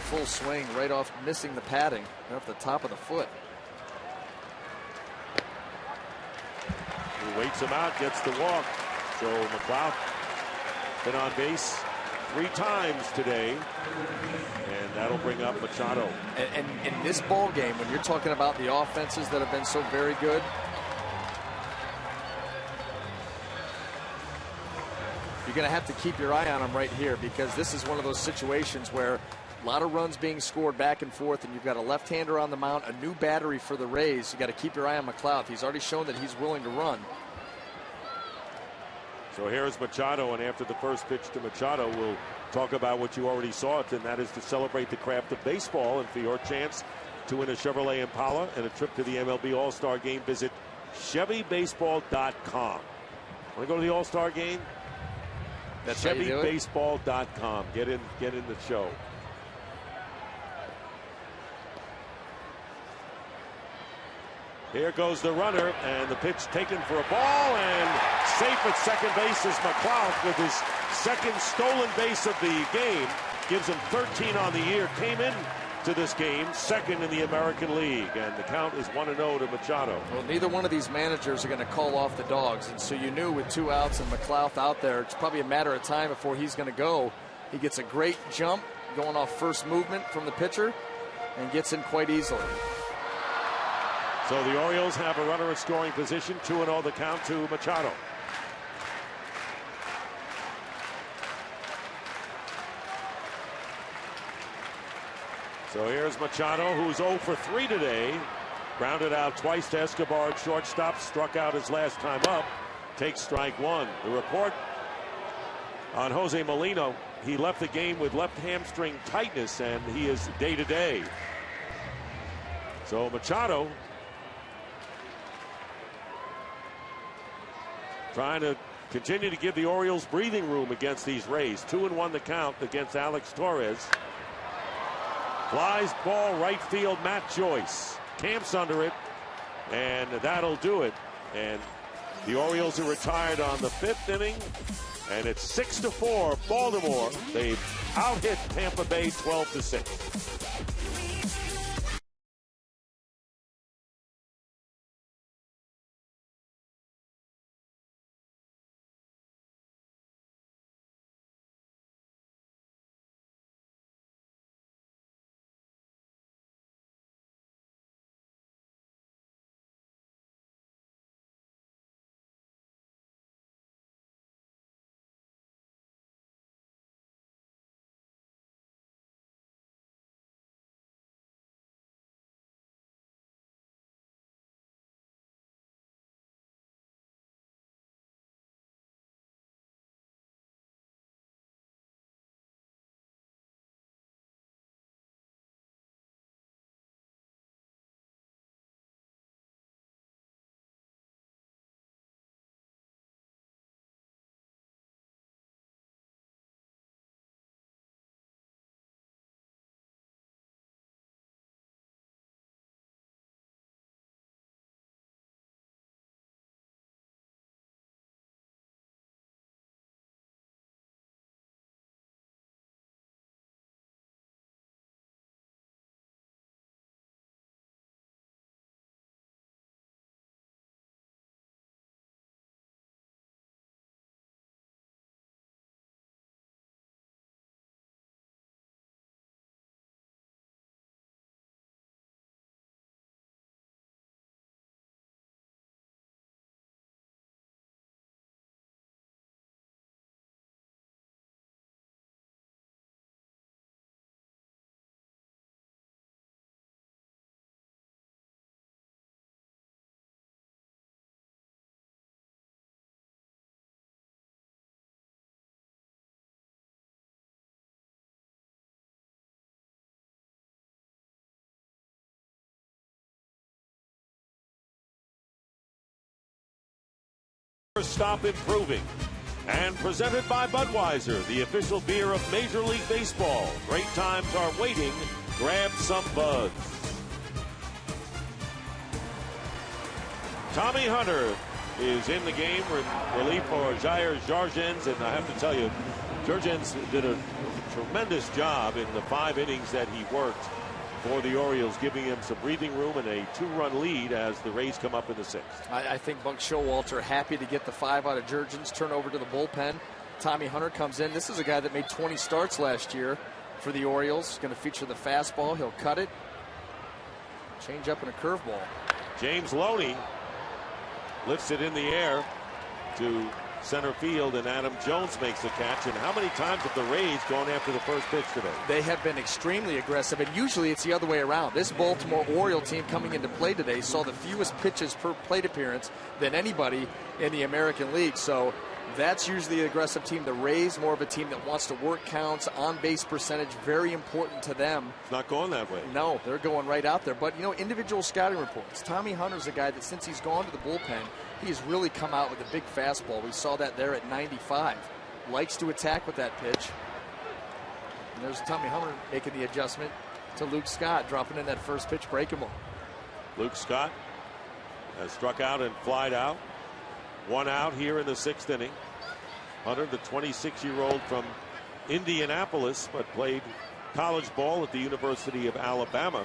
S4: Full swing right off, missing the padding right off the top of the foot.
S2: He waits him out, gets the walk. So McLeod been on base 3 times today, and that'll bring up Machado.
S4: And in this ball game, when you're talking about the offenses that have been so very good, you're going to have to keep your eye on them right here, because this is one of those situations where a lot of runs being scored back and forth, and you've got a left-hander on the mound, a new battery for the Rays. You got to keep your eye on McLeod. He's already shown that he's willing to run.
S2: So here's Machado, and after the first pitch to Machado, we'll talk about what you already saw, and that is to celebrate the craft of baseball. And for your chance to win a Chevrolet Impala and a trip to the MLB All-Star Game, visit ChevyBaseball.com. Want to go to the All-Star Game?
S4: That's
S2: ChevyBaseball.com. Get in the show. Here goes the runner, and the pitch taken for a ball, and safe at second base is McLeod with his second stolen base of the game. Gives him 13 on the year. Came in to this game second in the American League, and the count is 1-0 to Machado.
S4: Well, neither one of these managers are going to call off the dogs, and so you knew with 2 outs and McLeod out there, it's probably a matter of time before he's going to go. He gets a great jump going off first movement from the pitcher and gets in quite easily.
S2: So the Orioles have a runner in scoring position. 2-0 the count to Machado. So here's Machado, who's 0 for 3 today. Grounded out twice to Escobar at shortstop. Struck out his last time up. Takes strike 1. The report on Jose Molino: he left the game with left hamstring tightness, and he is day-to-day. So Machado trying to continue to give the Orioles breathing room against these Rays. 2-1 the count against Alex Torres. Flies ball right field, Matt Joyce camps under it, and that'll do it. And the Orioles are retired on the 5th inning, and it's 6-4 Baltimore. They've out-hit Tampa Bay 12-6. Stop improving. And presented by Budweiser, the official beer of Major League Baseball. Great times are waiting. Grab some Buds. Tommy Hunter is in the game in relief for Jair Jargens, and I have to tell you, Jargens did a tremendous job in the 5 innings that he worked for the Orioles, giving him some breathing room and a 2-run lead as the Rays come up in the 6th.
S4: I think Buck Showalter happy to get the 5 out of Jurgens, turn over to the bullpen. Tommy Hunter comes in. This is a guy that made 20 starts last year for the Orioles. Going to feature the fastball. He'll cut it. Change up and a curveball.
S2: James Loney lifts it in the air to center field, and Adam Jones makes the catch. And how many times have the Rays gone after the first pitch today?
S4: They have been extremely aggressive, and usually it's the other way around. This Baltimore Oriole team coming into play today saw the fewest pitches per plate appearance than anybody in the American League. So that's usually the aggressive team. The Rays, more of a team that wants to work counts, on-base percentage, very important to them.
S2: It's not going that way.
S4: No, they're going right out there. But, you know, individual scouting reports. Tommy Hunter's a guy that since he's gone to the bullpen, he's really come out with a big fastball. We saw that there at 95. Likes to attack with that pitch. And there's Tommy Hunter making the adjustment to Luke Scott, dropping in that first pitch breaking ball.
S2: Luke Scott has struck out and flied out. 1 out here in the 6th inning. Hunter, the 26-year-old from Indianapolis, but played college ball at the University of Alabama.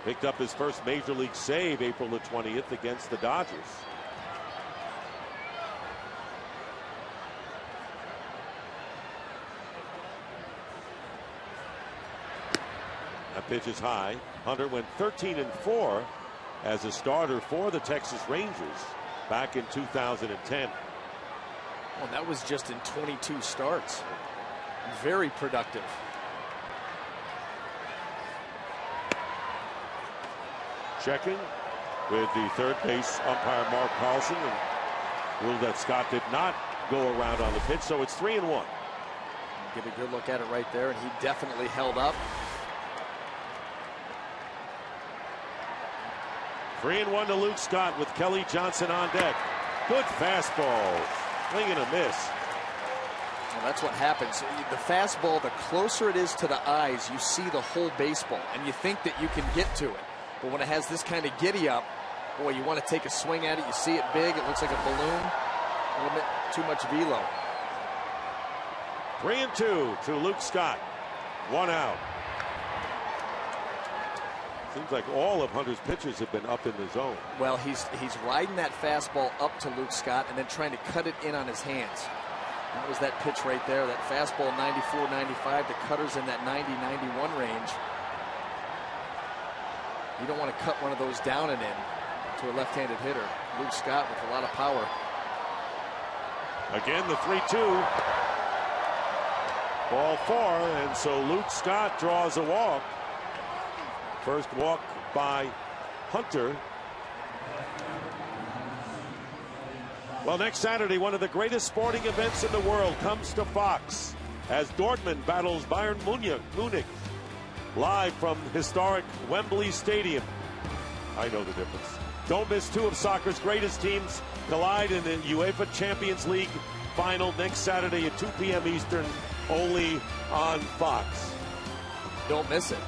S2: Picked up his first major league save April the 20th against the Dodgers. That pitch is high. Hunter went 13-4 as a starter for the Texas Rangers back in 2010.
S4: Well, that was just in 22 starts. Very productive.
S2: Checking with the third base umpire Mark Carlson, and ruled that Scott did not go around on the pitch, so it's 3-1.
S4: Get a good look at it right there, and he definitely held up.
S2: 3-1 to Luke Scott with Kelly Johnson on deck. Good fastball. Swing and a miss.
S4: Well, that's what happens. The fastball, the closer it is to the eyes, you see the whole baseball, and you think that you can get to it. But when it has this kind of giddy up, boy, you want to take a swing at it. You see it big. It looks like a balloon. A little bit too much velo.
S2: 3-2 to Luke Scott. 1 out. Seems like all of Hunter's pitches have been up in the zone.
S4: Well, he's riding that fastball up to Luke Scott and then trying to cut it in on his hands. That was that pitch right there, that fastball 94, 95. The cutter's in that 90, 91 range. You don't want to cut one of those down and in to a left-handed hitter. Luke Scott with a lot of power.
S2: Again, the 3-2. Ball 4, and so Luke Scott draws a walk. First walk by Hunter. Well, next Saturday, one of the greatest sporting events in the world comes to Fox as Dortmund battles Bayern Munich live from historic Wembley Stadium. I know the difference. Don't miss 2 of soccer's greatest teams collide in the UEFA Champions League final next Saturday at 2 p.m. Eastern, only on Fox.
S4: Don't miss it.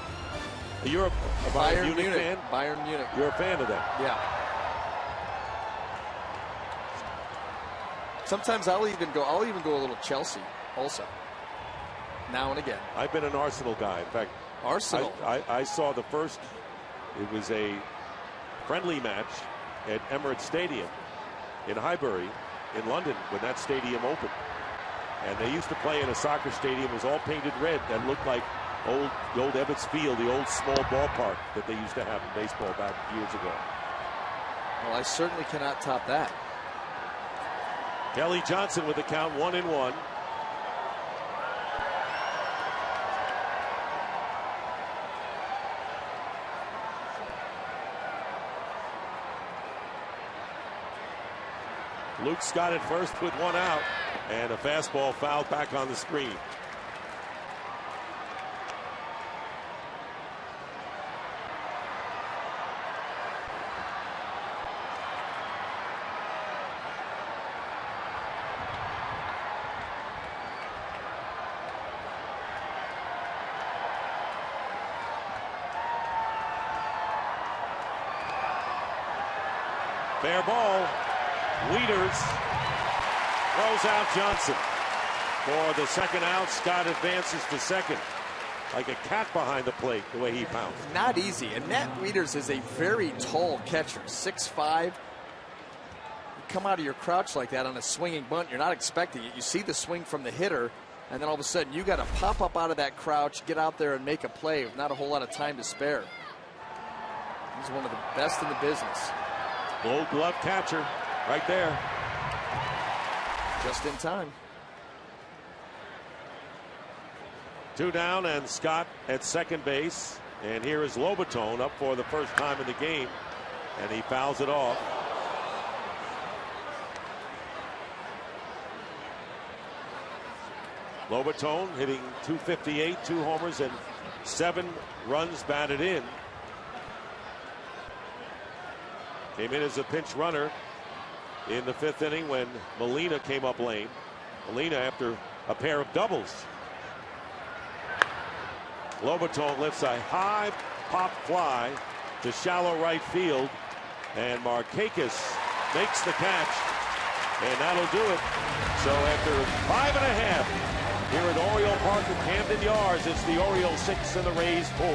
S2: You're a Bayern Munich fan?
S4: Bayern Munich.
S2: You're a fan of that?
S4: Yeah. Sometimes I'll even go a little Chelsea also. Now and again.
S2: I've been an Arsenal guy. In fact,
S4: Arsenal.
S2: I saw the first. It was a friendly match at Emirates Stadium in Highbury in London when that stadium opened. And they used to play in a soccer stadium. It was all painted red that looked like the old Ebbets Field, the old small ballpark that they used to have in baseball back years ago.
S4: Well, I certainly cannot top that.
S2: Kelly Johnson with the count 1-1. Luke Scott at first with 1 out, and a fastball fouled back on the screen. Fair ball. Wieters throws out Johnson. For the second out, Scott advances to second. Like a cat behind the plate, the way he pounds.
S4: Not easy. And Matt Wieters is a very tall catcher, 6'5". You come out of your crouch like that on a swinging bunt, you're not expecting it. You see the swing from the hitter, and then all of a sudden you got to pop up out of that crouch, get out there and make a play with not a whole lot of time to spare. He's one of the best in the business.
S2: Gold glove catcher right there.
S4: Just in time.
S2: 2 down and Scott at second base. And here is Lobaton up for the first time in the game. And he fouls it off. Lobaton hitting .258, 2 homers and 7 runs batted in. Came in as a pinch runner in the 5th inning when Molina came up lame. Molina after a pair of doubles. Lobaton lifts a high pop fly to shallow right field, and Markakis makes the catch, and that'll do it. So after 5.5 here at Oriole Park at Camden Yards, it's the Orioles 6 and the Rays 4.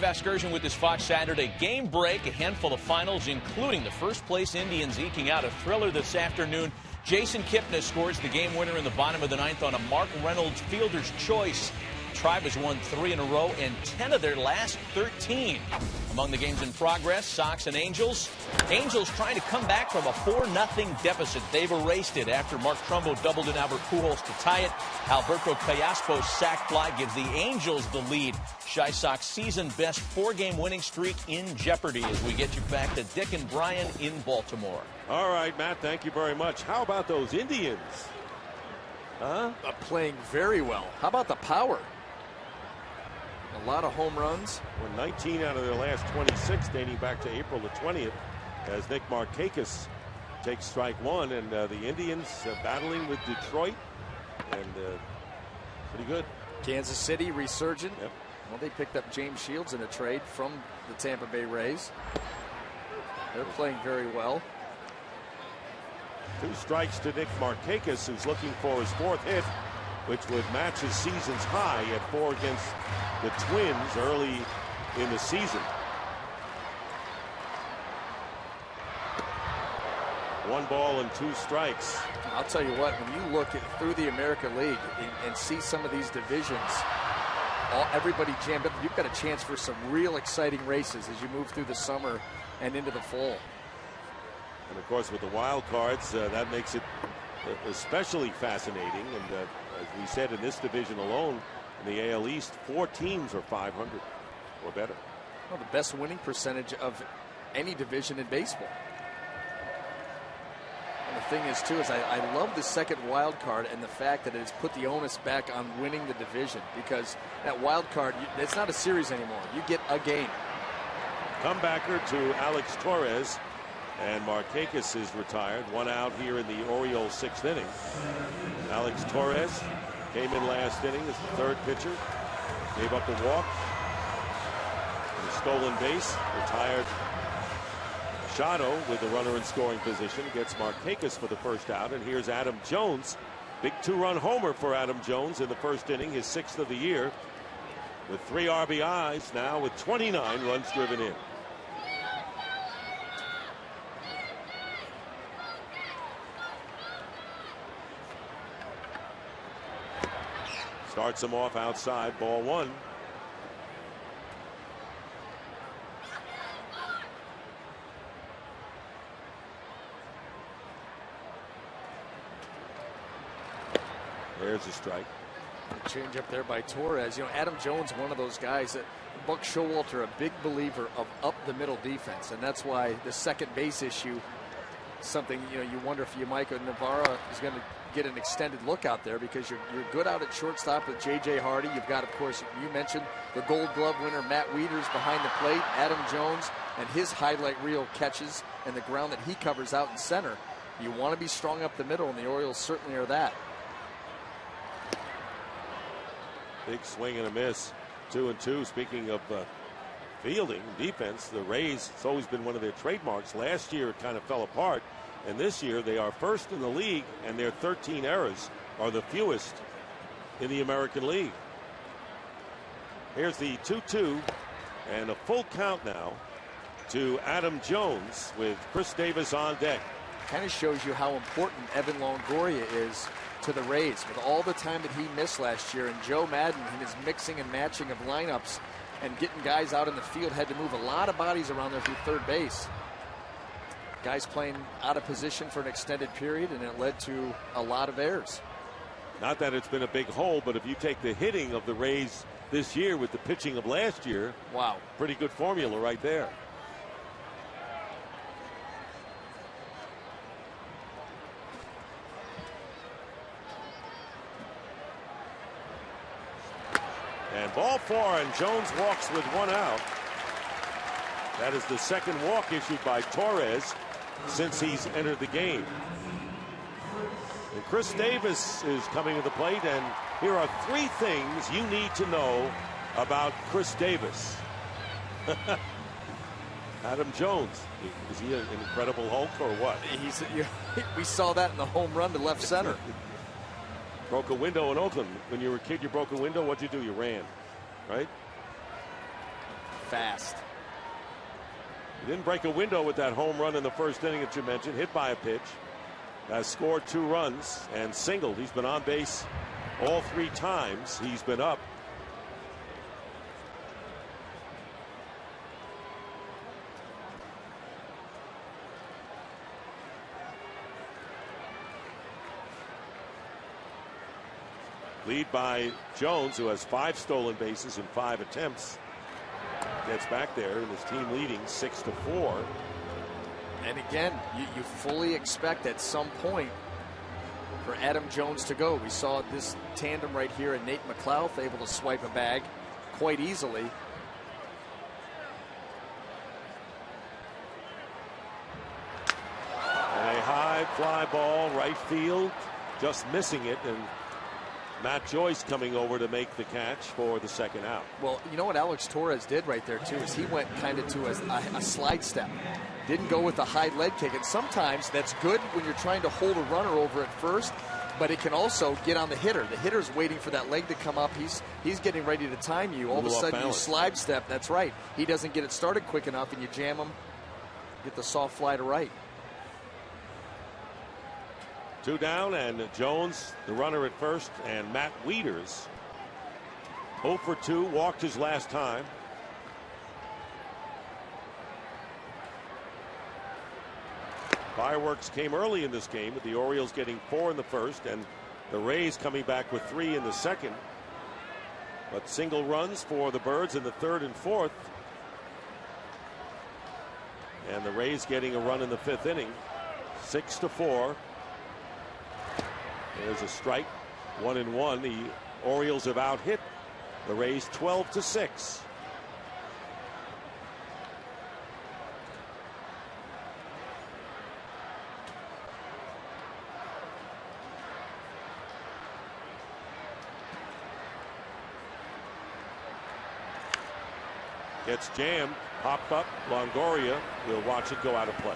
S1: Excursion with this Fox Saturday game break. A handful of finals, including the first place Indians eking out a thriller this afternoon. Jason Kipnis scores the game winner in the bottom of the 9th on a Mark Reynolds fielder's choice. Tribe has won 3 in a row and 10 of their last 13. Among the games in progress, Sox and Angels. Angels trying to come back from a 4-0 deficit. They've erased it after Mark Trumbo doubled in Albert Pujols to tie it. Alberto Callaspo's sac fly gives the Angels the lead. Chi Sox season best 4-game winning streak in jeopardy as we get you back to Dick and Brian in Baltimore.
S2: All right, Matt, thank you very much. How about those Indians?
S4: Playing very well. How about the power? A lot of home runs.
S2: Won 19 out of their last 26 dating back to April the 20th as Nick Markakis takes strike 1, and the Indians battling with Detroit, and pretty good.
S4: Kansas City resurgent.
S2: Yep.
S4: Well, they picked up James Shields in a trade from the Tampa Bay Rays. They're playing very well.
S2: 2 strikes to Nick Markakis, who's looking for his 4th hit, which would match his season's high at 4 against the Twins early in the season. 1 ball and 2 strikes.
S4: I'll tell you what, when you look through the American League and see some of these divisions, everybody jammed up, you've got a chance for some real exciting races as you move through the summer and into the fall.
S2: And of course, with the wild cards, that makes it especially fascinating. And as we said, in this division alone, In the AL East, 4 teams are 500 or better.
S4: Well, the best winning percentage of any division in baseball. And the thing is, too, is I love the second wild card and the fact that it has put the onus back on winning the division, because that wild card, it's not a series anymore. You get a game.
S2: Comebacker to Alex Torres, and Markakis is retired. 1 out here in the Orioles' 6th inning. Alex Torres came in last inning as the 3rd pitcher. Gave up a walk. And a stolen base. Retired Machado with the runner in scoring position. Gets Markakis for the 1st out. And here's Adam Jones. Big 2-run homer for Adam Jones in the 1st inning, his 6th of the year. With 3 RBIs now with 29 runs driven in. Starts him off outside, ball 1. There's a strike.
S4: Change up there by Torres. You know, Adam Jones, one of those guys that Buck Showalter, a big believer of up the middle defense, and that's why the second base issue, something, you know, you wonder if Yamaika Navarra is going to get an extended look out there, because you're good out at shortstop with J.J. Hardy. You've got, of course, you mentioned the Gold Glove winner Matt Wieters behind the plate, Adam Jones and his highlight reel catches and the ground that he covers out in center. You want to be strong up the middle, and the Orioles certainly are that.
S2: Big swing and a miss. 2-2. Speaking of fielding, defense, the Rays, it's always been one of their trademarks. Last year it kind of fell apart, and this year they are 1st in the league, and their 13 errors are the fewest in the American League. Here's the 2-2 and a full count now to Adam Jones with Chris Davis on deck.
S4: Kind of shows you how important Evan Longoria is to the Rays, with all the time that he missed last year, and Joe Madden and his mixing and matching of lineups and getting guys out in the field. Had to move a lot of bodies around there through third base. Guys playing out of position for an extended period, and it led to a lot of errors.
S2: Not that it's been a big hole, but if you take the hitting of the Rays this year with the pitching of last year,
S4: wow,
S2: pretty good formula right there. And ball 4, and Jones walks with 1 out. That is the second walk issued by Torres since he's entered the game. And Chris Davis is coming to the plate, and here are 3 things you need to know about Chris Davis. Adam Jones, is he an incredible Hulk or what?
S4: We saw that in the home run to left center.
S2: Broke a window in Oakland. When you were a kid, you broke a window. What'd you do? You ran, right?
S4: Fast.
S2: He didn't break a window with that home run in the first inning that you mentioned. Hit by a pitch. Has scored 2 runs and singled. He's been on base all 3 times he's been up. Lead by Jones, who has 5 stolen bases in 5 attempts. Gets back there, and his team leading 6-4.
S4: And again, you fully expect at some point for Adam Jones to go. We saw this tandem right here, and Nate McLouth able to swipe a bag quite easily.
S2: And a high fly ball, right field, just missing it, and Matt Joyce coming over to make the catch for the second out.
S4: Well, you know what Alex Torres did right there, too, is he went kind of to a slide step. Didn't go with the high leg kick. And sometimes that's good when you're trying to hold a runner over at first, but it can also get on the hitter. The hitter's waiting for that leg to come up. He's getting ready to time you. All of a sudden you slide step. That's right. He doesn't get it started quick enough, and you jam him, get the soft fly to right.
S2: 2 down, and Jones, the runner at first, and Matt Wieters 0 for 2, walked his last time. Fireworks came early in this game, with the Orioles getting 4 in the first, and the Rays coming back with 3 in the second. But single runs for the Birds in the 3rd and 4th. And the Rays getting a run in the 5th inning. 6-4. There's a strike. 1-1. The Orioles have out-hit the Rays 12-6. Gets jammed, popped up. Longoria will watch it go out of play.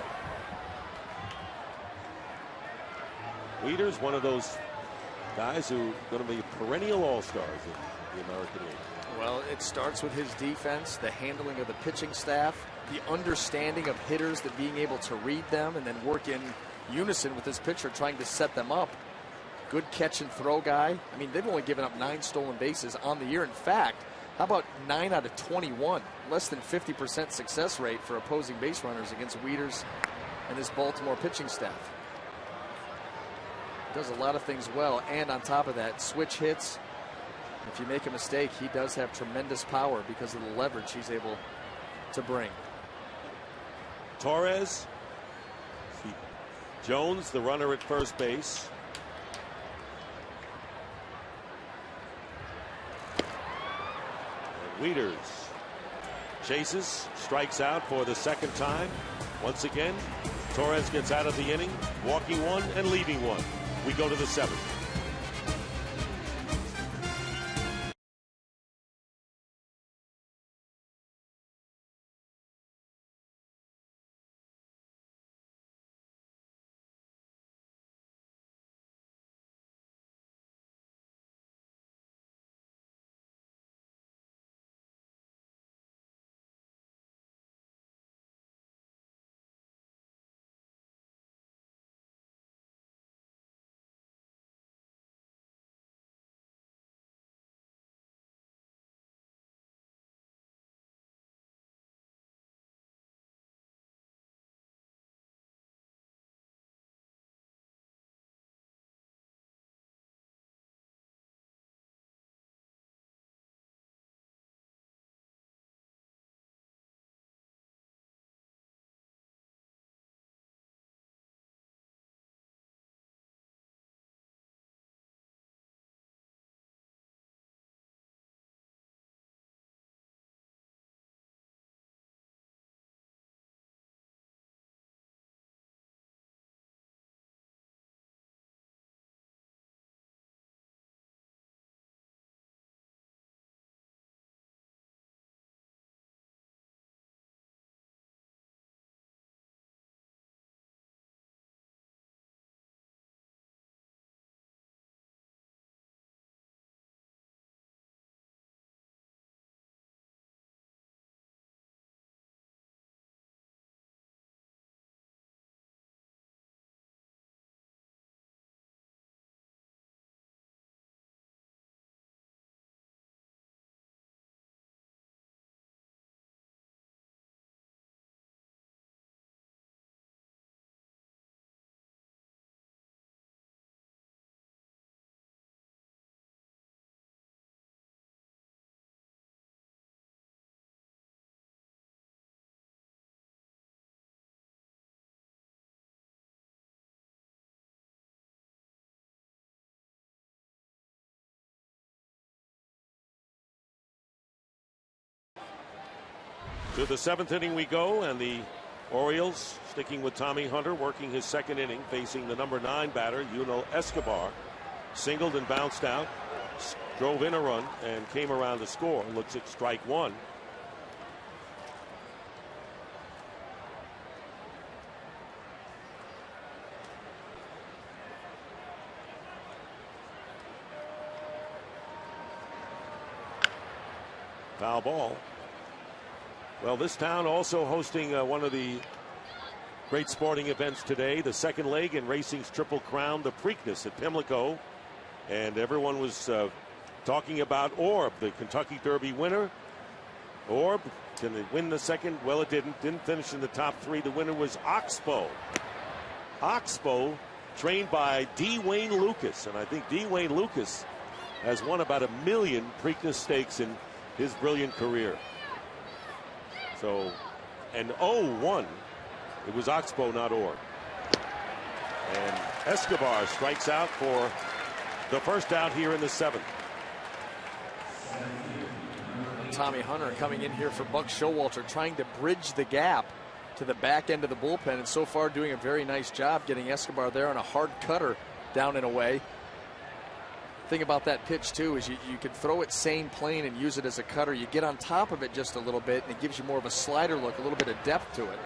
S2: Wieters, one of those guys who are going to be perennial all-stars in the American League.
S4: Well, it starts with his defense, the handling of the pitching staff, the understanding of hitters, that being able to read them and then work in unison with his pitcher, trying to set them up. Good catch and throw guy. I mean, they've only given up 9 stolen bases on the year. In fact, how about 9 out of 21? Less than 50% success rate for opposing base runners against Wieters and this Baltimore pitching staff. Does a lot of things well, and on top of that, switch hits. If you make a mistake, he does have tremendous power because of the leverage he's able to bring.
S2: Torres. Jones, the runner at first base. Wieters chases, strikes out for the 2nd time. Once again, Torres gets out of the inning, walking 1 and leaving 1. We go to the 7th. To the 7th inning we go, and the Orioles sticking with Tommy Hunter, working his 2nd inning, facing the number 9 batter, Yuno Escobar. Singled and bounced out, drove in a run, and came around to score. Looks at strike 1. Foul ball. Well, this town also hosting one of the great sporting events today, the 2nd leg in racing's Triple Crown, the Preakness at Pimlico. And everyone was talking about Orb, the Kentucky Derby winner. Orb, can they win the 2nd? Well, it didn't. Didn't finish in the top 3. The winner was Oxbow. Oxbow, trained by D. Wayne Lucas. And I think D. Wayne Lucas has won about 1 million Preakness Stakes in his brilliant career. So, and 0-1, it was Oxbow, not Orr. And Escobar strikes out for the first out here in the 7th.
S4: Tommy Hunter coming in here for Buck Showalter, trying to bridge the gap to the back end of the bullpen, and so far doing a very nice job getting Escobar there on a hard cutter down and away. Thing about that pitch too is you can throw it sane plane and use it as a cutter. You get on top of it just a little bit and it gives you more of a slider look, a little bit of depth to it.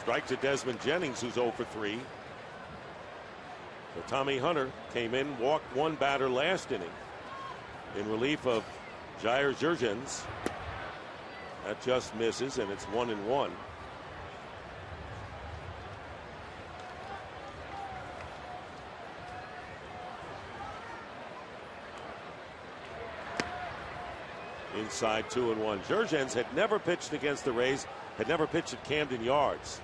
S2: Strike to Desmond Jennings, who's 0 for 3. So Tommy Hunter came in, walked one batter last inning in relief of Jair Jurgens. That just misses, and it's 1-1. Inside 2-1. Jurgens had never pitched against the Rays, had never pitched at Camden Yards,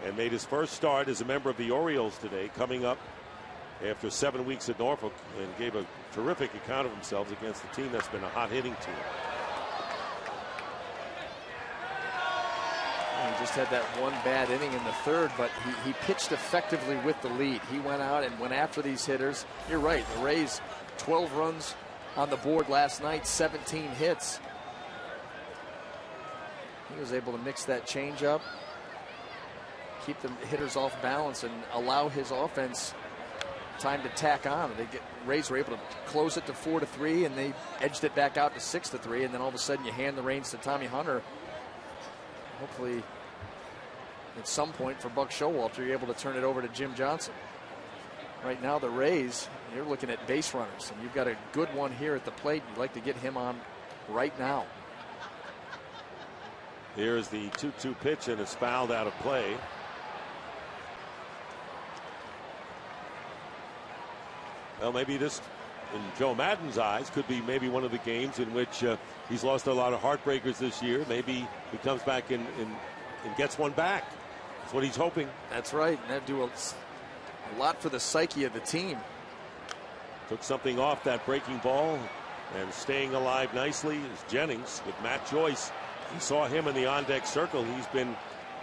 S2: and made his first start as a member of the Orioles today, coming up after 7 weeks at Norfolk, and gave a terrific account of himself against a team that's been a hot hitting team.
S4: He just had that one bad inning in the 3rd, but he pitched effectively with the lead. He went out and went after these hitters. You're right, the Rays 12 runs on the board last night, 17 hits. He was able to mix that changeup, keep the hitters off balance, and allow his offense time to tack on. Rays were able to close it to 4-3, and they edged it back out to 6-3, and then all of a sudden you hand the reins to Tommy Hunter. Hopefully, at some point for Buck Showalter, you're able to turn it over to Jim Johnson. Right now, the Rays, you're looking at base runners, and you've got a good one here at the plate. You'd like to get him on right now.
S2: Here's the 2-2 pitch, and it's fouled out of play. Well, maybe this, in Joe Madden's eyes, could be maybe one of the games in which he's lost a lot of heartbreakers this year. Maybe he comes back and gets one back. That's what he's hoping.
S4: That's right. And that'd do a lot for the psyche of the team.
S2: Took something off that breaking ball, and staying alive nicely is Jennings with Matt Joyce. You saw him in the on-deck circle. He's been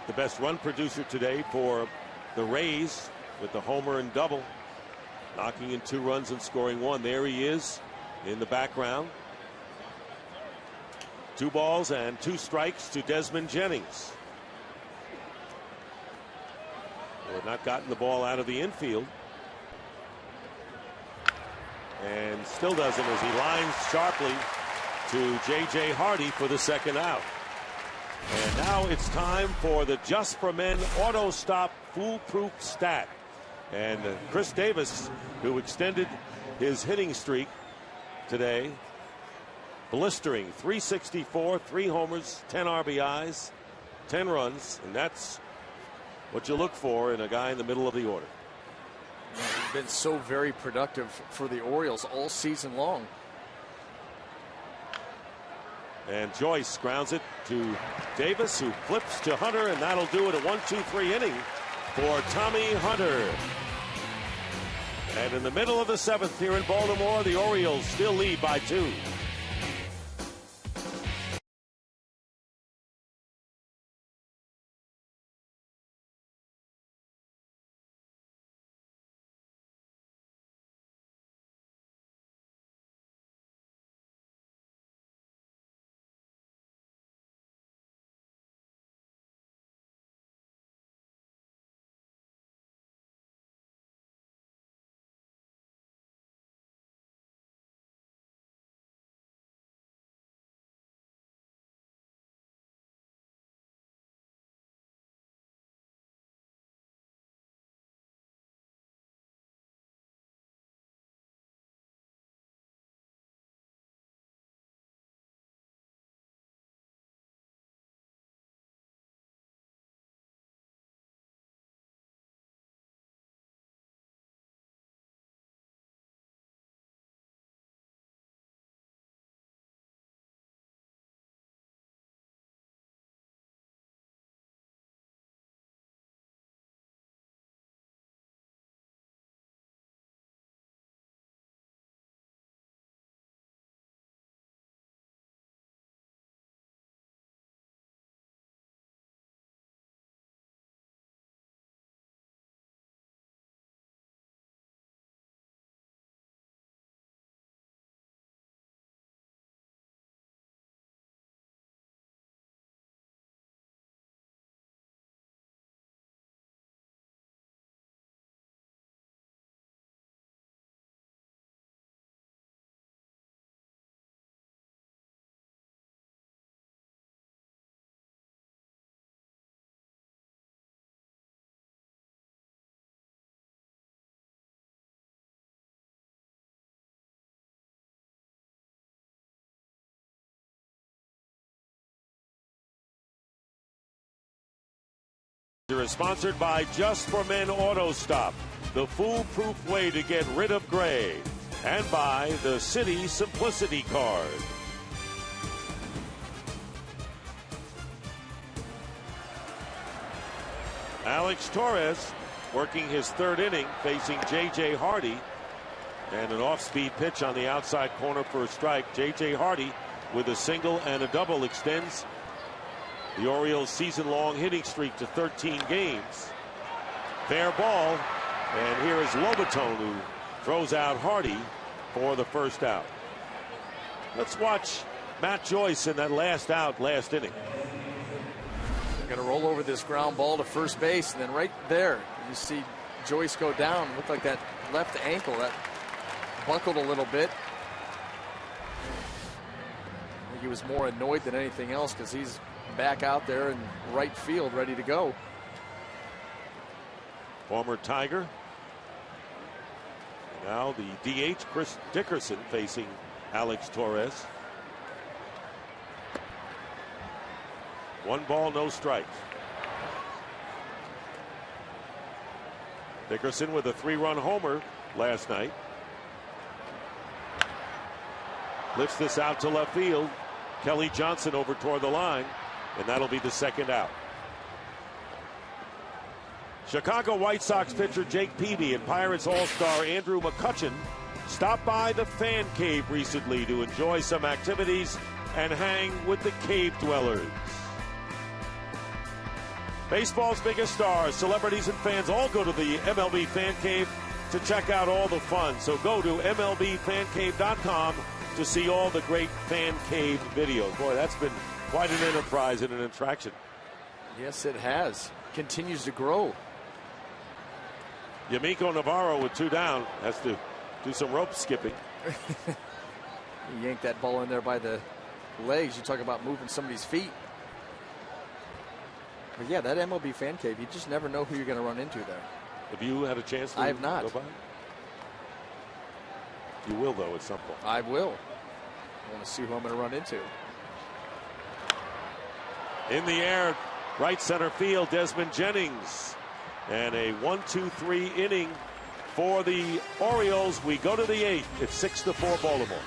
S2: the best run producer today for the Rays with the homer and double, knocking in 2 runs and scoring 1. There he is in the background. 2 balls and 2 strikes to Desmond Jennings, who had not gotten the ball out of the infield, and still doesn't, as he lines sharply to J.J. Hardy for the 2nd out. And now it's time for the Just for Men Auto Stop Foolproof Stat. And Chris Davis, who extended his hitting streak today, blistering 364, 3 homers, 10 RBIs, 10 runs, and that's what you look for in a guy in the middle of the order.
S4: He's been so very productive for the Orioles all season long.
S2: And Joyce grounds it to Davis, who flips to Hunter, and that'll do it, a 1-2-3 inning for Tommy Hunter. And in the middle of the 7th here in Baltimore, the Orioles still lead by 2. Is sponsored by Just for Men Auto Stop, the foolproof way to get rid of gray, and by the City Simplicity Card. Alex Torres working his third inning, facing J.J. Hardy, and an off-speed pitch on the outside corner for a strike. J.J. Hardy with a single and a double extends the Orioles' season-long hitting streak to 13 games. Fair ball, and here is Lobaton, who throws out Hardy for the first out. Let's watch Matt Joyce in that last out, last inning.
S4: Going to roll over this ground ball to first base, and then right there, you see Joyce go down. Looked like that left ankle, that buckled a little bit. I think he was more annoyed than anything else because he's back out there in right field ready to go.
S2: Former Tiger. Now the DH Chris Dickerson facing Alex Torres. 1 ball, no strikes. Dickerson with a 3-run homer last night. Lifts this out to left field. Kelly Johnson over toward the line, and that'll be the second out. Chicago White Sox pitcher Jake Peavy and Pirates All-Star Andrew McCutchen stopped by the fan cave recently to enjoy some activities and hang with the cave dwellers. Baseball's biggest stars, celebrities, and fans all go to the MLB Fan Cave to check out all the fun. So go to MLBFanCave.com to see all the great Fan Cave videos. Boy, that's been quite an enterprise and an attraction.
S4: Yes, it has. Continues to grow.
S2: Yamiko Navarro with 2 down has to do some rope skipping.
S4: He yanked that ball in there by the legs. You talk about moving somebody's feet. But yeah, that MLB Fan Cave, you just never know who you're going to run into there.
S2: Have you had a chance to
S4: I have not.
S2: go by? You will, though, at some point.
S4: I will. I want to see who I'm going to run into.
S2: In the air, right center field, Desmond Jennings. And a 1-2-3 inning for the Orioles. We go to the 8th. It's 6-4 Baltimore.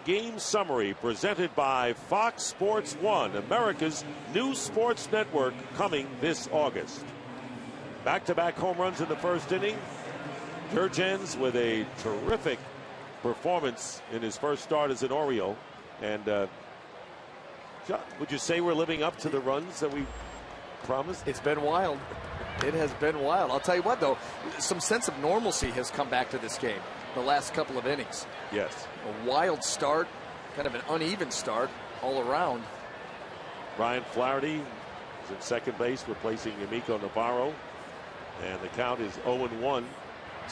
S2: game summary presented by Fox Sports 1, America's new sports network, coming this August. Back-to-back home runs in the first inning. Jurgens with a terrific performance in his first start as an Oriole. And John, would you say we're living up to the runs that we promised?
S4: It's been wild. It has been wild. I'll tell you what, though, some sense of normalcy has come back to this game the last couple of innings.
S2: Yes.
S4: A wild start, kind of an uneven start all around.
S2: Ryan Flaherty is in second base, replacing Yamiko Navarro. And the count is 0-1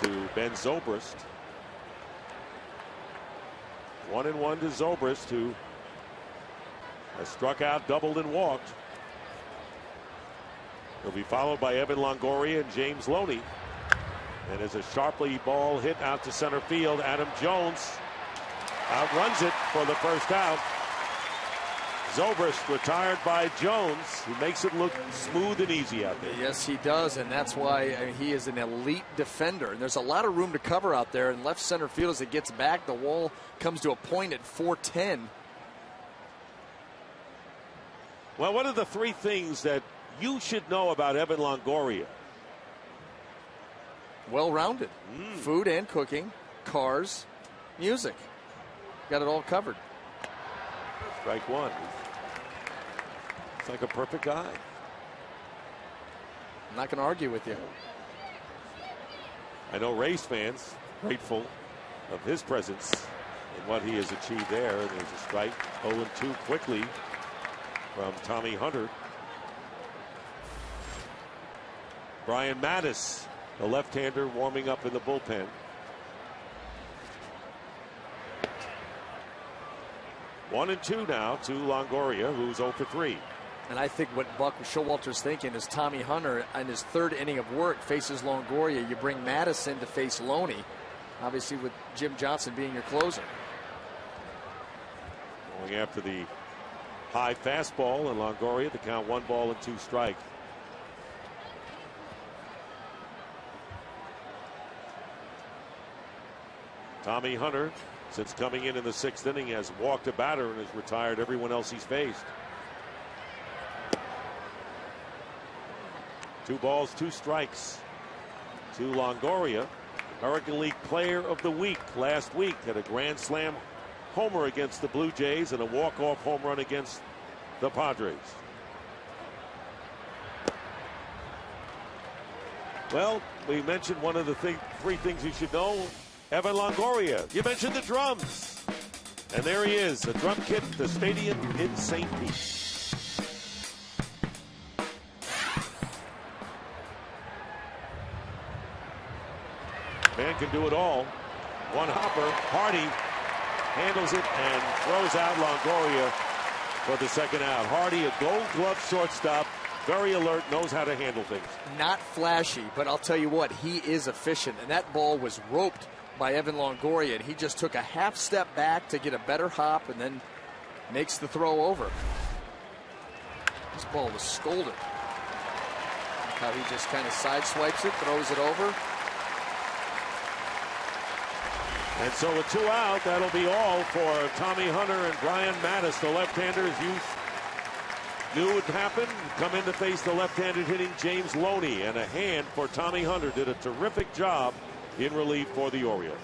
S2: to Ben Zobrist. 1-1 to Zobrist, who has struck out, doubled, and walked. He'll be followed by Evan Longoria and James Loney. And as a sharply ball hit out to center field, Adam Jones outruns it for the first out. Zobrist retired by Jones, who makes it look smooth and easy out there.
S4: Yes, he does, and that's why he is an elite defender. And there's a lot of room to cover out there in left center field. As it gets back, the wall comes to a point at 410.
S2: Well, what are the three things that you should know about Evan Longoria?
S4: Well-rounded. Food and cooking, cars, music. Got it all covered.
S2: Strike one. It's like a perfect guy.
S4: I'm not going to argue with you.
S2: I know Rays fans grateful of his presence and what he has achieved there. And there's a strike. 0-2 quickly from Tommy Hunter. Brian Mattis, the left-hander, warming up in the bullpen. 1-2 now to Longoria, who's 0 for 3.
S4: And I think what Buck Showalter's thinking is Tommy Hunter, in his third inning of work, faces Longoria. You bring Mattis in to face Loney, obviously with Jim Johnson being your closer.
S2: Going after the high fastball, and Longoria, the count 1-2 strike. Tommy Hunter, since coming in the sixth inning, has walked a batter and has retired everyone else he's faced. 2 balls, 2 strikes to Longoria. American League Player of the Week last week, had a grand slam homer against the Blue Jays and a walk-off home run against the Padres. Well, we mentioned one of the three things you should know. Evan Longoria. You mentioned the drums. And there he is, the drum kit at the stadium in St. Pete. Man can do it all. One hopper. Hardy handles it and throws out Longoria for the second out. Hardy, a Gold Glove shortstop, very alert, knows how to handle things.
S4: Not flashy, but I'll tell you what, he is efficient. And that ball was roped by Evan Longoria, and he just took a half step back to get a better hop and then makes the throw over. This ball was scolded. How he just kind of sideswipes it, throws it over.
S2: And so with 2 out, that'll be all for Tommy Hunter and Brian Mattis, the left-handers you knew would happen. Come in to face the left-handed hitting James Loney, and a hand for Tommy Hunter. Did a terrific job in relief for the Orioles.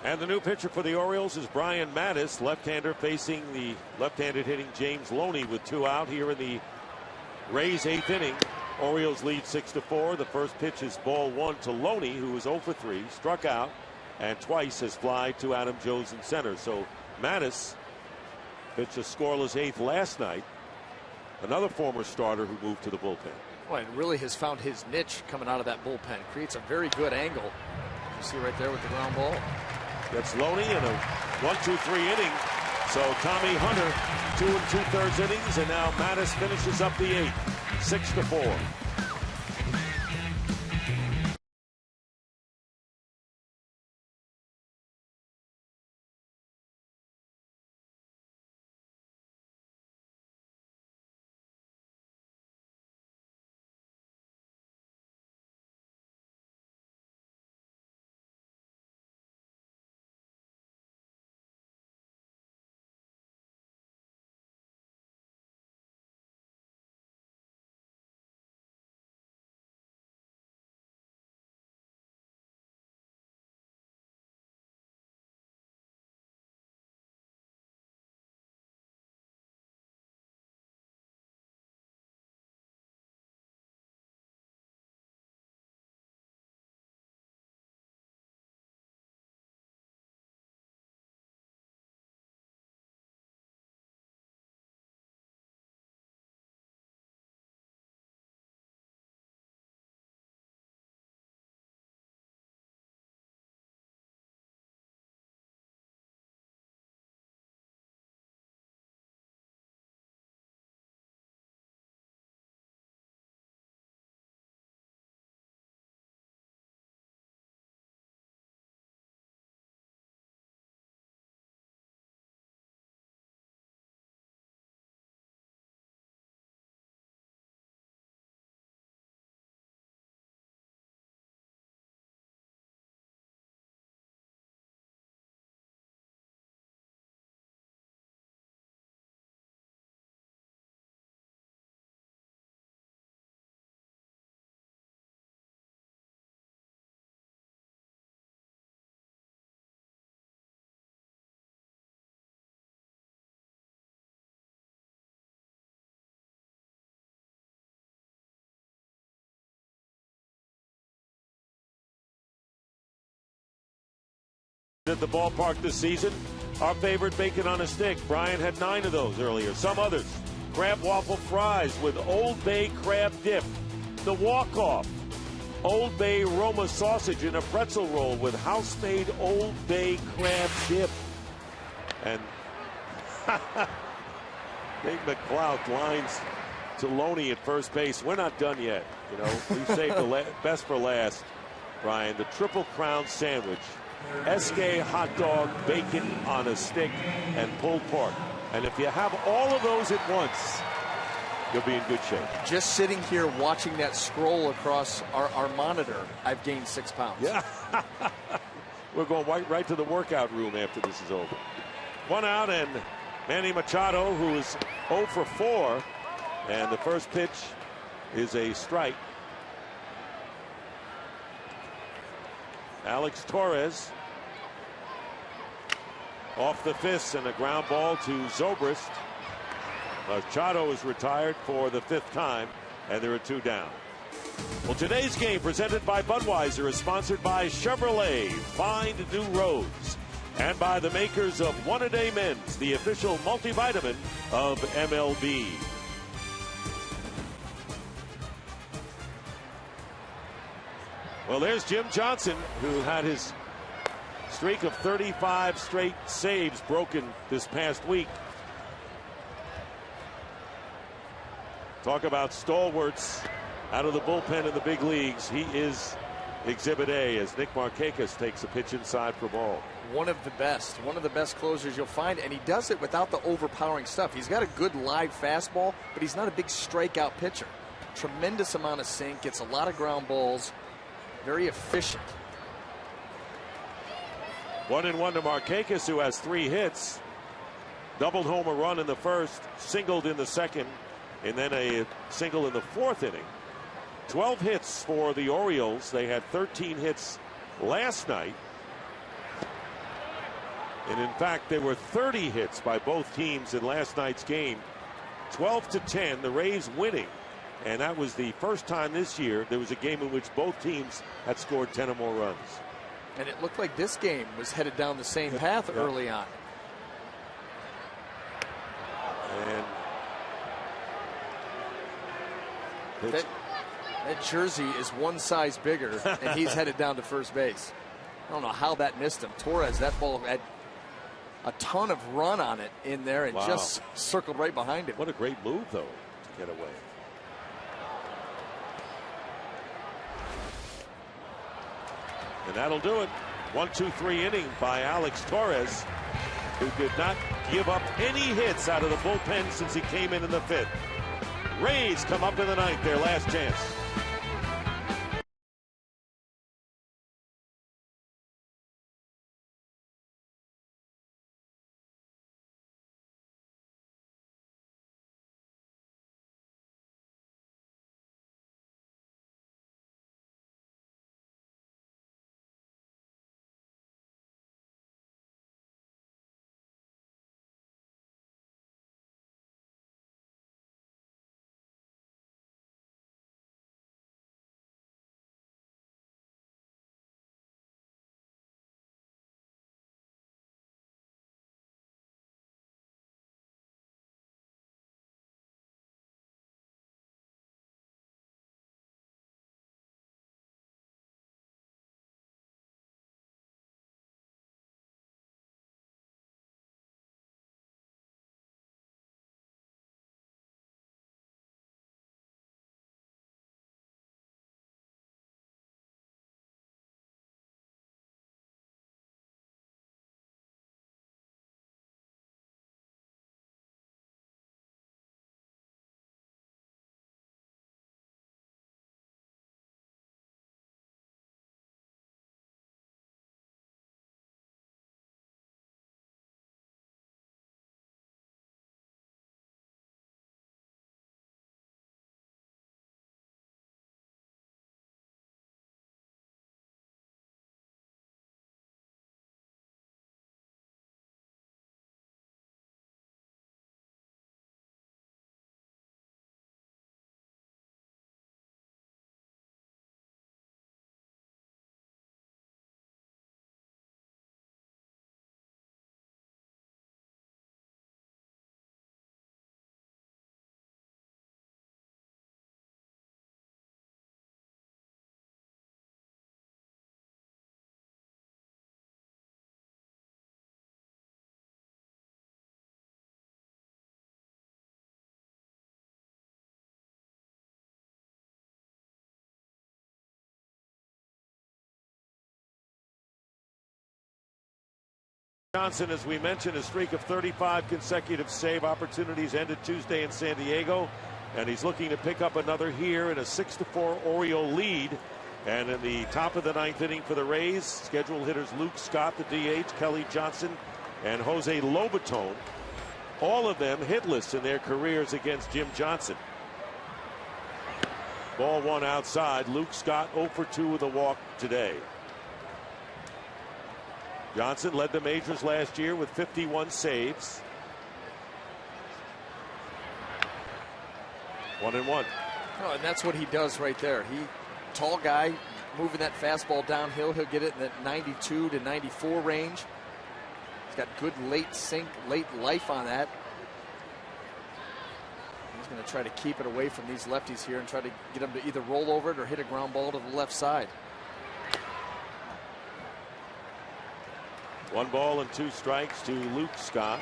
S2: And the new pitcher for the Orioles is Brian Mattis, left-hander, facing the left-handed hitting James Loney with 2 out here in the Rays' 8th inning. Orioles lead 6-4. The first pitch is ball 1 to Loney, who is 0 for 3, struck out, and twice has flied to Adam Jones in center. So Mattis pitched a scoreless 8th last night. Another former starter who moved to the bullpen.
S4: Well, and really has found his niche coming out of that bullpen. Creates a very good angle. You see right there with the ground ball.
S2: Gets Loney in a 1-2-3 inning. So Tommy Hunter 2 2/3 innings, and now Mattis finishes up the 8th, 6-4. At the ballpark this season, our favorite bacon on a stick. Brian had 9 of those earlier. Some others, crab waffle fries with Old Bay crab dip. The walk-off, Old Bay Roma sausage in a pretzel roll with house-made Old Bay crab dip. And Big McCloud lines to Loney at first base. We're not done yet. You know, we saved the best for last, Brian. The Triple Crown sandwich. SK hot dog, bacon on a stick, and pulled pork. And if you have all of those at once, you'll be in good shape.
S4: Just sitting here watching that scroll across our monitor, I've gained 6 pounds.
S2: Yeah. We're going right to the workout room after this is over. 1 out, and Manny Machado, who is 0 for 4, and the first pitch is a strike. Alex Torres off the fists and a ground ball to Zobrist. Machado is retired for the 5th time, and there are 2 down. Well, today's game presented by Budweiser is sponsored by Chevrolet. Find new roads. And by the makers of One A Day Men's, the official multivitamin of MLB. Well, there's Jim Johnson, who had his streak of 35 straight saves broken this past week. Talk about stalwarts out of the bullpen in the big leagues. He is Exhibit A as Nick Markakis takes a pitch inside for ball.
S4: One of the best closers you'll find, and he does it without the overpowering stuff. He's got a good live fastball, but he's not a big strikeout pitcher. Tremendous amount of sink, gets a lot of ground balls. Very efficient.
S2: 1-1 to Markakis, who has 3 hits. Doubled home a run in the first, singled in the second, and then a single in the 4th inning. 12 hits for the Orioles. They had 13 hits last night. And in fact, there were 30 hits by both teams in last night's game. 12-10, the Rays winning. And that was the first time this year there was a game in which both teams had scored 10 or more runs.
S4: And it looked like this game was headed down the same path early on.
S2: And
S4: that jersey is one size bigger, and he's headed down to first base. I don't know how that missed him. Torres, that ball had a ton of run on it in there and just circled right behind him.
S2: What a great move, though, to get away. And that'll do it. 1-2-3 inning by Alex Torres, who did not give up any hits out of the bullpen since he came in the 5th. Rays come up in the 9th, their last chance. Johnson, as we mentioned, a streak of 35 consecutive save opportunities ended Tuesday in San Diego, and he's looking to pick up another here in a 6-4 Oriole lead. And in the top of the 9th inning for the Rays, scheduled hitters Luke Scott, the DH, Kelly Johnson, and Jose Lobaton, all of them hitless in their careers against Jim Johnson. Ball one outside. Luke Scott 0 for 2 with a walk today. Johnson led the majors last year with 51 saves. 1-1.
S4: Oh, and that's what he does right there. Tall guy, moving that fastball downhill. He'll get it in that 92 to 94 range. He's got good late sink, late life on that. He's going to try to keep it away from these lefties here and try to get them to either roll over it or hit a ground ball to the left side.
S2: 1 ball and 2 strikes to Luke Scott.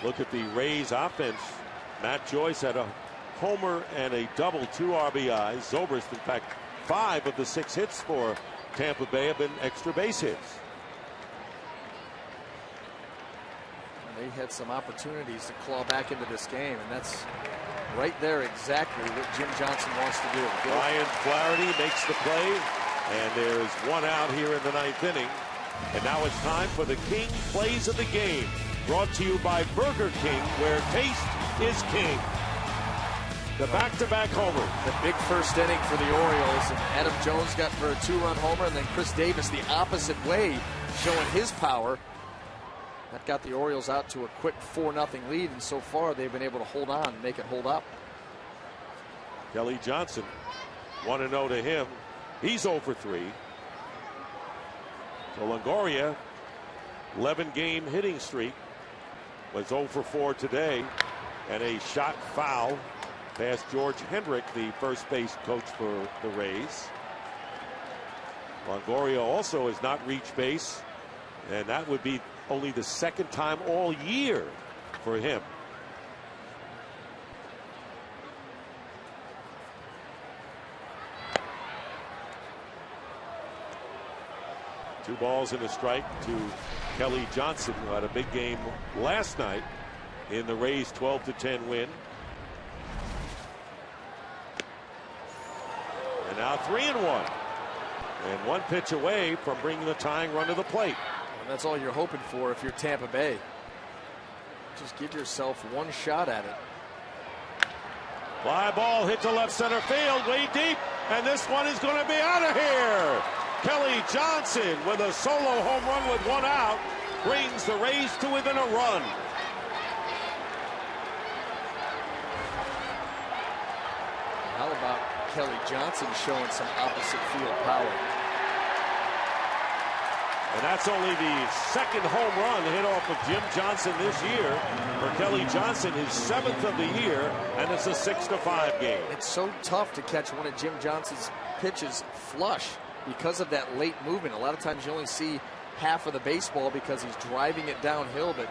S2: Look at the Rays offense. Matt Joyce had a homer and a double, 2 RBIs. Zobrist, in fact, 5 of the 6 hits for Tampa Bay have been extra base hits.
S4: They had some opportunities to claw back into this game, and that's right there exactly what Jim Johnson wants to do.
S2: Ryan Flaherty makes the play, and there's 1 out here in the 9th inning. And now it's time for the King Plays of the Game, brought to you by Burger King, where taste is king. The back-to-back homer.
S4: The big first inning for the Orioles, and Adam Jones got for a 2-run homer, and then Chris Davis the opposite way, showing his power. That got the Orioles out to a quick 4-0 lead, and so far they've been able to hold on and make it hold up.
S2: Kelly Johnson, 1-0 to him. He's 0 for 3. So Longoria, 11-game hitting streak, was 0 for 4 today, and a shot foul past George Hendrick, the first base coach for the Rays. Longoria also has not reached base, and that would be only the second time all year for him. Two balls and a strike to Kelly Johnson, who had a big game last night in the Rays' 12-10 win. And now 3-1. And one pitch away from bringing the tying run to the plate.
S4: And that's all you're hoping for if you're Tampa Bay. Just give yourself one shot at it.
S2: Fly ball hit to left center field, way deep, and this one is going to be out of here. Kelly Johnson with a solo home run with one out brings the Rays to within a run.
S4: How about Kelly Johnson showing some opposite field power?
S2: And that's only the second home run hit off of Jim Johnson this year. For Kelly Johnson, his 7th of the year, and it's a 6-5 game.
S4: It's so tough to catch one of Jim Johnson's pitches flush because of that late movement. A lot of times you only see half of the baseball because he's driving it downhill, but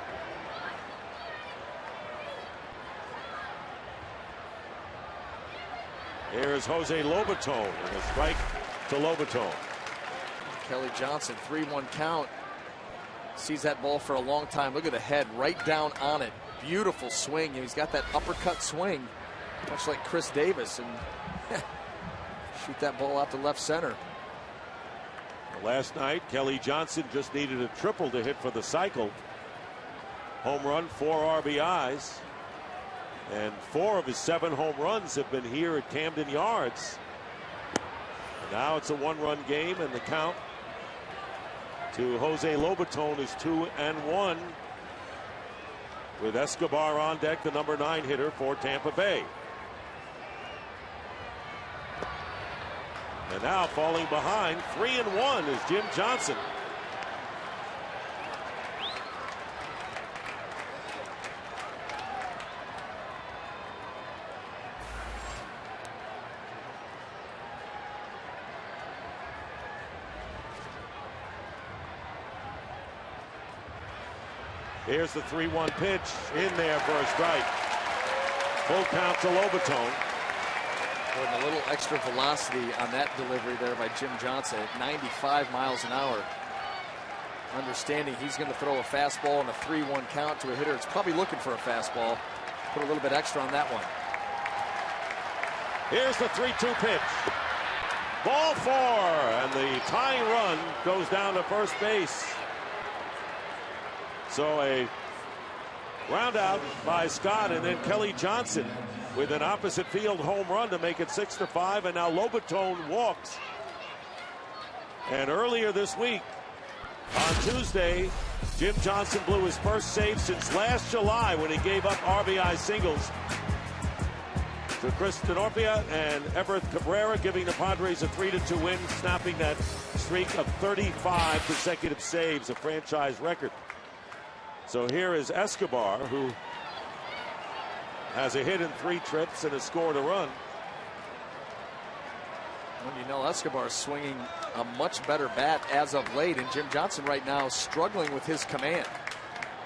S2: here's Jose Lobaton, and a strike to Lobaton.
S4: Kelly Johnson, 3-1 count. Sees that ball for a long time. Look at the head right down on it. Beautiful swing. He's got that uppercut swing, much like Chris Davis, and shoot that ball out to left center.
S2: Last night, Kelly Johnson just needed a triple to hit for the cycle. Home run, 4 RBIs. And 4 of his 7 home runs have been here at Camden Yards. And now it's a 1-run game, and the count to Jose Lobaton is 2-1. With Escobar on deck, the number 9 hitter for Tampa Bay. And now falling behind, 3-1 is Jim Johnson. Here's the 3-1 pitch in there for a strike. Full count to Lobaton.
S4: And a little extra velocity on that delivery there by Jim Johnson at 95 miles an hour. Understanding he's going to throw a fastball and a 3-1 count to a hitter. It's probably looking for a fastball. Put a little bit extra on that one.
S2: Here's the 3-2 pitch. Ball 4, and the tying run goes down to first base. So a round out by Scott, and then Kelly Johnson with an opposite field home run to make it 6-5, and now Lobaton walks. And earlier this week, on Tuesday, Jim Johnson blew his first save since last July when he gave up RBI singles to Chris Tenorpia and Everett Cabrera, giving the Padres a 3-2 win, snapping that streak of 35 consecutive saves, a franchise record. So here is Escobar, who has a hit in 3 trips and has scored a run.
S4: Well, you know, Escobar is swinging a much better bat as of late, and Jim Johnson right now struggling with his command.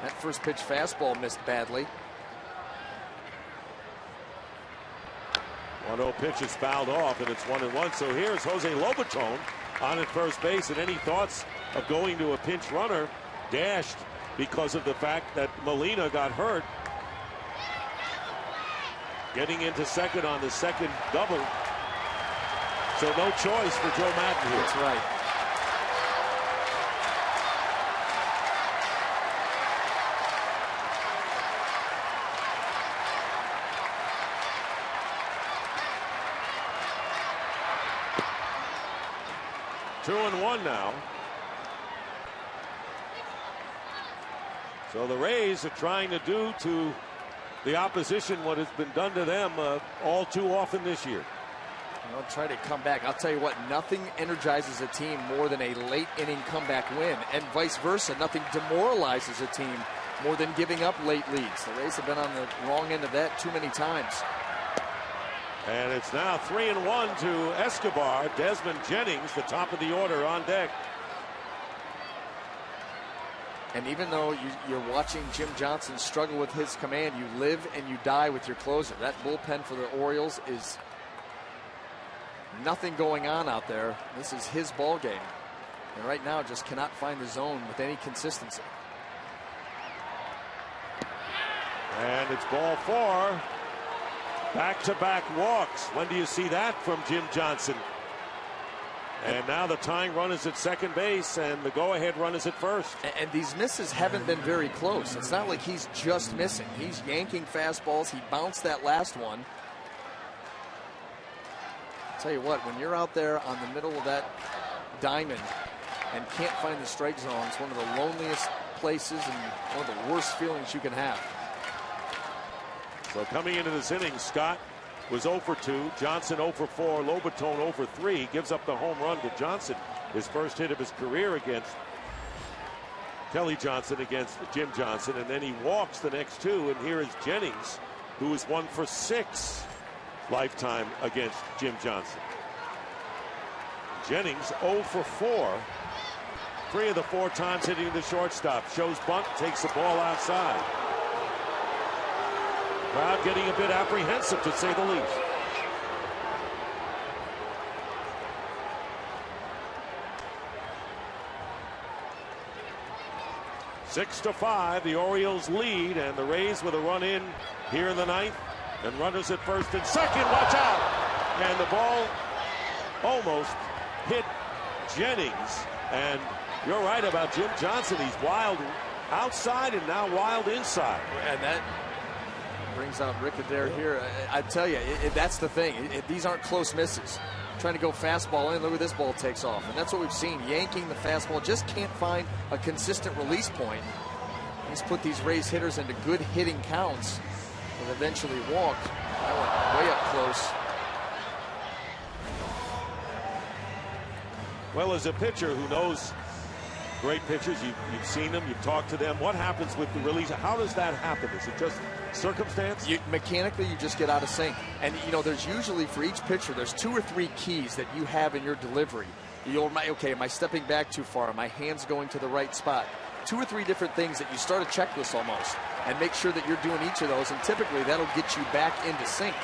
S4: That first pitch fastball missed badly.
S2: 1-0 pitch is fouled off, and it's 1-1. So here's Jose Lobaton on at first base, and any thoughts of going to a pinch runner dashed because of the fact that Molina got hurt. Getting into second on the second double. So no choice for Joe Madden here.
S4: That's right.
S2: Two and one now. So the Rays are trying to do to the opposition what has been done to them all too often this year.
S4: I'll try to come back. I'll tell you what, nothing energizes a team more than a late inning comeback win, and vice versa. Nothing demoralizes a team more than giving up late leads. The Rays have been on the wrong end of that too many times.
S2: And it's now 3-1 to Escobar. Desmond Jennings, the top of the order, on deck.
S4: And even though you're watching Jim Johnson struggle with his command, you live and you die with your closer. That bullpen for the Orioles is nothing going on out there. This is his ball game. And right now just cannot find the zone with any consistency.
S2: And it's ball 4. Back-to-back walks. When do you see that from Jim Johnson? And now the tying run is at second base, and the go-ahead run is at first.
S4: And these misses haven't been very close. It's not like he's just missing. He's yanking fastballs. He bounced that last one. I'll tell you what, when you're out there on the middle of that diamond and can't find the strike zone, it's one of the loneliest places and one of the worst feelings you can have.
S2: So coming into this inning, Scott was 0 for 2. Johnson 0 for 4. Lobaton 0 for 3. Gives up the home run to Johnson. His first hit of his career against Kelly Johnson, against Jim Johnson. And then he walks the next 2. And here is Jennings, who is 1 for 6 lifetime against Jim Johnson. Jennings 0 for 4. 3 of the 4 times hitting the shortstop. Shows bunt, takes the ball outside. Crowd getting a bit apprehensive, to say the least. Six to 5, the Orioles lead, and the Rays with a run in here in the 9th, and runners at first and second. Watch out! And the ball almost hit Jennings. And you're right about Jim Johnson. He's wild outside and now wild inside.
S4: And that brings out Rick Adair here. I tell you, that's the thing. These aren't close misses. Trying to go fastball in. Look at this ball takes off. And that's what we've seen. Yanking the fastball. Just can't find a consistent release point. He's put these Rays hitters into good hitting counts and eventually walked. That went way up close.
S2: Well, as a pitcher who knows great pitchers, you've seen them, you've talked to them. What happens with the release? How does that happen? Is it just circumstance?
S4: Mechanically, you just get out of sync. And, you know, there's usually, for each pitcher, there's 2 or 3 keys that you have in your delivery. Okay, am I stepping back too far? Are my hands going to the right spot? 2 or 3 different things that you start a checklist almost and make sure that you're doing each of those. And typically, that'll get you back into sync.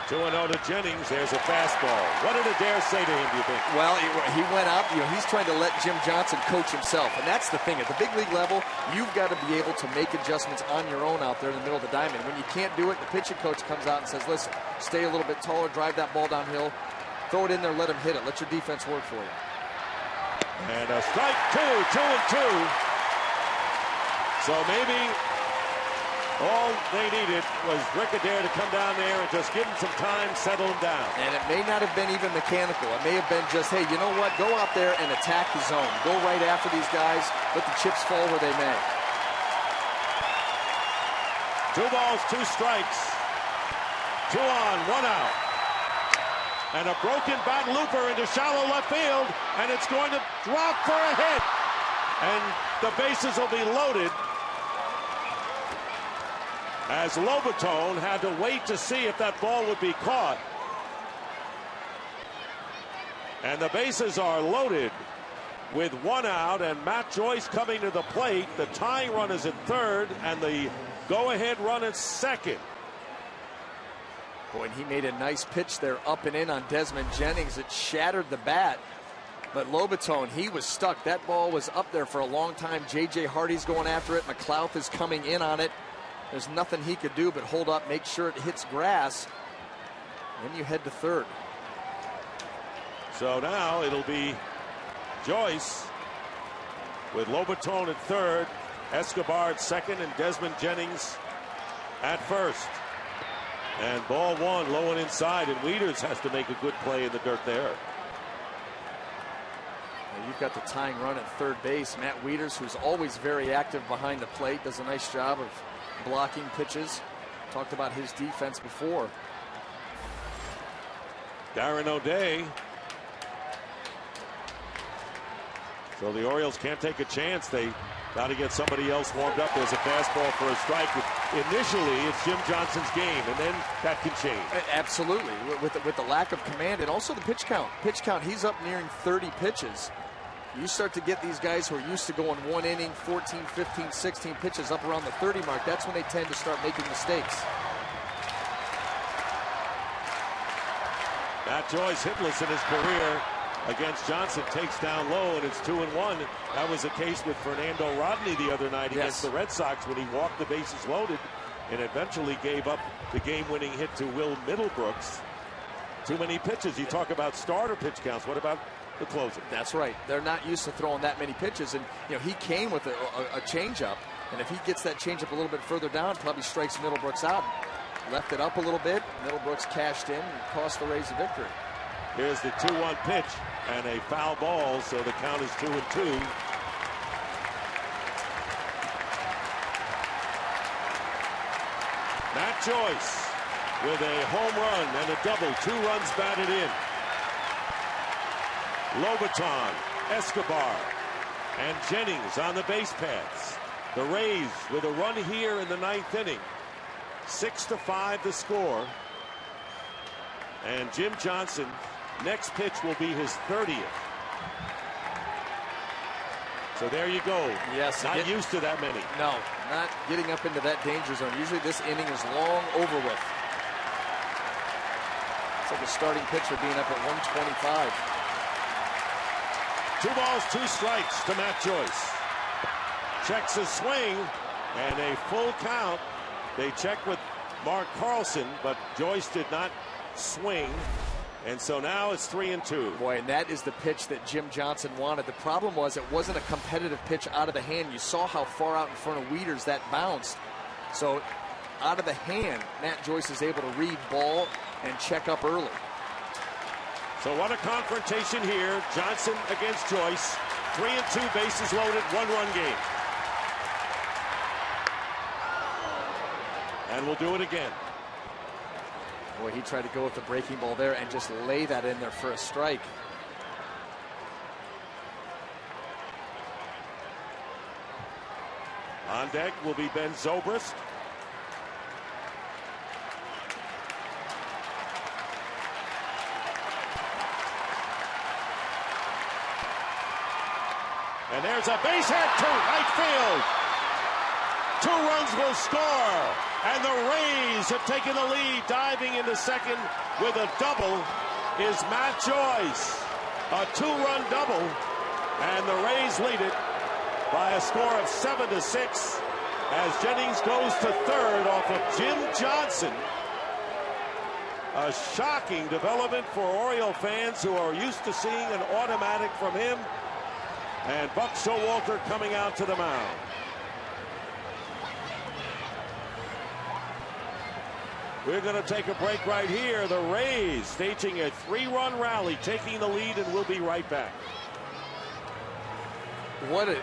S2: 2-0 to Jennings. There's a fastball. What did Adair say to him, do you think?
S4: Well, he went out. You know, he's trying to let Jim Johnson coach himself. And that's the thing. At the big league level, you've got to be able to make adjustments on your own out there in the middle of the diamond. When you can't do it, the pitching coach comes out and says, listen, stay a little bit taller, drive that ball downhill, throw it in there, let him hit it. Let your defense work for you.
S2: And a strike 2, 2-2. So maybe all they needed was Rick Adair to come down there and just give him some time, settle him down.
S4: And it may not have been even mechanical. It may have been just, hey, you know what? Go out there and attack the zone. Go right after these guys. Let the chips fall where they may.
S2: 2 balls, 2 strikes. 2 on, 1 out. And a broken bat looper into shallow left field, and it's going to drop for a hit. And the bases will be loaded, as Lobaton had to wait to see if that ball would be caught. And the bases are loaded with 1 out, and Matt Joyce coming to the plate. The tying run is at third, and the go-ahead run at second.
S4: Boy, and he made a nice pitch there up and in on Desmond Jennings. It shattered the bat. But Lobaton, he was stuck. That ball was up there for a long time. J.J. Hardy's going after it. McLouth is coming in on it. There's nothing he could do but hold up, make sure it hits grass. Then you head to third.
S2: So now it'll be Joyce with Lobaton at third, Escobar at second, and Desmond Jennings at first. And ball 1, low and inside, and Wieters has to make a good play in the dirt there.
S4: You've got the tying run at third base. Matt Wieters, who's always very active behind the plate, does a nice job of blocking pitches. Talked about his defense before.
S2: Darren O'Day. So the Orioles can't take a chance. They got to get somebody else warmed up. There's a fastball for a strike. Initially, it's Jim Johnson's game, and then that can change.
S4: Absolutely, with the lack of command and also the pitch count. Pitch count, he's up nearing 30 pitches. You start to get these guys who are used to going one inning, 14, 15, 16 pitches up around the 30 mark. That's when they tend to start making mistakes.
S2: Matt Joyce hitless in his career against Johnson, takes down low, and it's 2-1. That was the case with Fernando Rodney the other night against the Red Sox when he walked the bases loaded and eventually gave up the game-winning hit to Will Middlebrooks. Too many pitches. You talk about starter pitch counts. What about the closer?
S4: That's right. They're not used to throwing that many pitches, and he came with a changeup, and if he gets that changeup a little bit further down, probably strikes Middlebrooks out. Left it up a little bit. Middlebrooks cashed in and cost the Rays a victory.
S2: Here's the 2-1 pitch and a foul ball, so the count is 2-2. Matt Joyce with a home run and a double, 2 runs batted in. Lobaton, Escobar, and Jennings on the base paths. The Rays with a run here in the 9th inning. 6-5 the score. And Jim Johnson, next pitch will be his 30th. So there you go.
S4: Yes.
S2: Not used to that many.
S4: No, not getting up into that danger zone. Usually this inning is long over with. It's like a starting pitcher being up at 125.
S2: 2 balls, 2 strikes to Matt Joyce. Checks his swing and a full count. They checked with Mark Carlson, but Joyce did not swing. And so now it's 3-2.
S4: Boy, and that is the pitch that Jim Johnson wanted. The problem was it wasn't a competitive pitch out of the hand. You saw how far out in front of Wieters that bounced. So out of the hand, Matt Joyce is able to read ball and check up early.
S2: So what a confrontation here. Johnson against Joyce. 3-2, bases loaded, 1-1 game. And we'll do it again.
S4: Boy, he tried to go with the breaking ball there and just lay that in there for a strike.
S2: On deck will be Ben Zobrist. And there's a base hit to right field. 2 runs will score. And the Rays have taken the lead. Diving into second with a double is Matt Joyce. A 2-run double. And the Rays lead it by a score of 7-6 as Jennings goes to third off of Jim Johnson. A shocking development for Oriole fans who are used to seeing an automatic from him. And Buck Showalter coming out to the mound. We're going to take a break right here. The Rays staging a 3-run rally, taking the lead, and we'll be right back.
S4: What a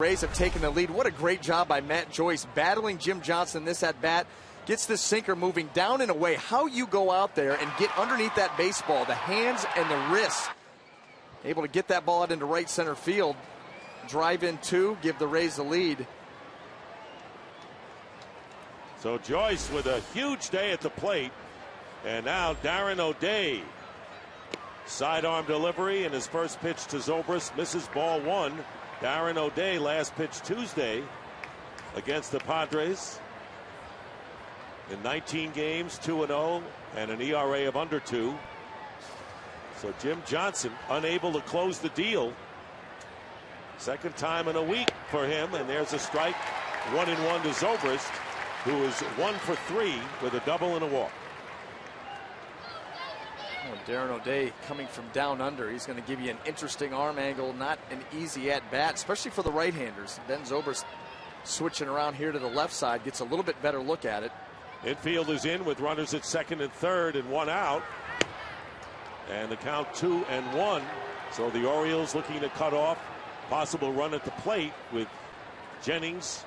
S4: Rays have taken the lead. What a great job by Matt Joyce battling Jim Johnson this at bat. Gets the sinker moving down and away. How you go out there and get underneath that baseball, the hands and the wrists. Able to get that ball out into right center field. Drive in 2, give the Rays the lead.
S2: So Joyce with a huge day at the plate. And now Darren O'Day. Sidearm delivery and his first pitch to Zobrist misses ball 1. Darren O'Day last pitch Tuesday against the Padres. In 19 games, 2-0 and an ERA of under 2. So Jim Johnson unable to close the deal. Second time in a week for him, and there's a strike. 1-1 to Zobrist, who is 1 for 3 with a double and a walk.
S4: Oh, Darren O'Day coming from down under. He's going to give you an interesting arm angle, not an easy at bat, especially for the right-handers. Ben Zobrist switching around here to the left side, gets a little bit better look at it.
S2: Infield is in with runners at second and third and 1 out. And the count 2-1. So the Orioles looking to cut off possible run at the plate with Jennings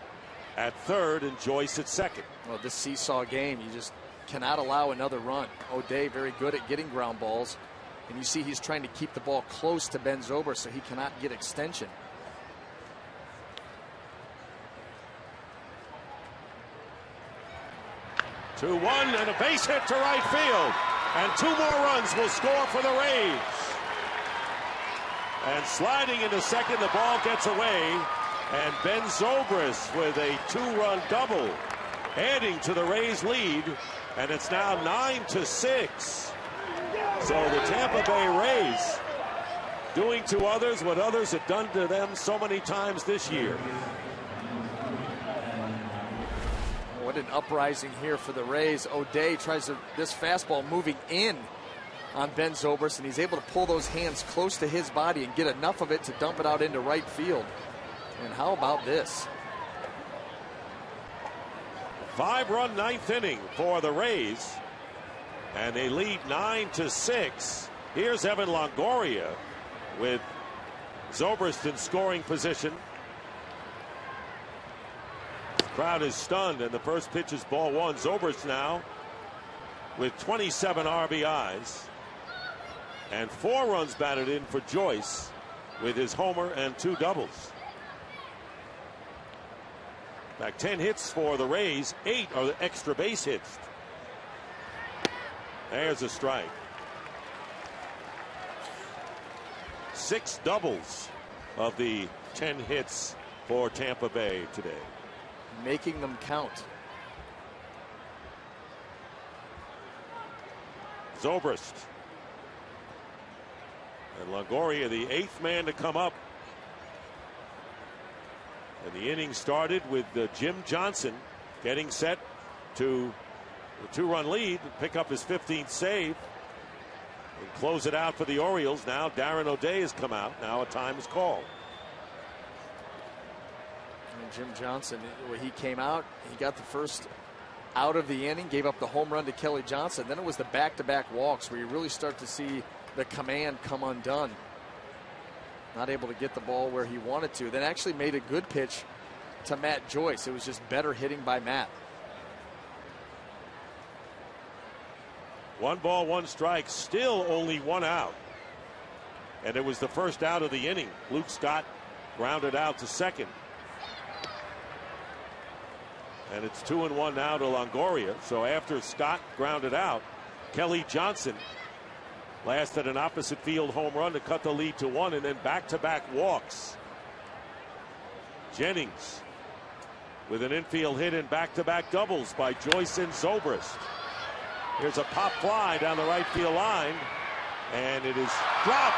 S2: at third and Joyce at second.
S4: Well, this seesaw game, you just cannot allow another run. O'Day very good at getting ground balls. And you see he's trying to keep the ball close to Ben Zobrist so he cannot get extension.
S2: Two, 1 and a base hit to right field. And 2 more runs will score for the Rays. And sliding into second, the ball gets away. And Ben Zobrist with a 2-run double, adding to the Rays' lead. And it's now 9-6. So the Tampa Bay Rays doing to others what others have done to them so many times this year.
S4: What an uprising here for the Rays. O'Day tries this fastball moving in on Ben Zobrist, and he's able to pull those hands close to his body and get enough of it to dump it out into right field. And how about this?
S2: 5-run 9th inning for the Rays, and they lead 9-6. Here's Evan Longoria with Zobrist in scoring position. Crowd is stunned, and the first pitch is ball 1. Zobrist now with 27 RBIs and 4 runs batted in for Joyce with his homer and 2 doubles. Back 10 hits for the Rays, 8 are the extra base hits. There's a strike. 6 doubles of the 10 hits for Tampa Bay today.
S4: Making them count.
S2: Zobrist. And Longoria, the 8th man to come up. And the inning started with Jim Johnson getting set to the 2-run lead, pick up his 15th save, and close it out for the Orioles. Now Darren O'Day has come out. Now a time is called.
S4: And Jim Johnson, when he came out, he got the first out of the inning, gave up the home run to Kelly Johnson. Then it was the back-to-back walks where you really start to see the command come undone. Not able to get the ball where he wanted to. Then actually made a good pitch to Matt Joyce. It was just better hitting by Matt.
S2: 1 ball, 1 strike, still only 1 out. And it was the first out of the inning. Luke Scott grounded out to second. And it's 2-1 now to Longoria. So after Scott grounded out, Kelly Johnson lasted an opposite field home run to cut the lead to 1, and then back-to-back walks. Jennings with an infield hit and back-to-back doubles by Joyce and Zobrist. Here's a pop fly down the right field line, and it is dropped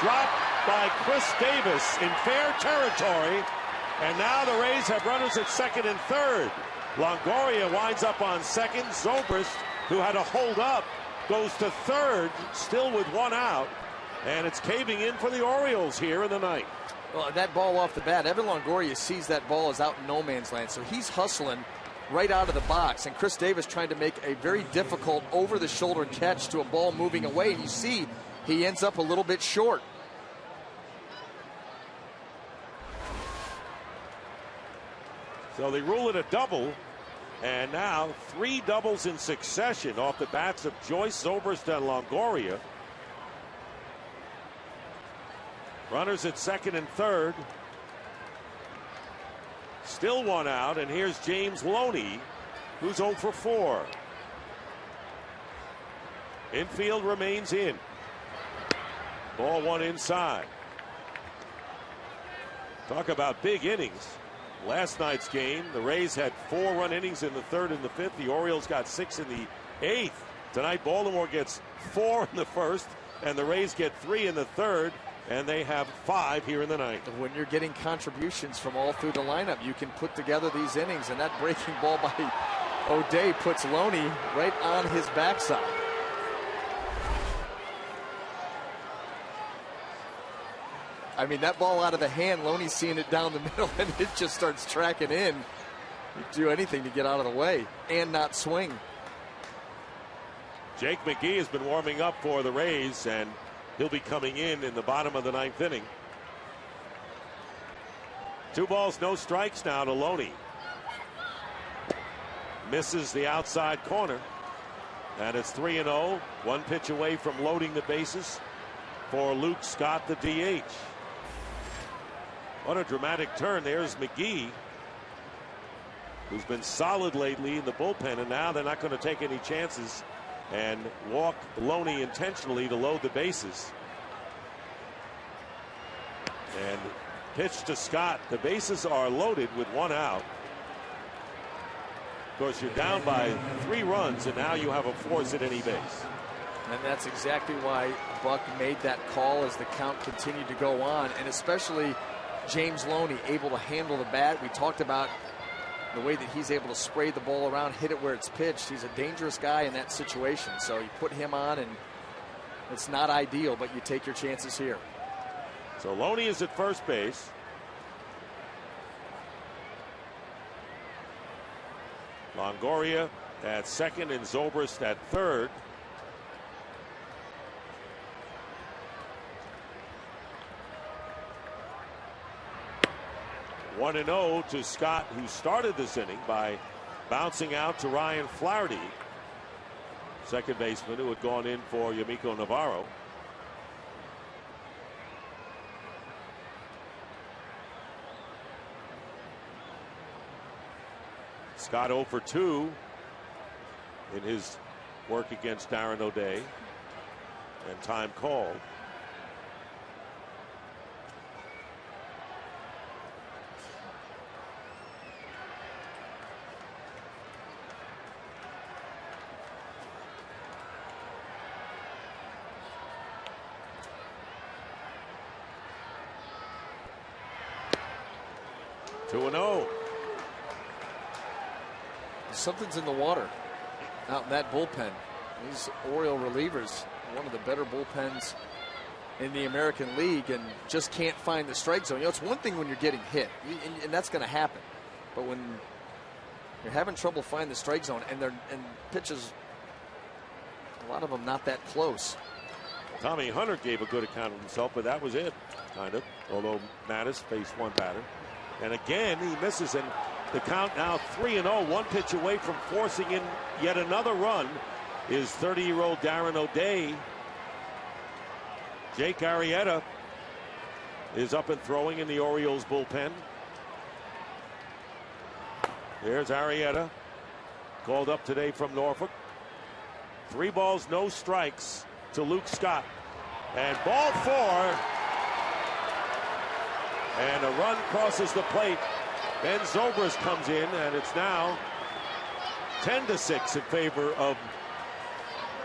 S2: by Chris Davis in fair territory. And now the Rays have runners at second and third. Longoria winds up on second. Zobrist, who had a hold up, goes to third, still with 1 out. And it's caving in for the Orioles here in the ninth.
S4: Well, that ball off the bat, Evan Longoria sees that ball is out in no man's land. So he's hustling right out of the box. And Chris Davis trying to make a very difficult over-the-shoulder catch to a ball moving away. And you see he ends up a little bit short.
S2: So they rule it a double. And now 3 doubles in succession off the bats of Joyce, Zobrist, and Longoria. Runners at second and third. Still 1 out, and here's James Loney, who's 0 for 4. Infield remains in. Ball 1 inside. Talk about big innings. Last night's game, the Rays had 4-run innings in the 3rd and the 5th. The Orioles got 6 in the 8th. Tonight, Baltimore gets 4 in the 1st, and the Rays get 3 in the 3rd, and they have 5 here in the 9th.
S4: When you're getting contributions from all through the lineup, you can put together these innings, and that breaking ball by O'Day puts Loney right on his backside. I mean, that ball out of the hand, Loney's seeing it down the middle, and it just starts tracking in. He'd do anything to get out of the way and not swing.
S2: Jake McGee has been warming up for the Rays, and he'll be coming in the bottom of the 9th inning. 2 balls, no strikes now to Loney. Misses the outside corner. And it's 3-0. 1 pitch away from loading the bases for Luke Scott, the DH. What a dramatic turn. There's McGee, who's been solid lately in the bullpen, and now they're not going to take any chances and walk Loney intentionally to load the bases. And pitch to Scott. The bases are loaded with 1 out. Of course, you're down by 3 runs, and now you have a force at any base.
S4: And that's exactly why Buck made that call as the count continued to go on, and especially James Loney able to handle the bat. We talked about the way that he's able to spray the ball around, hit it where it's pitched. He's a dangerous guy in that situation. So you put him on, and it's not ideal, but you take your chances here.
S2: So Loney is at first base. Longoria at second and Zobrist at third. One and 0 to Scott, who started this inning by bouncing out to Ryan Flaherty, second baseman, who had gone in for Yamiko Navarro. Scott 0 for 2 in his work against Darren O'Day, and time called. Two and 0.
S4: Something's in the water out in that bullpen. These Oriole relievers, one of the better bullpens in the American League, and just can't find the strike zone. You know, it's one thing when you're getting hit, and that's going to happen. But when you're having trouble finding the strike zone, and pitches, a lot of them not that close.
S2: Tommy Hunter gave a good account of himself, but that was it, kind of. Although Mattis faced 1 batter. And again, he misses, and the count now 3-0. 1 pitch away from forcing in yet another run is 30-year-old Darren O'Day. Jake Arrieta is up and throwing in the Orioles bullpen. There's Arrieta, called up today from Norfolk. 3 balls, no strikes to Luke Scott. And ball 4. And a run crosses the plate. Ben Zobrist comes in, and it's now 10-6 in favor of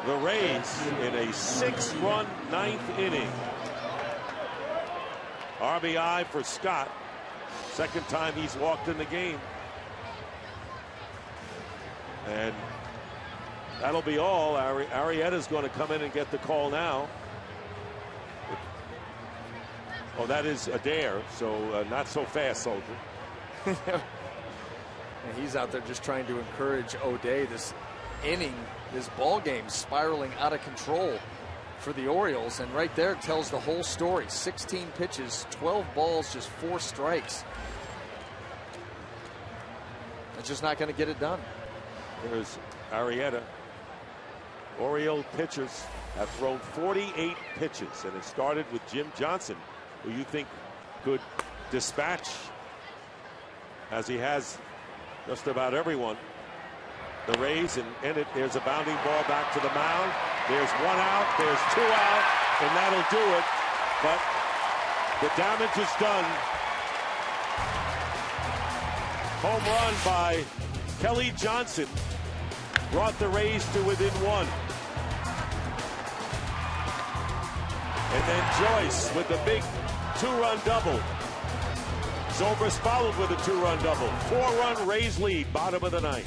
S2: the Rays in a 6-run 9th inning. RBI for Scott. Second time he's walked in the game. And that'll be all. Arrieta's going to come in and get the call now. Oh, that is Adair, so not so fast, soldier.
S4: And he's out there just trying to encourage O'Day. This inning, this ball game spiraling out of control for the Orioles, and right there tells the whole story. 16 pitches, 12 balls, just 4 strikes. It's just not going to get it done.
S2: There's Arrieta. Oriole pitchers have thrown 48 pitches, and it started with Jim Johnson, who you think could dispatch, as he has just about everyone, the Rays. And in it, there's a bounding ball back to the mound. There's 1 out, there's 2 out, and that'll do it. But the damage is done. Home run by Kelly Johnson brought the Rays to within 1. And then Joyce with the big 2-run double. Zobrist followed with a 2-run double. 4-run Rays lead, bottom of the 9th.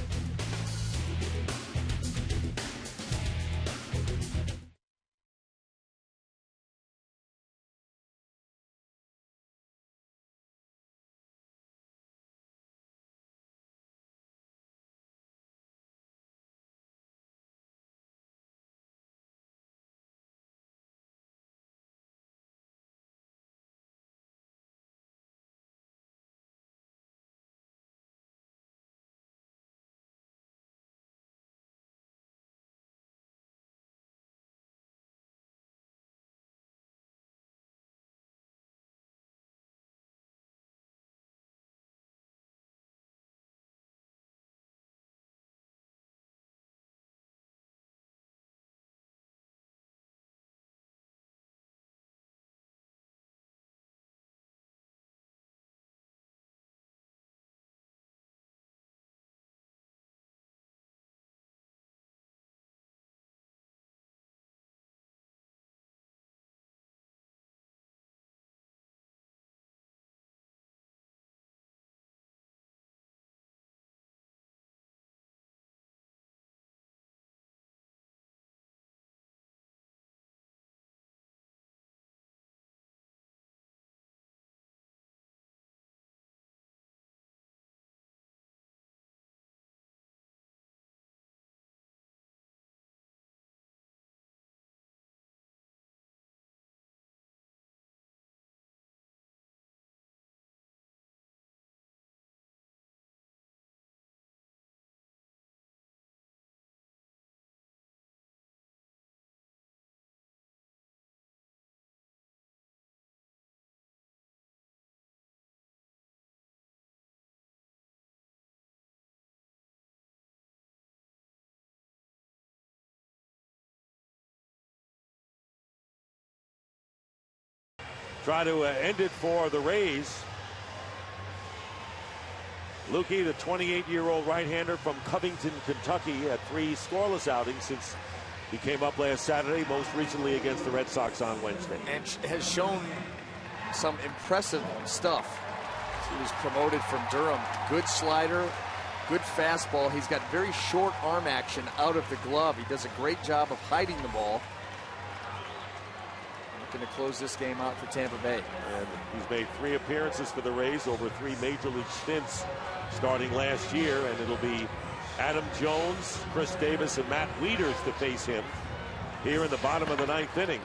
S2: Try to end it for the Rays. Lukey, the 28-year-old right-hander from Covington, Kentucky, had 3 scoreless outings since he came up last Saturday, most recently against the Red Sox on Wednesday.
S4: And has shown some impressive stuff. He was promoted from Durham. Good slider, good fastball. He's got very short arm action out of the glove. He does a great job of hiding the ball. Looking to close this game out for Tampa Bay.
S2: And he's made 3 appearances for the Rays over 3 major league stints starting last year, and it'll be Adam Jones, Chris Davis, and Matt Wieters to face him here in the bottom of the 9th inning.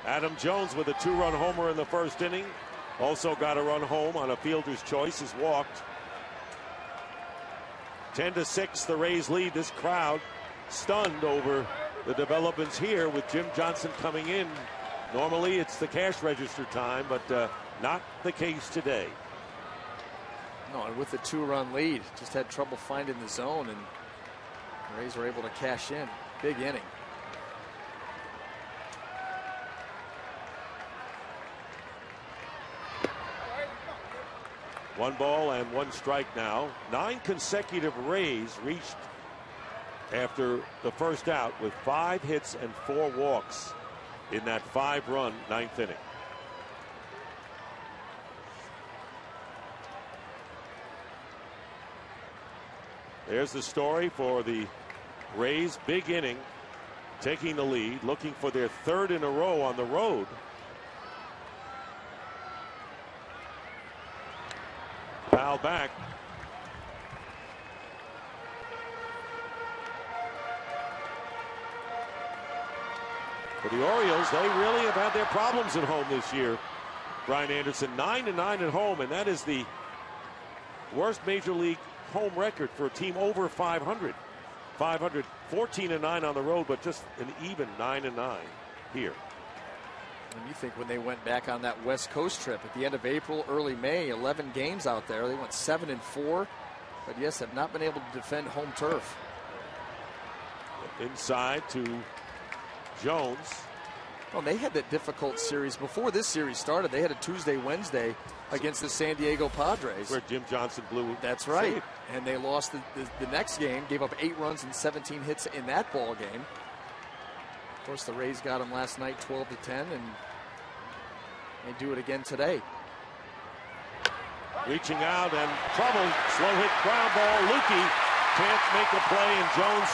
S2: Adam Jones with a 2-run homer in the first inning. Also got a run home on a fielder's choice, has walked. 10-6, the Rays lead. This crowd stunned over the developments here with Jim Johnson coming in. Normally it's the cash register time, but not the case today.
S4: No, and with the 2-run lead, just had trouble finding the zone, and the Rays were able to cash in. Big inning.
S2: One ball and 1 strike now. 9 consecutive Rays reached after the first out with 5 hits and 4 walks in that 5-run 9th inning. There's the story for the Rays. Big inning, taking the lead, looking for their 3rd in a row on the road. Foul back. For the Orioles, they really have had their problems at home this year. Brian Anderson, 9-9 at home, and that is the worst major league home record for a team over 500. 500, 14-9 on the road, but just an even 9-9 here.
S4: And you think when they went back on that West Coast trip at the end of April, early May, 11 games out there, they went 7-4, but yes, have not been able to defend home turf.
S2: Inside to Jones.
S4: Well, they had that difficult series before this series started. They had a Tuesday, Wednesday against the San Diego Padres.
S2: Where Jim Johnson blew.
S4: That's right. Save. And they lost the next game, gave up 8 runs and 17 hits in that ball game. Of course, the Rays got them last night 12-10, and they do it again today.
S2: Reaching out and trouble. Slow hit ground ball. Lukey can't make a play, and Jones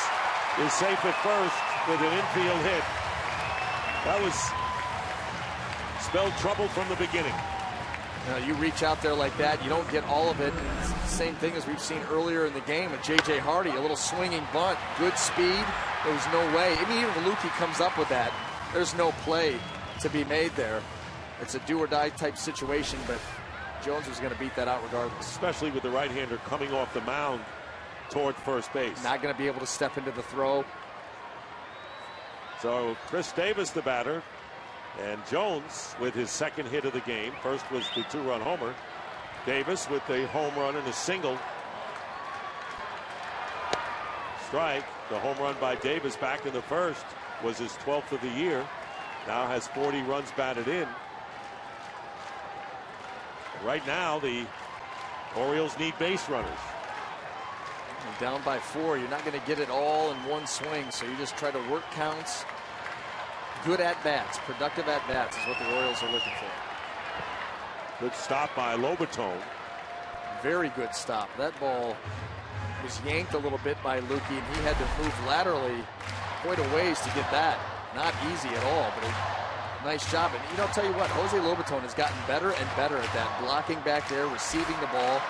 S2: is safe at first with an infield hit. That was spelled trouble from the beginning.
S4: Now, you reach out there like that, you don't get all of it. It's the same thing as we've seen earlier in the game with J.J. Hardy, a little swinging bunt, good speed. There was no way. I mean, even if Lukey comes up with that, there's no play to be made there. It's a do-or-die type situation, but Jones was going to beat that out regardless.
S2: Especially with the right-hander coming off the mound toward first base.
S4: Not going to be able to step into the throw.
S2: So Chris Davis, the batter, and Jones with his second hit of the game. First was the 2-run homer. Davis with the home run and a single. Strike. The home run by Davis back in the first was his 12th of the year. Now has 40 runs batted in. Right now, the Orioles need base runners.
S4: And down by 4, you're not going to get it all in one swing, so you just try to work counts. Good at-bats, productive at-bats is what the Orioles are looking for.
S2: Good stop by Lobaton.
S4: Very good stop. That ball was yanked a little bit by Lukey, and he had to move laterally quite a ways to get that. Not easy at all, but a nice job. And, I'll tell you what, Jose Lobaton has gotten better and better at that, blocking back there, receiving the ball.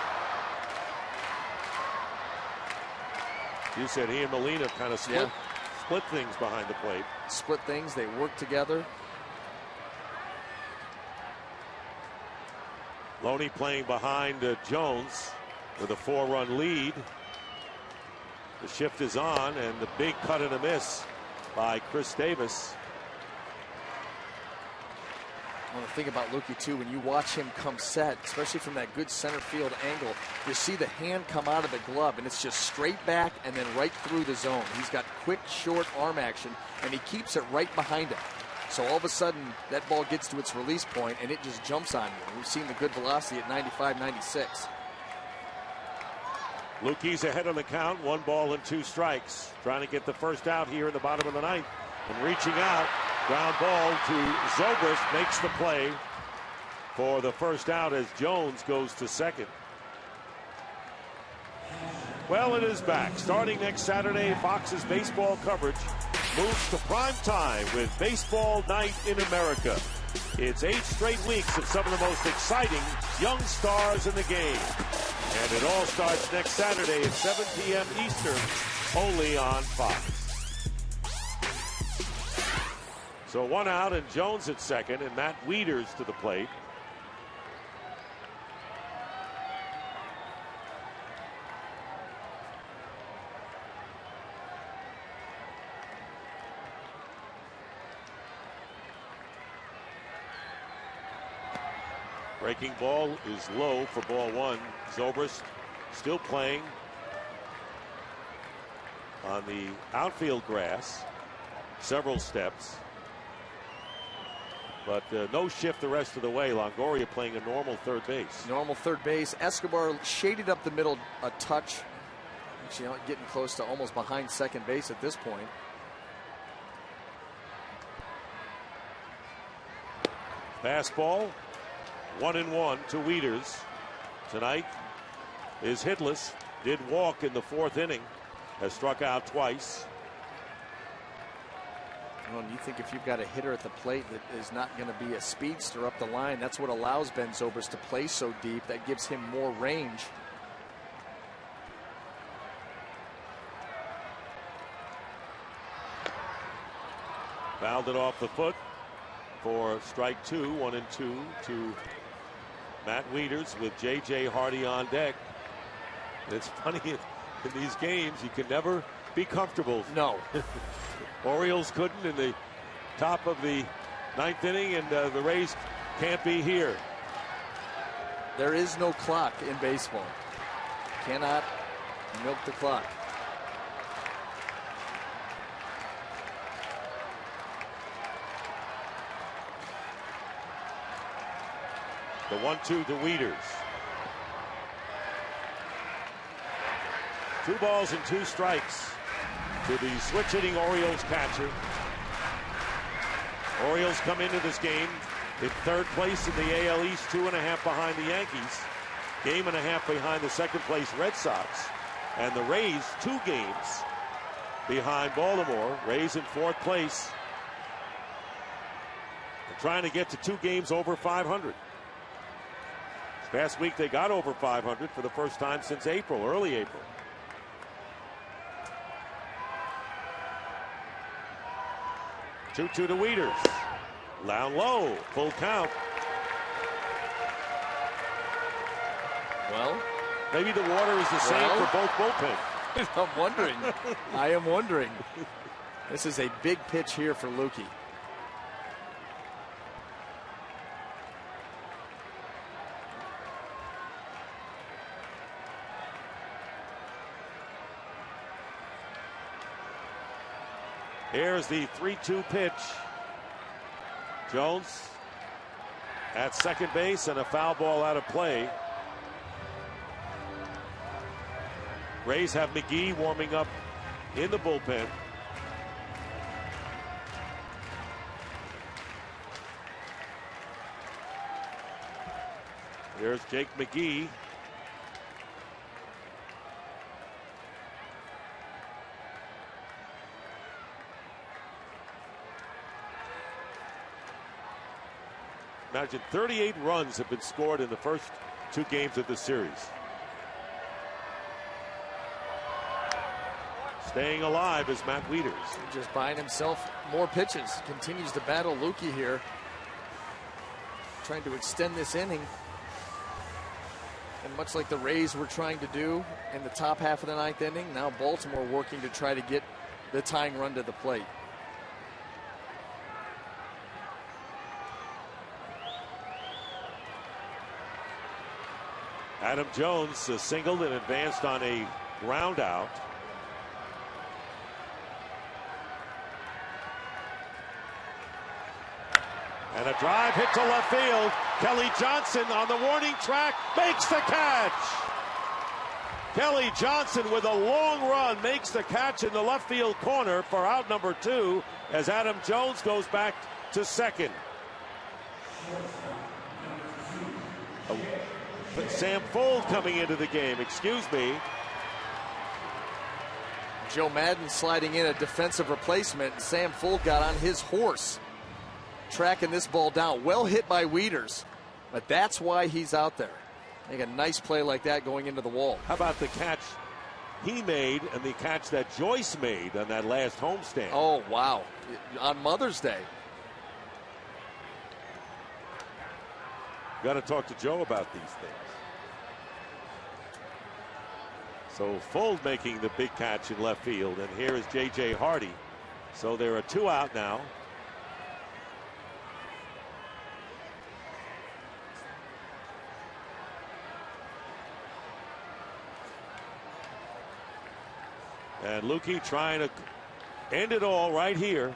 S2: You said he and Molina kind of split things behind the plate.
S4: Split things, they work together.
S2: Loney playing behind Jones with a 4-run lead. The shift is on, and the big cut and a miss by Chris Davis.
S4: Well, the thing about Lukey, too, when you watch him come set, especially from that good center field angle, you see the hand come out of the glove, and it's just straight back and then right through the zone. He's got quick, short arm action, and he keeps it right behind him. So all of a sudden, that ball gets to its release point, and it just jumps on you. We've seen the good velocity at 95, 96.
S2: Lukey's ahead on the count, 1 ball and 2 strikes. Trying to get the first out here in the bottom of the 9th. And reaching out, ground ball to Zobrist, makes the play for the first out as Jones goes to second. Well, it is back. Starting next Saturday, Fox's baseball coverage moves to prime time with Baseball Night in America. It's 8 straight weeks of some of the most exciting young stars in the game. And it all starts next Saturday at 7 p.m. Eastern, only on Fox. So 1 out and Jones at second, and Matt Wieters to the plate. Breaking ball is low for ball 1. Zobrist still playing on the outfield grass. Several steps. But no shift the rest of the way. Longoria playing a normal third base.
S4: Normal third base. Escobar shaded up the middle a touch. Actually, getting close to almost behind second base at this point.
S2: Fastball. 1-1 to Wieters. Tonight is hitless. Did walk in the 4th inning. Has struck out twice.
S4: Well, and you think if you've got a hitter at the plate that is not going to be a speedster up the line, that's what allows Ben Zobrist to play so deep. That gives him more range.
S2: Fouled it off the foot. for strike 2, 1-2 to Matt Wieters with J.J. Hardy on deck. It's funny in these games, you can never be comfortable.
S4: No.
S2: Orioles couldn't in the top of the 9th inning, and the Rays can't be here.
S4: There is no clock in baseball. Cannot milk the clock.
S2: The 1-2 to Wieters. 2 balls and 2 strikes to the switch-hitting Orioles catcher. Orioles come into this game in 3rd place in the AL East, 2.5 behind the Yankees, 1.5 behind the 2nd place Red Sox, and the Rays 2 games behind Baltimore. Rays in 4th place. They're trying to get to 2 games over 500. This past week they got over 500 for the first time since April, early April. Two to Wieters. Down low, full count.
S4: Well,
S2: maybe the water is the same for both bullpens.
S4: I'm wondering. I am wondering. This is a big pitch here for Lukey.
S2: Here's the 3-2 pitch. Jones at second base and a foul ball out of play. Rays have McGee warming up in the bullpen. There's Jake McGee. Imagine 38 runs have been scored in the first 2 games of the series. Staying alive is Matt Wieters.
S4: Just buying himself more pitches. Continues to battle Lukey here. Trying to extend this inning. And much like the Rays were trying to do in the top half of the 9th inning, now Baltimore working to try to get the tying run to the plate.
S2: Adam Jones singled and advanced on a ground out. And a drive hit to left field. Kelly Johnson on the warning track makes the catch. Kelly Johnson with a long run makes the catch in the left field corner for out number 2 as Adam Jones goes back to second. Sam Fuld coming into the game, excuse me.
S4: Joe Madden sliding in a defensive replacement. Sam Fuld got on his horse, tracking this ball down. Well hit by Wieters, but that's why he's out there. Make a nice play like that going into the wall.
S2: How about the catch he made and the catch that Joyce made on that last homestand?
S4: Oh, wow. On Mother's Day.
S2: Got to talk to Joe about these things. So Fuld making the big catch in left field, and here is J.J. Hardy. So there are 2 out now. And Lukey trying to end it all right here.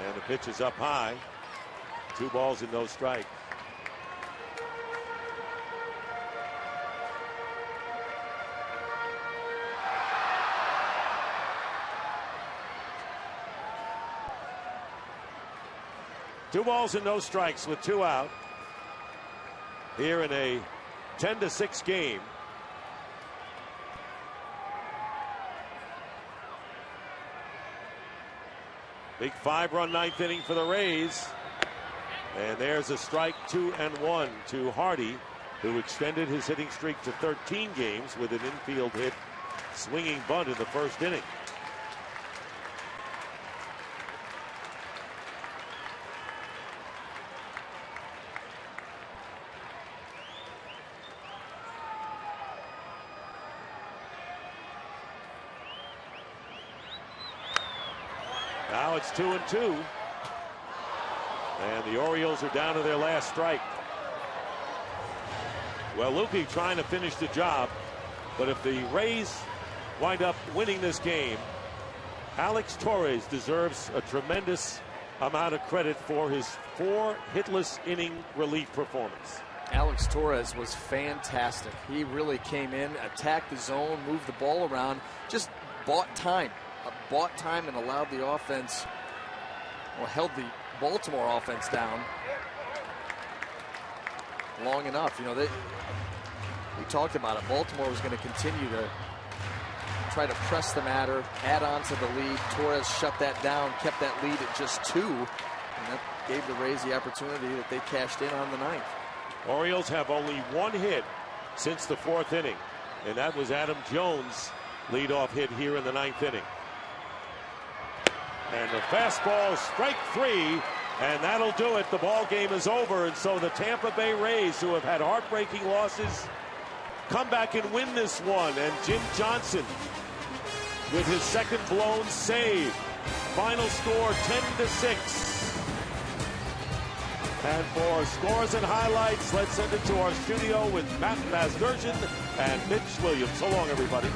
S2: And the pitch is up high. 2 balls and no strike. Two balls and no strikes with 2 out. Here in a 10-6 game. Big 5-run 9th inning for the Rays. And there's a strike 2-1 to Hardy, who extended his hitting streak to 13 games with an infield hit swinging bunt in the first inning. Now it's 2-2. And the Orioles are down to their last strike. Well, Lukey trying to finish the job, but if the Rays wind up winning this game, Alex Torres deserves a tremendous amount of credit for his 4 hitless inning relief performance.
S4: Alex Torres was fantastic. He really came in, attacked the zone, moved the ball around, just bought time and allowed the offense, well, held the Baltimore offense down long enough. You know, we talked about it. Baltimore was going to continue to try to press the matter, add on to the lead. Torres shut that down, kept that lead at just 2, and that gave the Rays the opportunity that they cashed in on the 9th.
S2: Orioles have only 1 hit since the 4th inning, and that was Adam Jones' leadoff hit here in the 9th inning. And the fastball, strike 3, and that'll do it. The ball game is over, and so the Tampa Bay Rays, who have had heartbreaking losses, come back and win this one. And Jim Johnson with his second blown save. Final score 10-6. And for scores and highlights, let's send it to our studio with Matt Vasgersian and Mitch Williams. So long, everybody.